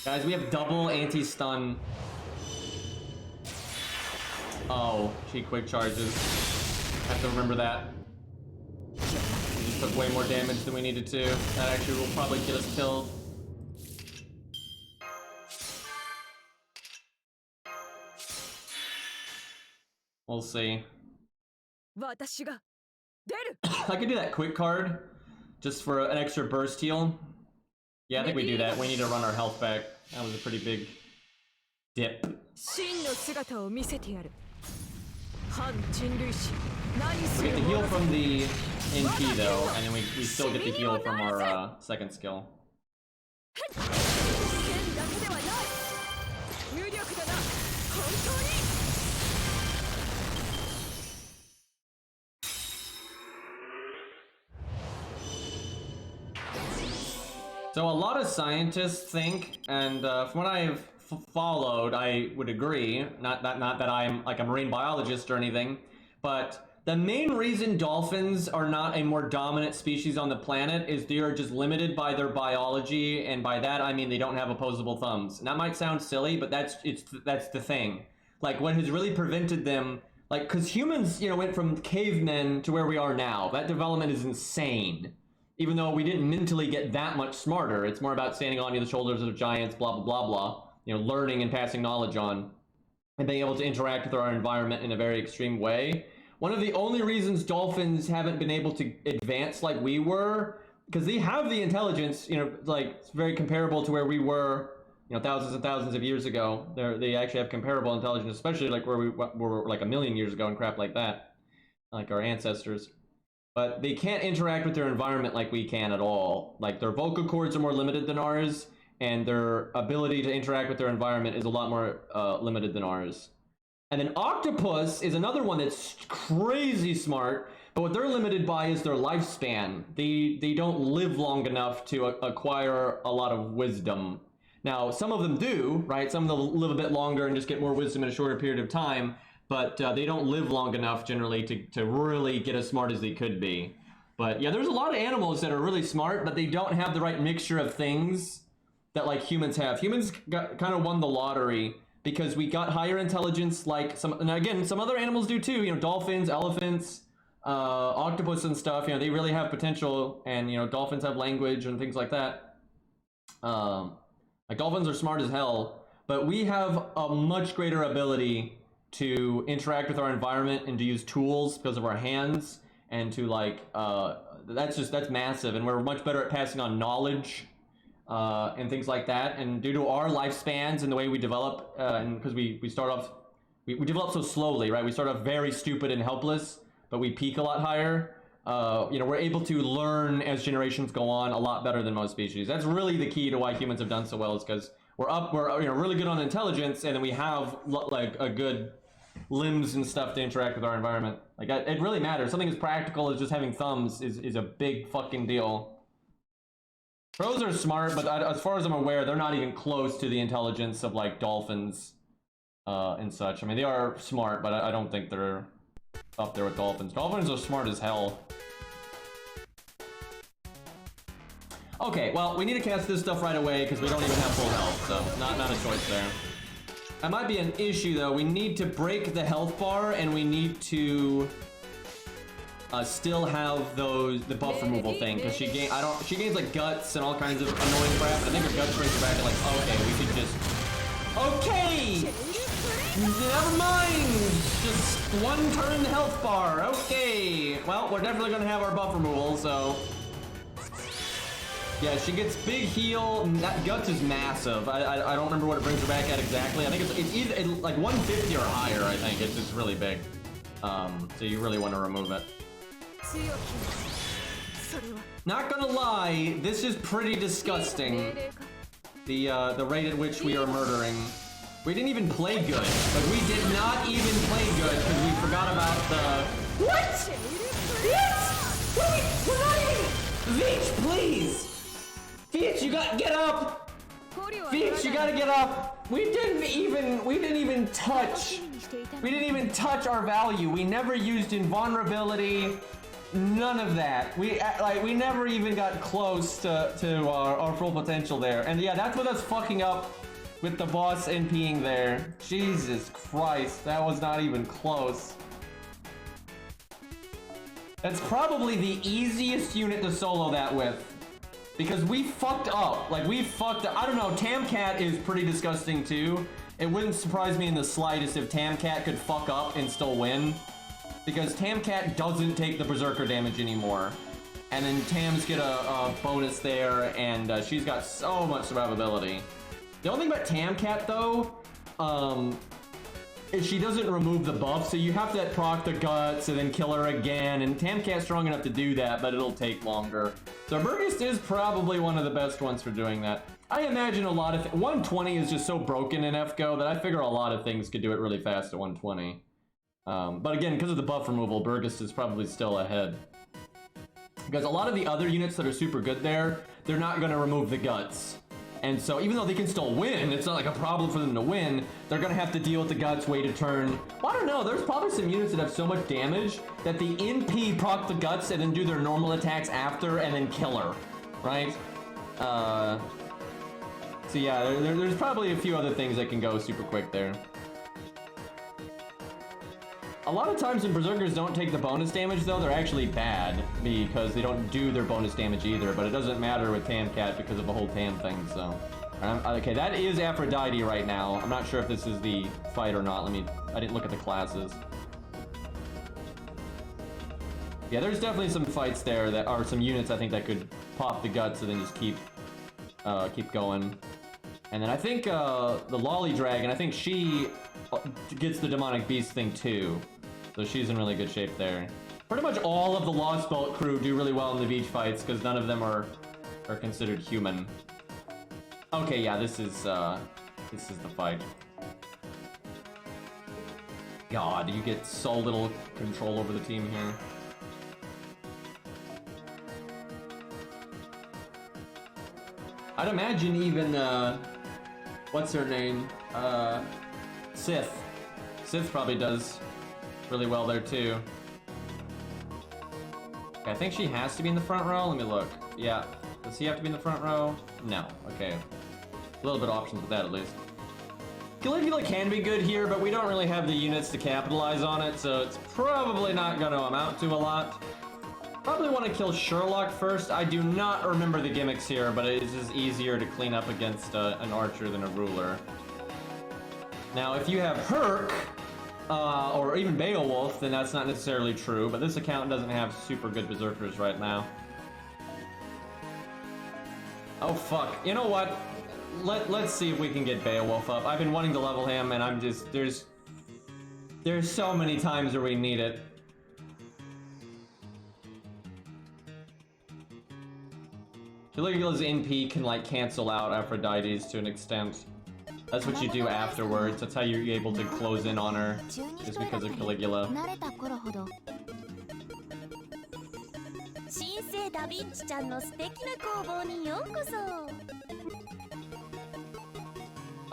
Guys, we have double anti-stun. Oh, she quick charges. Have to remember that. We just took way more damage than we needed to. That actually will probably get us killed. We'll see. I could do that quick card just for an extra burst heal. Yeah, I think we do that. We need to run our health back. That was a pretty big dip. We get the heal from the NP though, and then we still get the heal from our second skill. So a lot of scientists think, and from what I've followed, I would agree, not that I'm like a marine biologist or anything, but the main reason dolphins are not a more dominant species on the planet is they are just limited by their biology, and by that I mean they don't have opposable thumbs. And that might sound silly, but that's the thing. Like, what has really prevented them, like, because humans, you know, went from cavemen to where we are now. That development is insane. Even though we didn't mentally get that much smarter, it's more about standing on the shoulders of giants, blah, blah, blah, blah. You know, learning and passing knowledge on, and being able to interact with our environment in a very extreme way. One of the only reasons dolphins haven't been able to advance like we were, because they have the intelligence, you know, like, it's very comparable to where we were, you know, thousands and thousands of years ago. They actually have comparable intelligence, especially like where we were like 1 million years ago and crap like that, like our ancestors. But they can't interact with their environment like we can at all. Like, their vocal cords are more limited than ours, and their ability to interact with their environment is a lot more limited than ours. And then octopus is another one that's crazy smart, but what they're limited by is their lifespan. They don't live long enough to acquire a lot of wisdom. Now, some of them do, right? Some of them live a bit longer and just get more wisdom in a shorter period of time, but they don't live long enough generally to really get as smart as they could be. But yeah, there's a lot of animals that are really smart, but they don't have the right mixture of things that like humans have. Humans kind of won the lottery because we got higher intelligence like some, and again, some other animals do too, you know, dolphins, elephants, octopus and stuff, you know, they really have potential, and, you know, dolphins have language and things like that. Like, dolphins are smart as hell, but we have a much greater ability to interact with our environment and to use tools because of our hands, and to like, that's massive, and we're much better at passing on knowledge and things like that. And due to our lifespans and the way we develop, and because we start off, we develop so slowly, right? We start off very stupid and helpless, but we peak a lot higher. You know, we're able to learn as generations go on a lot better than most species. That's really the key to why humans have done so well, is because we're you know, really good on intelligence, and then we have like a good limbs and stuff to interact with our environment. Like, it really matters. Something as practical as just having thumbs is a big fucking deal. Crows are smart, but as far as I'm aware, they're not even close to the intelligence of, like, dolphins and such. I mean, they are smart, but I don't think they're up there with dolphins. Dolphins are smart as hell. Okay, well, we need to cast this stuff right away because we don't even have full health, so not a choice there. That might be an issue, though. We need to break the health bar, and we need to still have the buff removal thing, because she gains like guts and all kinds of annoying crap. I think her guts brings her back to like, okay, we could just, okay, never mind, just one turn health bar. Okay, well, we're definitely gonna have our buff removal, so yeah, she gets big heal. That guts is massive. I don't remember what it brings her back at exactly. I think it's either like 150 or higher. I think it's just really big. So you really want to remove it. Not gonna lie, this is pretty disgusting. The rate at which we are murdering. We didn't even play good. Like, we did not even play good because we forgot about the... What? What? Wait, we're not even... Veach, please! Veach, you got get up! Veach, you gotta get up! We didn't even touch our value. We never used invulnerability. None of that. We never even got close to our full potential there. And yeah, that's what us fucking up with the boss NPing there. Jesus Christ, that was not even close. That's probably the easiest unit to solo that with. Because we fucked up. Like, we fucked up. I don't know, Tamcat is pretty disgusting too. It wouldn't surprise me in the slightest if Tamcat could fuck up and still win. Because Tamcat doesn't take the Berserker damage anymore. And then Tams get a bonus there, and she's got so much survivability. The only thing about Tamcat, though, is she doesn't remove the buff, so you have to proc the guts and then kill her again, and Tamcat's strong enough to do that, but it'll take longer. So Burgess is probably one of the best ones for doing that. I imagine a lot of... 120 is just so broken in FGO that I figure a lot of things could do it really fast at 120. But again, because of the buff removal, Burgess is probably still ahead. Because a lot of the other units that are super good there, they're not going to remove the guts. And so even though they can still win, it's not like a problem for them to win, they're going to have to deal with the guts, wait a turn. Well, I don't know, there's probably some units that have so much damage that the NP proc the guts and then do their normal attacks after and then kill her, right? So yeah, there's probably a few other things that can go super quick there. A lot of times when Berserkers don't take the bonus damage, though, they're actually bad because they don't do their bonus damage either, but it doesn't matter with Tamcat because of the whole Tam thing, so... okay, that is Aphrodite right now. I'm not sure if this is the fight or not. I didn't look at the classes. Yeah, there's definitely some fights there that are some units I think that could pop the guts and then just keep going. And then I think the Lolly Dragon, I think she gets the Demonic Beast thing too. So she's in really good shape there. Pretty much all of the Lost Bolt crew do really well in the beach fights because none of them are considered human. Okay, yeah, this is the fight. God, you get so little control over the team here. I'd imagine even what's her name? Sith. Sith probably does really well there too. Okay, I think she has to be in the front row. Let me look. Yeah. Does he have to be in the front row? No. Okay. A little bit of options with that at least. Caligula can be good here, but we don't really have the units to capitalize on it, so it's probably not going to amount to a lot. Probably want to kill Sherlock first. I do not remember the gimmicks here, but it is just easier to clean up against an archer than a ruler. Now, if you have Herc, or even Beowulf, then that's not necessarily true, but this account doesn't have super good berserkers right now. Oh fuck, you know what? Let's see if we can get Beowulf up. I've been wanting to level him, and I'm just, there's so many times where we need it. Caligula's NP can like cancel out Aphrodite's to an extent. That's what you do afterwards. That's how you're able to close in on her, just because of Caligula.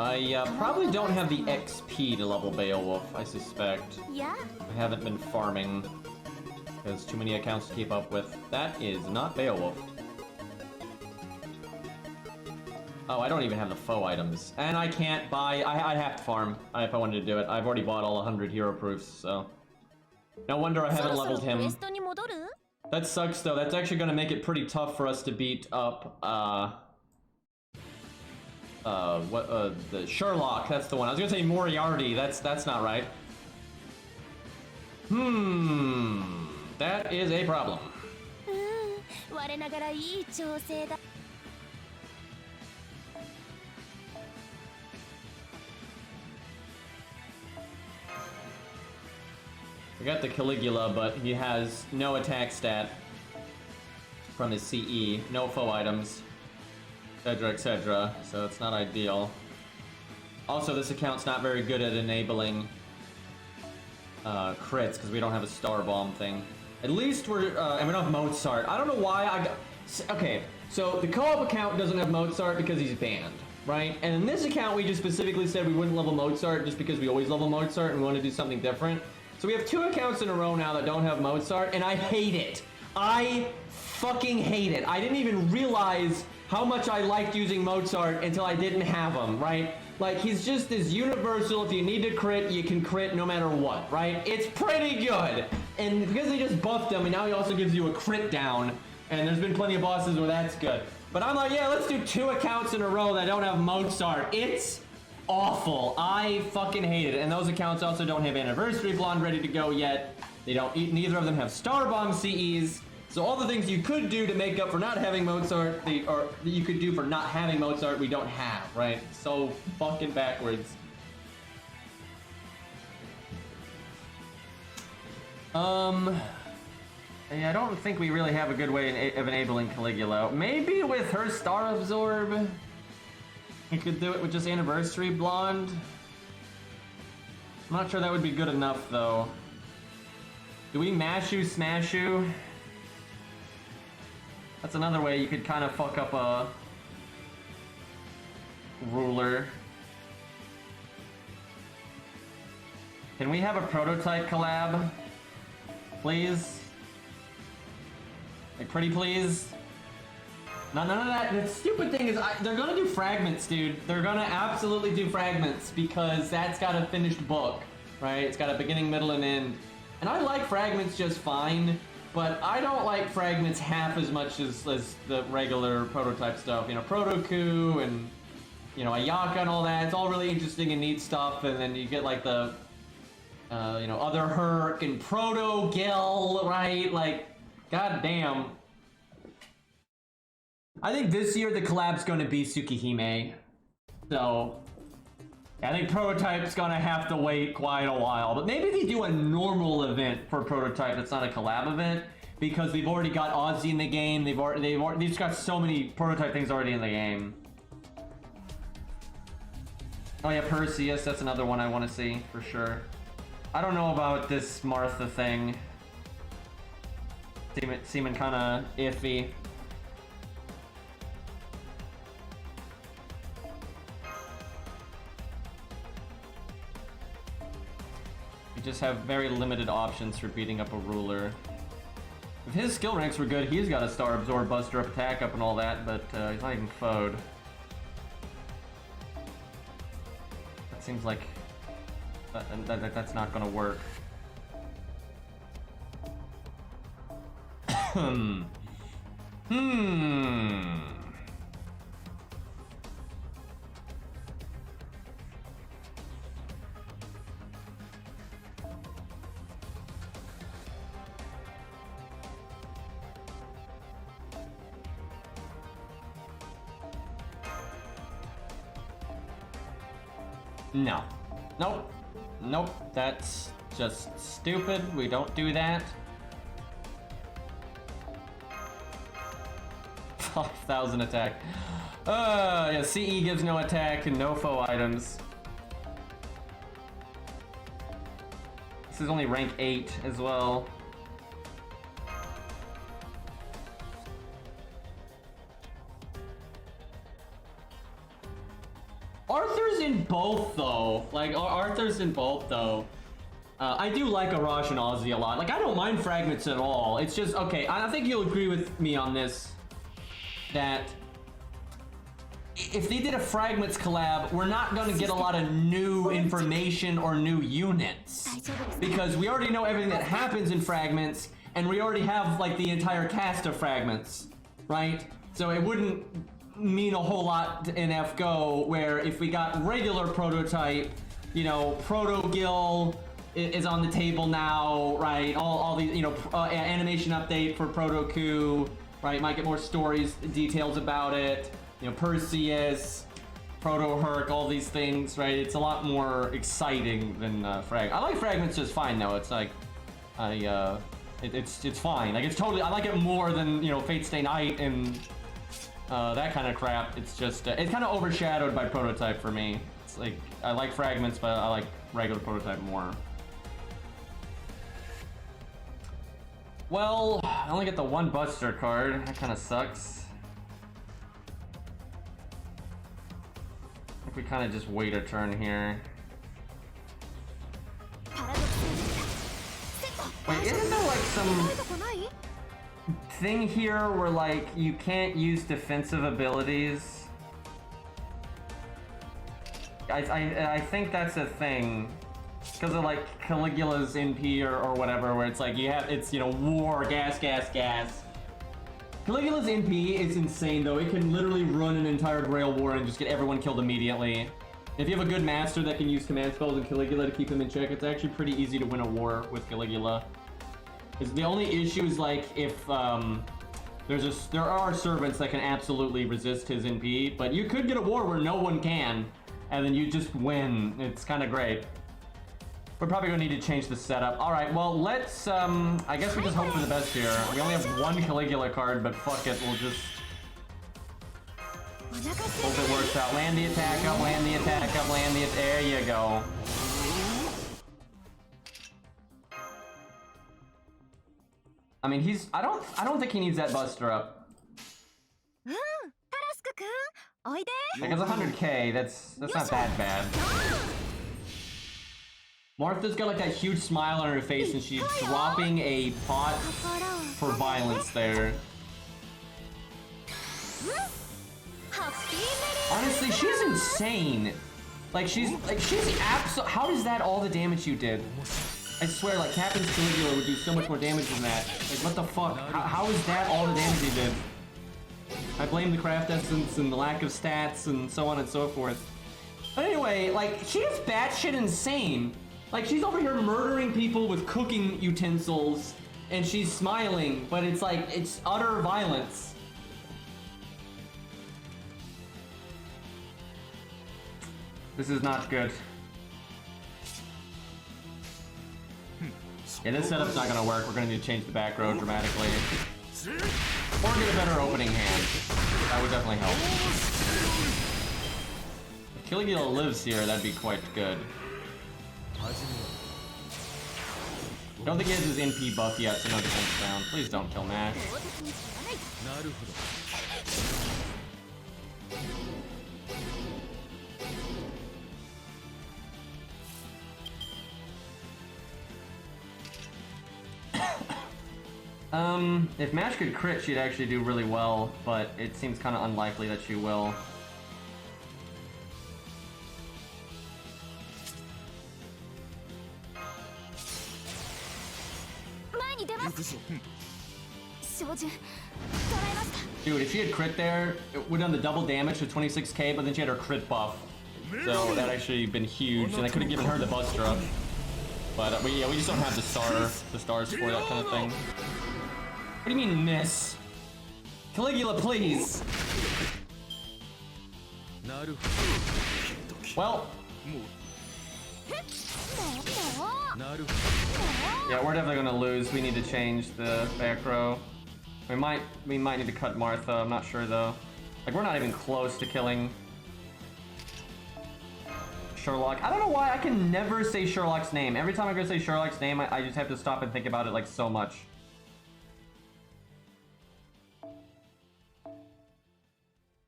I probably don't have the XP to level Beowulf, I suspect. I haven't been farming, because too many accounts to keep up with. That is not Beowulf. Oh, I don't even have the foe items. And I can't buy... I have to farm if I wanted to do it. I've already bought all 100 hero proofs, so... No wonder I haven't leveled him. That sucks, though. That's actually gonna make it pretty tough for us to beat up, the Sherlock, that's the one. I was gonna say Moriarty, that's not right. That is a problem. We got the Caligula, but he has no attack stat from his CE, no foe items, etc, etc, so it's not ideal. Also, this account's not very good at enabling crits, because we don't have a star bomb thing. At least we're, and we don't have Mozart. I don't know why I got... Okay, so the co-op account doesn't have Mozart because he's banned, right? And in this account, we just specifically said we wouldn't level Mozart just because we always level Mozart and we want to do something different. So we have 2 accounts in a row now that don't have Mozart, and I hate it. I fucking hate it. I didn't even realize how much I liked using Mozart until I didn't have him, right? Like, he's just this universal, if you need to crit, you can crit no matter what, right? It's pretty good. And because they just buffed him, and now he also gives you a crit down, and there's been plenty of bosses where that's good. But I'm like, yeah, let's do 2 accounts in a row that don't have Mozart. It's awful. I fucking hate it. And those accounts also don't have Anniversary Blonde ready to go yet. They don't, neither of them have Star Bomb CEs. So all the things you could do to make up for not having Mozart, or that you could do for not having Mozart, we don't have, right? So fucking backwards. Yeah, I don't think we really have a good way of enabling Caligula. Maybe with her Star Absorb, we could do it with just Anniversary Blonde. I'm not sure that would be good enough, though. Do we Mashu Smashu? That's another way you could kind of fuck up a ruler. Can we have a prototype collab? Please? Like, pretty please? No, none of that. The stupid thing is, they're gonna do fragments, dude. They're gonna absolutely do fragments because that's got a finished book, right? It's got a beginning, middle, and end. And I like fragments just fine, but I don't like fragments half as much as the regular prototype stuff. You know, Protoku and, you know, Ayaka and all that. It's all really interesting and neat stuff, and then you get like the, you know, other Herc and Proto Gil, right? Like, goddamn. I think this year the collab's gonna be Tsukihime. So, I think Prototype's gonna have to wait quite a while. But maybe they do a normal event for Prototype that's not a collab event, because we've already got Ozzy in the game. They've just got so many Prototype things already in the game. Oh yeah, Perseus, that's another one I want to see for sure. I don't know about this Martha thing. Seeming kind of iffy. We just have very limited options for beating up a ruler. If his skill ranks were good, he's got a Star Absorb, Buster Up, Attack Up, and all that, but he's not even foed. That seems like that's not gonna work. No. Nope. Nope. That's just stupid. We don't do that. 5,000 attack. Yeah, CE gives no attack and no foe items. This is only rank 8 as well. Arthur's in both though. Like, Arthur's in both though. I do like Arash and Ozzy a lot. Like, I don't mind fragments at all. It's just, okay, I think you'll agree with me on this. That if they did a fragments collab, we're not going to get a lot of new information or new units. Because we already know everything that happens in fragments, and we already have, like, the entire cast of fragments, right? So it wouldn't mean a whole lot in FGO, where if we got regular prototype, you know, Proto-Gil is on the table now, right? All these, you know, animation update for Proto-Ku, right? Might get more stories, details about it. You know, Perseus, Proto-Herc, all these things, right? It's a lot more exciting than Frag. I like Fragments just fine though. It's like, it's fine. Like, it's totally, I like it more than, you know, Fate Stay Night and that kind of crap. It's just, it's kind of overshadowed by Prototype for me. It's like, I like Fragments, but I like regular Prototype more. Well, I only get the one Buster card. That kind of sucks. I think we kind of just wait a turn here. Wait, isn't there like some thing here where like you can't use defensive abilities? I think that's a thing. Because of like Caligula's NP or whatever, where it's like you have, it's, you know, war, gas. Caligula's NP is insane though. It can literally run an entire Grail war and just get everyone killed immediately. If you have a good master that can use command spells in Caligula to keep him in check, it's actually pretty easy to win a war with Caligula. Because the only issue is like if there are servants that can absolutely resist his NP, but you could get a war where no one can, and then you just win. It's kind of great. We're probably gonna need to change the setup. All right, well, let's, I guess we just hope for the best here. We only have one Caligula card, but fuck it, we'll just hope it works out. Land the attack up, land the attack up, land the, there you go. I mean, he's, I don't think he needs that Buster up. Like, it's 100k, that's not that bad. Martha's got like that huge smile on her face and she's dropping a pot for violence there. Honestly, she's insane. Like she's absolute. How is that all the damage you did? I swear, like Captain Caligula would do so much more damage than that. Like what the fuck? How is that all the damage he did? I blame the craft essence and the lack of stats and so on and so forth. But anyway, like she's batshit insane. Like, she's over here murdering people with cooking utensils, and she's smiling, but it's like, it's utter violence. This is not good. Yeah, this setup's not gonna work. We're gonna need to change the back row dramatically. Or get a better opening hand. That would definitely help. If Caligula lives here, that'd be quite good. Don't think he has his NP buff yet, so no defense down. Please don't kill Mash. If Mash could crit, she'd actually do really well, but it seems kind of unlikely that she will. Dude, if she had crit there, it would have done the double damage to 26k, but then she had her crit buff. So that actually been huge, and I could have given her the Buster up. But we just don't have the stars for that kind of thing. What do you mean miss? Caligula, please! Well. Yeah, we're definitely gonna lose. We need to change the back row. We might need to cut Martha. I'm not sure though. Like, we're not even close to killing Sherlock. I don't know why I can never say Sherlock's name. Every time I go say Sherlock's name, I just have to stop and think about it like so much.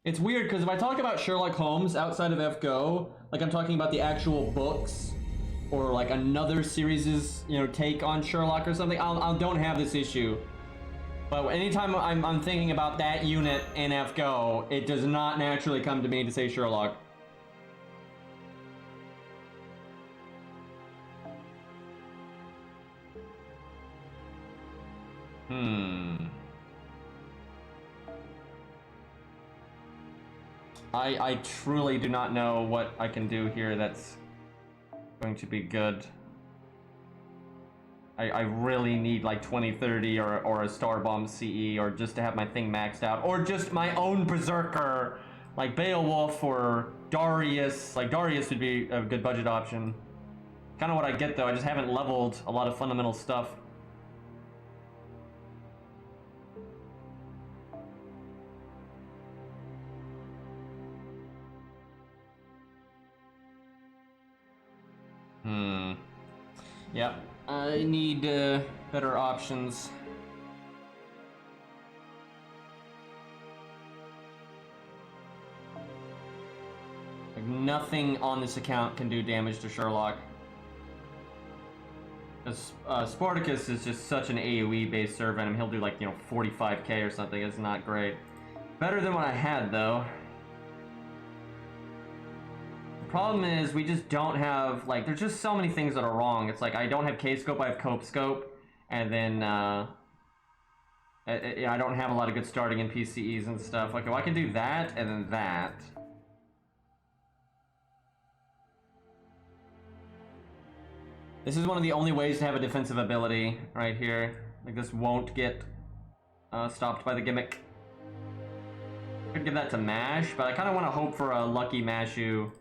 It's weird because if I talk about Sherlock Holmes outside of FGO, like I'm talking about the actual books or like another series' take on Sherlock or something, I don't have this issue. But anytime I'm thinking about that unit in FGO, it does not naturally come to me to say Sherlock. I truly do not know what I can do here that's going to be good. I really need like 2030 or a Star Bomb CE, or just to have my thing maxed out, or just my own Berserker like Beowulf or Darius. Like Darius would be a good budget option. Kind of what I get though, I just haven't leveled a lot of fundamental stuff. Yep, I need better options. Like nothing on this account can do damage to Sherlock. Spartacus is just such an AoE based serve venom. He'll do like 45k or something. It's not great. Better than what I had though. Problem is, we just don't have, like, there's just so many things that are wrong. It's like, I don't have K-Scope, I have Cope-Scope, and then, I don't have a lot of good starting in PCEs and stuff. Like, well, I can do that, and then that. This is one of the only ways to have a defensive ability, right here. Like, this won't get stopped by the gimmick. I could give that to Mash, but I kind of want to hope for a lucky Mashu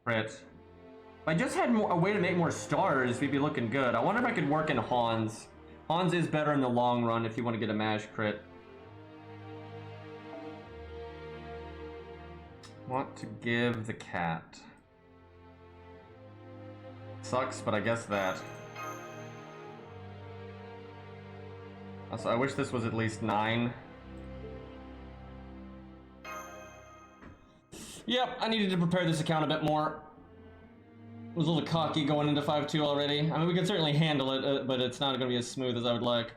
crit. If I just had a way to make more stars, we'd be looking good. I wonder if I could work in Hans. Hans is better in the long run if you want to get a Mash crit. Want to give the cat. Sucks, but I guess that. Also, I wish this was at least 9. Yep, I needed to prepare this account a bit more. I was a little cocky going into 5-2 already. I mean, we can certainly handle it, but it's not going to be as smooth as I would like.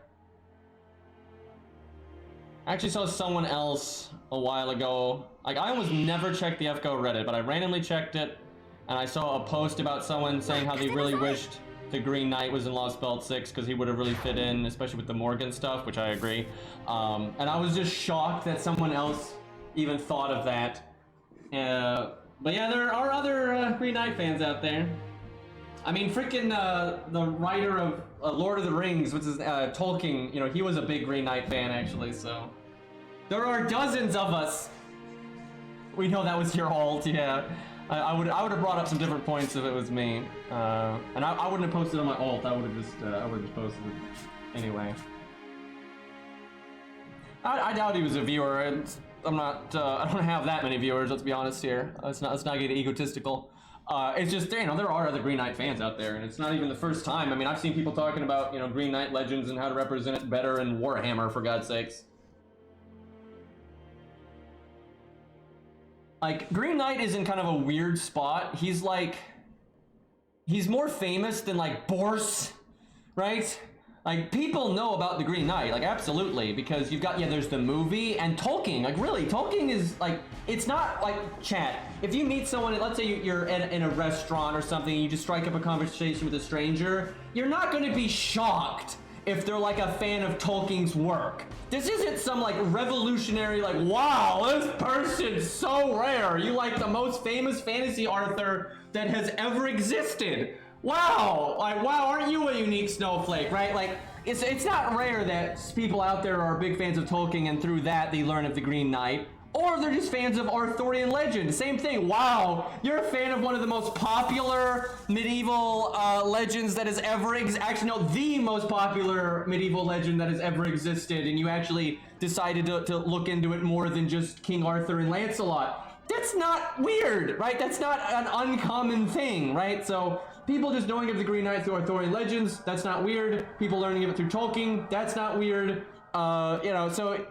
I actually saw someone else a while ago. Like, I almost never checked the FGO Reddit, but I randomly checked it, and I saw a post about someone saying how they really wished the Green Knight was in Lost Belt 6 because he would have really fit in, especially with the Morgan stuff, which I agree. And I was just shocked that someone else even thought of that. But yeah, there are other Green Knight fans out there. I mean, freaking the writer of Lord of the Rings, which is Tolkien, he was a big Green Knight fan actually, so. There are dozens of us. We know that was your alt, yeah. I would have brought up some different points if it was me. And I wouldn't have posted on my alt, I would have just posted it anyway. I doubt he was a viewer. I don't have that many viewers, let's be honest here. Let's not get egotistical. It's just, there are other Green Knight fans out there, and it's not even the first time. I mean, I've seen people talking about, Green Knight Legends and how to represent it better in Warhammer, for God's sakes. Like, Green Knight is in kind of a weird spot. He's more famous than, like, Bourse, right? Like, people know about the Green Knight, like, absolutely, because you've got, there's the movie, and Tolkien, like, really, Tolkien is, like, it's not, like, chat. If you meet someone, let's say you're in a restaurant or something, and you just strike up a conversation with a stranger, you're not going to be shocked if they're, like, a fan of Tolkien's work. This isn't some, like, revolutionary, like, wow, this person's so rare. You like the most famous fantasy author that has ever existed. Wow, like, wow, aren't you a unique snowflake, right? Like, it's not rare that people out there are big fans of Tolkien, and through that they learn of the Green Knight. or they're just fans of Arthurian legend. Same thing. Wow, you're a fan of one of the most popular medieval legends that has ever actually no, the most popular medieval legend that has ever existed, and you actually decided to look into it more than just King Arthur and Lancelot. That's not weird, right? That's not an uncommon thing, right? So people just knowing of the Green Knight through Arthurian legends, that's not weird. People learning of it through Tolkien, that's not weird. You know, so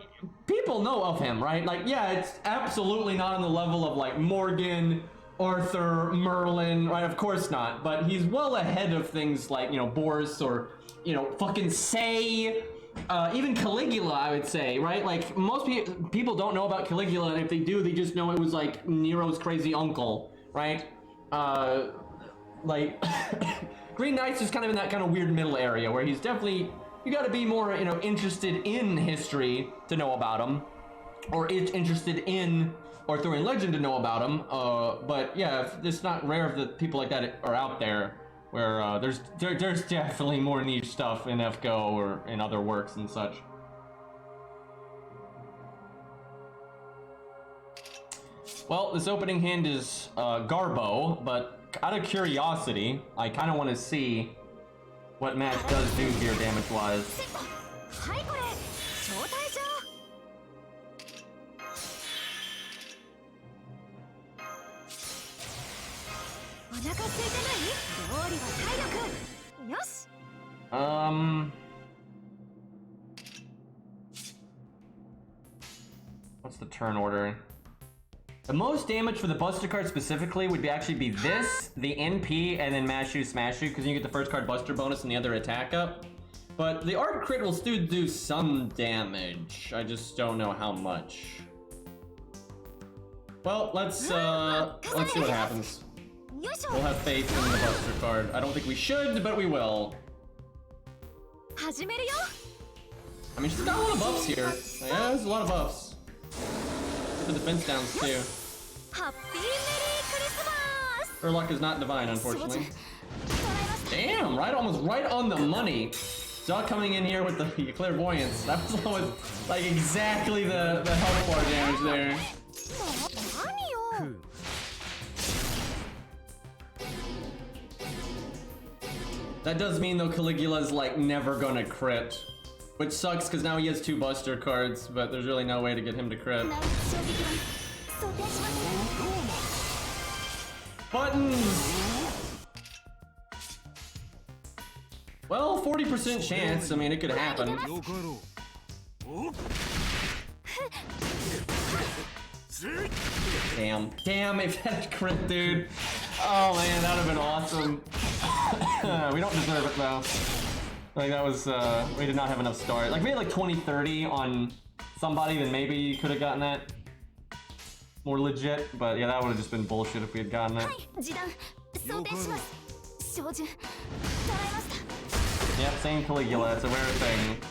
people know of him, right? Like, yeah, it's absolutely not on the level of like Morgan, Arthur, Merlin, right? Of course not. But he's well ahead of things like, you know, Boris or, you know, fucking Say, even Caligula, I would say, right? Like, most people don't know about Caligula, and if they do, they just know it was like Nero's crazy uncle, right? Like, Green Knight's just kind of in that kind of weird middle area where he's definitely, you gotta be more, you know, interested in history to know about him, or interested in Arthurian legend to know about him. But yeah, it's not rare that people like that are out there, where there's definitely more niche stuff in FGO or in other works and such. Well, this opening hand is Garbo, but out of curiosity, I kind of want to see what match does do here damage-wise. What's the turn order? The most damage for the Buster card specifically would actually be this, the NP, and then Mashu Smashu, because you get the first card Buster bonus and the other attack up. But the Art Crit will still do some damage. I just don't know how much. Well, let's see what happens. We'll have faith in the Buster card. I don't think we should, but we will. I mean, she's got a lot of buffs here. Yeah, there's a lot of buffs. The defense downs too. Her luck is not divine, unfortunately. Damn, almost right on the money. Jaw coming in here with the clairvoyance. That was almost like exactly the health bar damage there. That does mean though Caligula's like never gonna crit. Which sucks because now he has 2 Buster cards, but there's really no way to get him to crit. Buttons! Well, 40% chance. I mean, it could happen. Damn, if that had crit, dude. Oh man, that would have been awesome. We don't deserve it though. Like that was, we did not have enough start. Like we had like 20-30 on somebody, then maybe you could have gotten that more legit. But yeah, that would have just been bullshit if we had gotten that. Yep, same Caligula, it's a rare thing.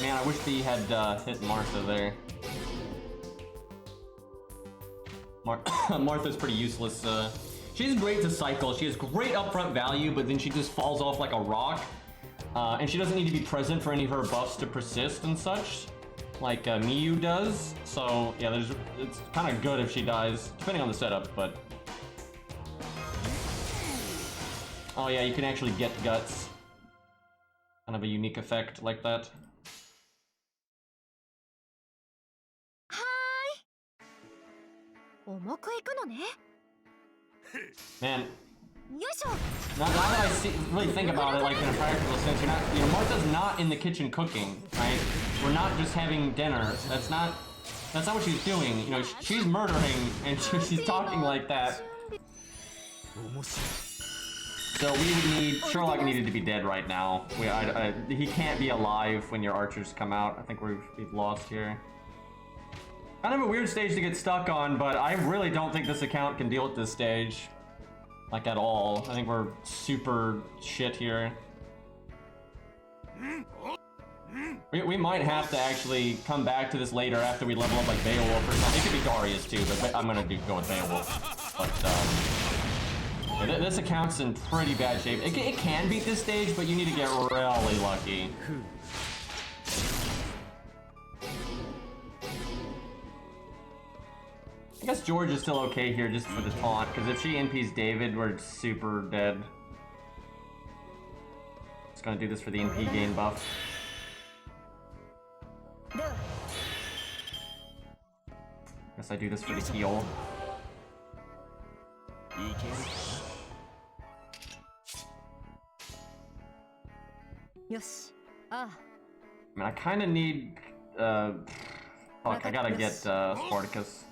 Man, I wish he had hit Martha there. Martha's pretty useless. She's great to cycle. She has great upfront value, but then she just falls off like a rock. And she doesn't need to be present for any of her buffs to persist and such, like Miyu does. So yeah, it's kind of good if she dies, depending on the setup. But oh yeah, you can actually get guts. Kind of a unique effect like that. Man, now that I really think about it, like in a practical sense, Martha's not in the kitchen cooking, right? We're not just having dinner. That's not what she's doing. You know, she's murdering, and she's talking like that. So we would need, Sherlock needed to be dead right now. He can't be alive when your archers come out. I think we've lost here. Kind of a weird stage to get stuck on, but I really don't think this account can deal with this stage. Like, at all. I think we're super shit here. We might have to actually come back to this later after we level up like Beowulf or something. It could be Darius too, but I'm gonna go with Beowulf. But, Yeah, this account's in pretty bad shape. It can beat this stage, but you need to get really lucky. I guess George is still okay here just for the taunt, because if she NPs David, we're super dead. Just gonna do this for the NP gain buff. Guess I do this for the heal. I mean, I kind of need, fuck, I gotta get, Spartacus.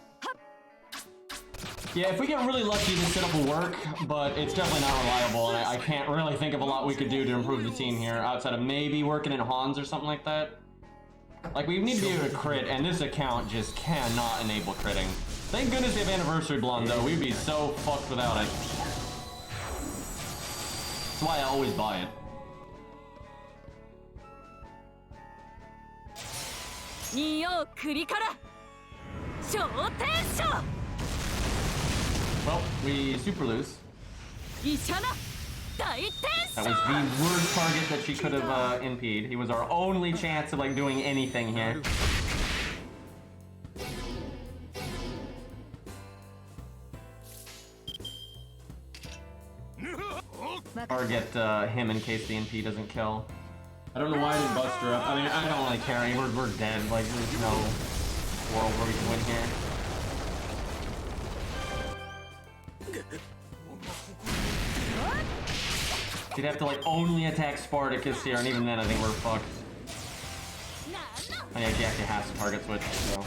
Yeah, if we get really lucky, the setup will work, but it's definitely not reliable, and I can't really think of a lot we could do to improve the team here, outside of maybe working in Hans or something like that. Like, we need to be able to crit, and this account just cannot enable critting. Thank goodness they have Anniversary Blonde, though. We'd be so fucked without it. That's why I always buy it. Well, we super lose. That was the worst target that she could have NP'd. He was our only chance of like doing anything here. Target him in case the NP doesn't kill. I don't know why I didn't bust her up. I mean, I don't really care. I mean, we're dead. Like, there's no world where we can win here. She'd have to like only attack Spartacus here, and even then I think we're fucked. I mean, she actually has to target switch, so.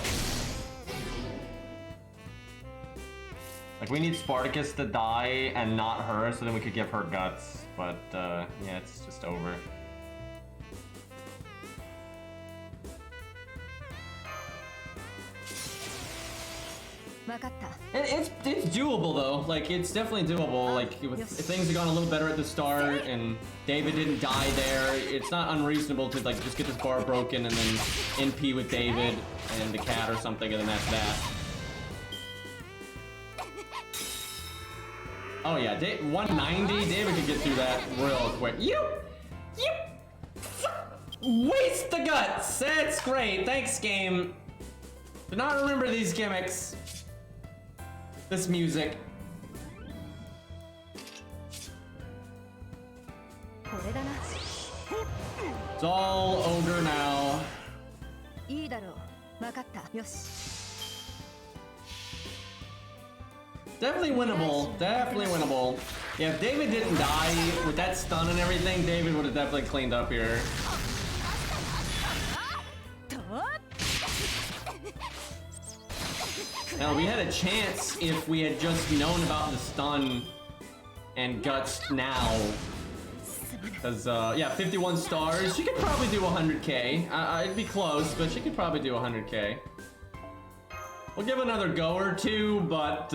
Like, we need Spartacus to die and not her, so then we could give her guts. But, yeah, it's just over. It's doable though. Like, it's definitely doable. Like, if things had gone a little better at the start and David didn't die there, it's not unreasonable to like just get this bar broken and then NP with David and the cat or something, and then that's that. Oh yeah, 190. David could get through that real quick. You waste the guts. That's great. Thanks, game. Do not remember these gimmicks. This music. It's all ogre now. Definitely winnable. Definitely winnable. Yeah, if David didn't die with that stun and everything, David would have definitely cleaned up here. Now, we had a chance if we had just known about the stun and guts now. Because, yeah, 51 stars. She could probably do 100k. It'd be close, but she could probably do 100k. We'll give another go or two, but,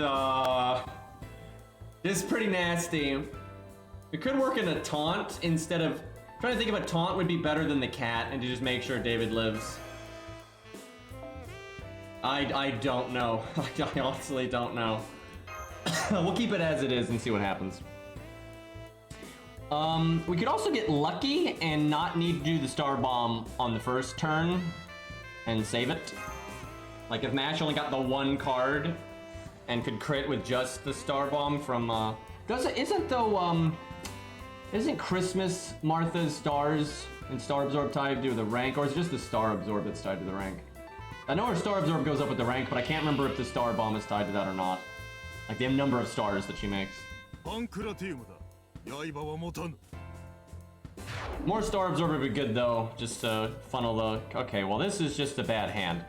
this is pretty nasty. We could work in a taunt instead of... I'm trying to think if a taunt would be better than the cat and to just make sure David lives. I don't know. I honestly don't know. We'll keep it as it is and see what happens. We could also get lucky and not need to do the star bomb on the first turn and save it. Like if Nash only got the one card and could crit with just the star bomb from isn't Christmas Martha's stars and star absorb tied to the rank, or is it just the star absorb that's tied to the rank? I know her star absorb goes up with the rank, but I can't remember if the star bomb is tied to that or not. Like the number of stars that she makes. More star absorb would be good though, just to funnel the... Okay, well this is just a bad hand.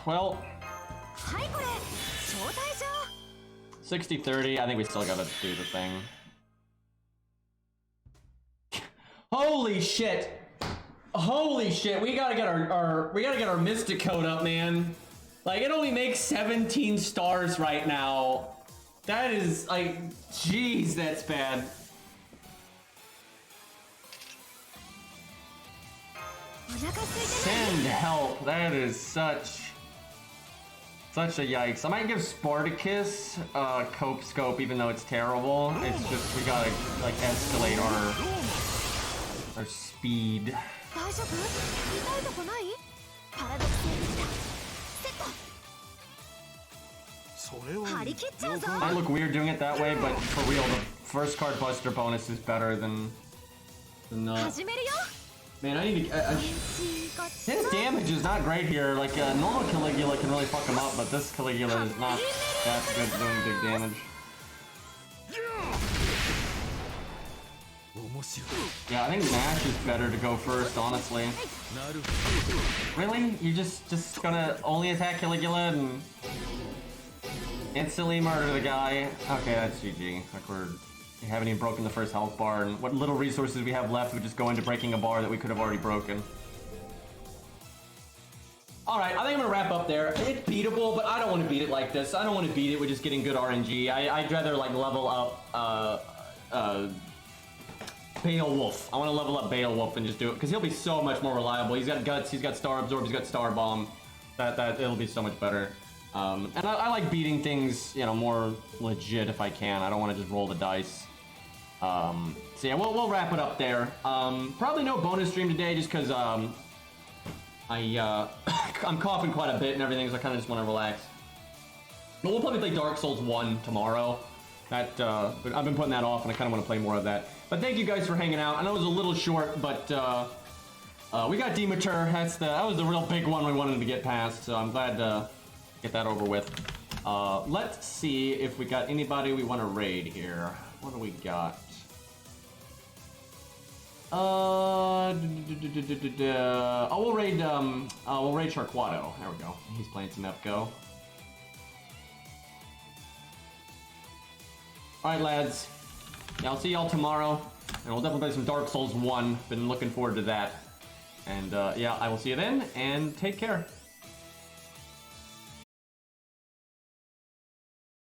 Well... 60-30, I think we still gotta do the thing. Holy shit! Holy shit, we gotta get our Mystic Code up, man. Like, it only makes 17 stars right now. That is, like, jeez, that's bad. Send help, that is such Such a yikes. I might give Spartacus Cope Scope even though it's terrible. It's just we gotta like escalate our speed. 大丈夫？痛いとこない？パラドクスエビだ。張り切っちゃうぞ。 I look weird doing it that way, but for real, the first card buster bonus is better than not. 始めるよ。 Man, I need to. His damage is not great here. Like normal Caligula can really fuck him up, but this Caligula is not that good at doing big damage. Yeah, I think Nash is better to go first, honestly. Really? You just gonna only attack Caligula and instantly murder the guy? Okay, that's GG. Like we haven't even broken the first health bar, and what little resources we have left would just go into breaking a bar that we could have already broken. Alright, I think I'm gonna wrap up there. It's beatable, but I don't want to beat it like this. I don't want to beat it with just getting good RNG. I'd rather like level up Beowulf. I want to level up Beowulf and just do it, because he'll be so much more reliable. He's got Guts, he's got Star Absorb, he's got Star Bomb. That it'll be so much better. And I like beating things, you know, more legit if I can. I don't want to just roll the dice. So yeah, we'll wrap it up there. Probably no bonus stream today, just because I'm coughing quite a bit and everything, so I kind of just want to relax. But we'll probably play Dark Souls 1 tomorrow. But I've been putting that off, and I kind of want to play more of that. But thank you guys for hanging out. I know it was a little short, but we got Demeter. That was the real big one we wanted to get past, so I'm glad to get that over with. Let's see if we got anybody we want to raid here. What do we got? Oh, we'll raid Sharquado. There we go. He's playing some FGO. Alright, lads. Yeah, I'll see y'all tomorrow. And we'll definitely play some Dark Souls 1. Been looking forward to that. And yeah, I will see you then, and take care.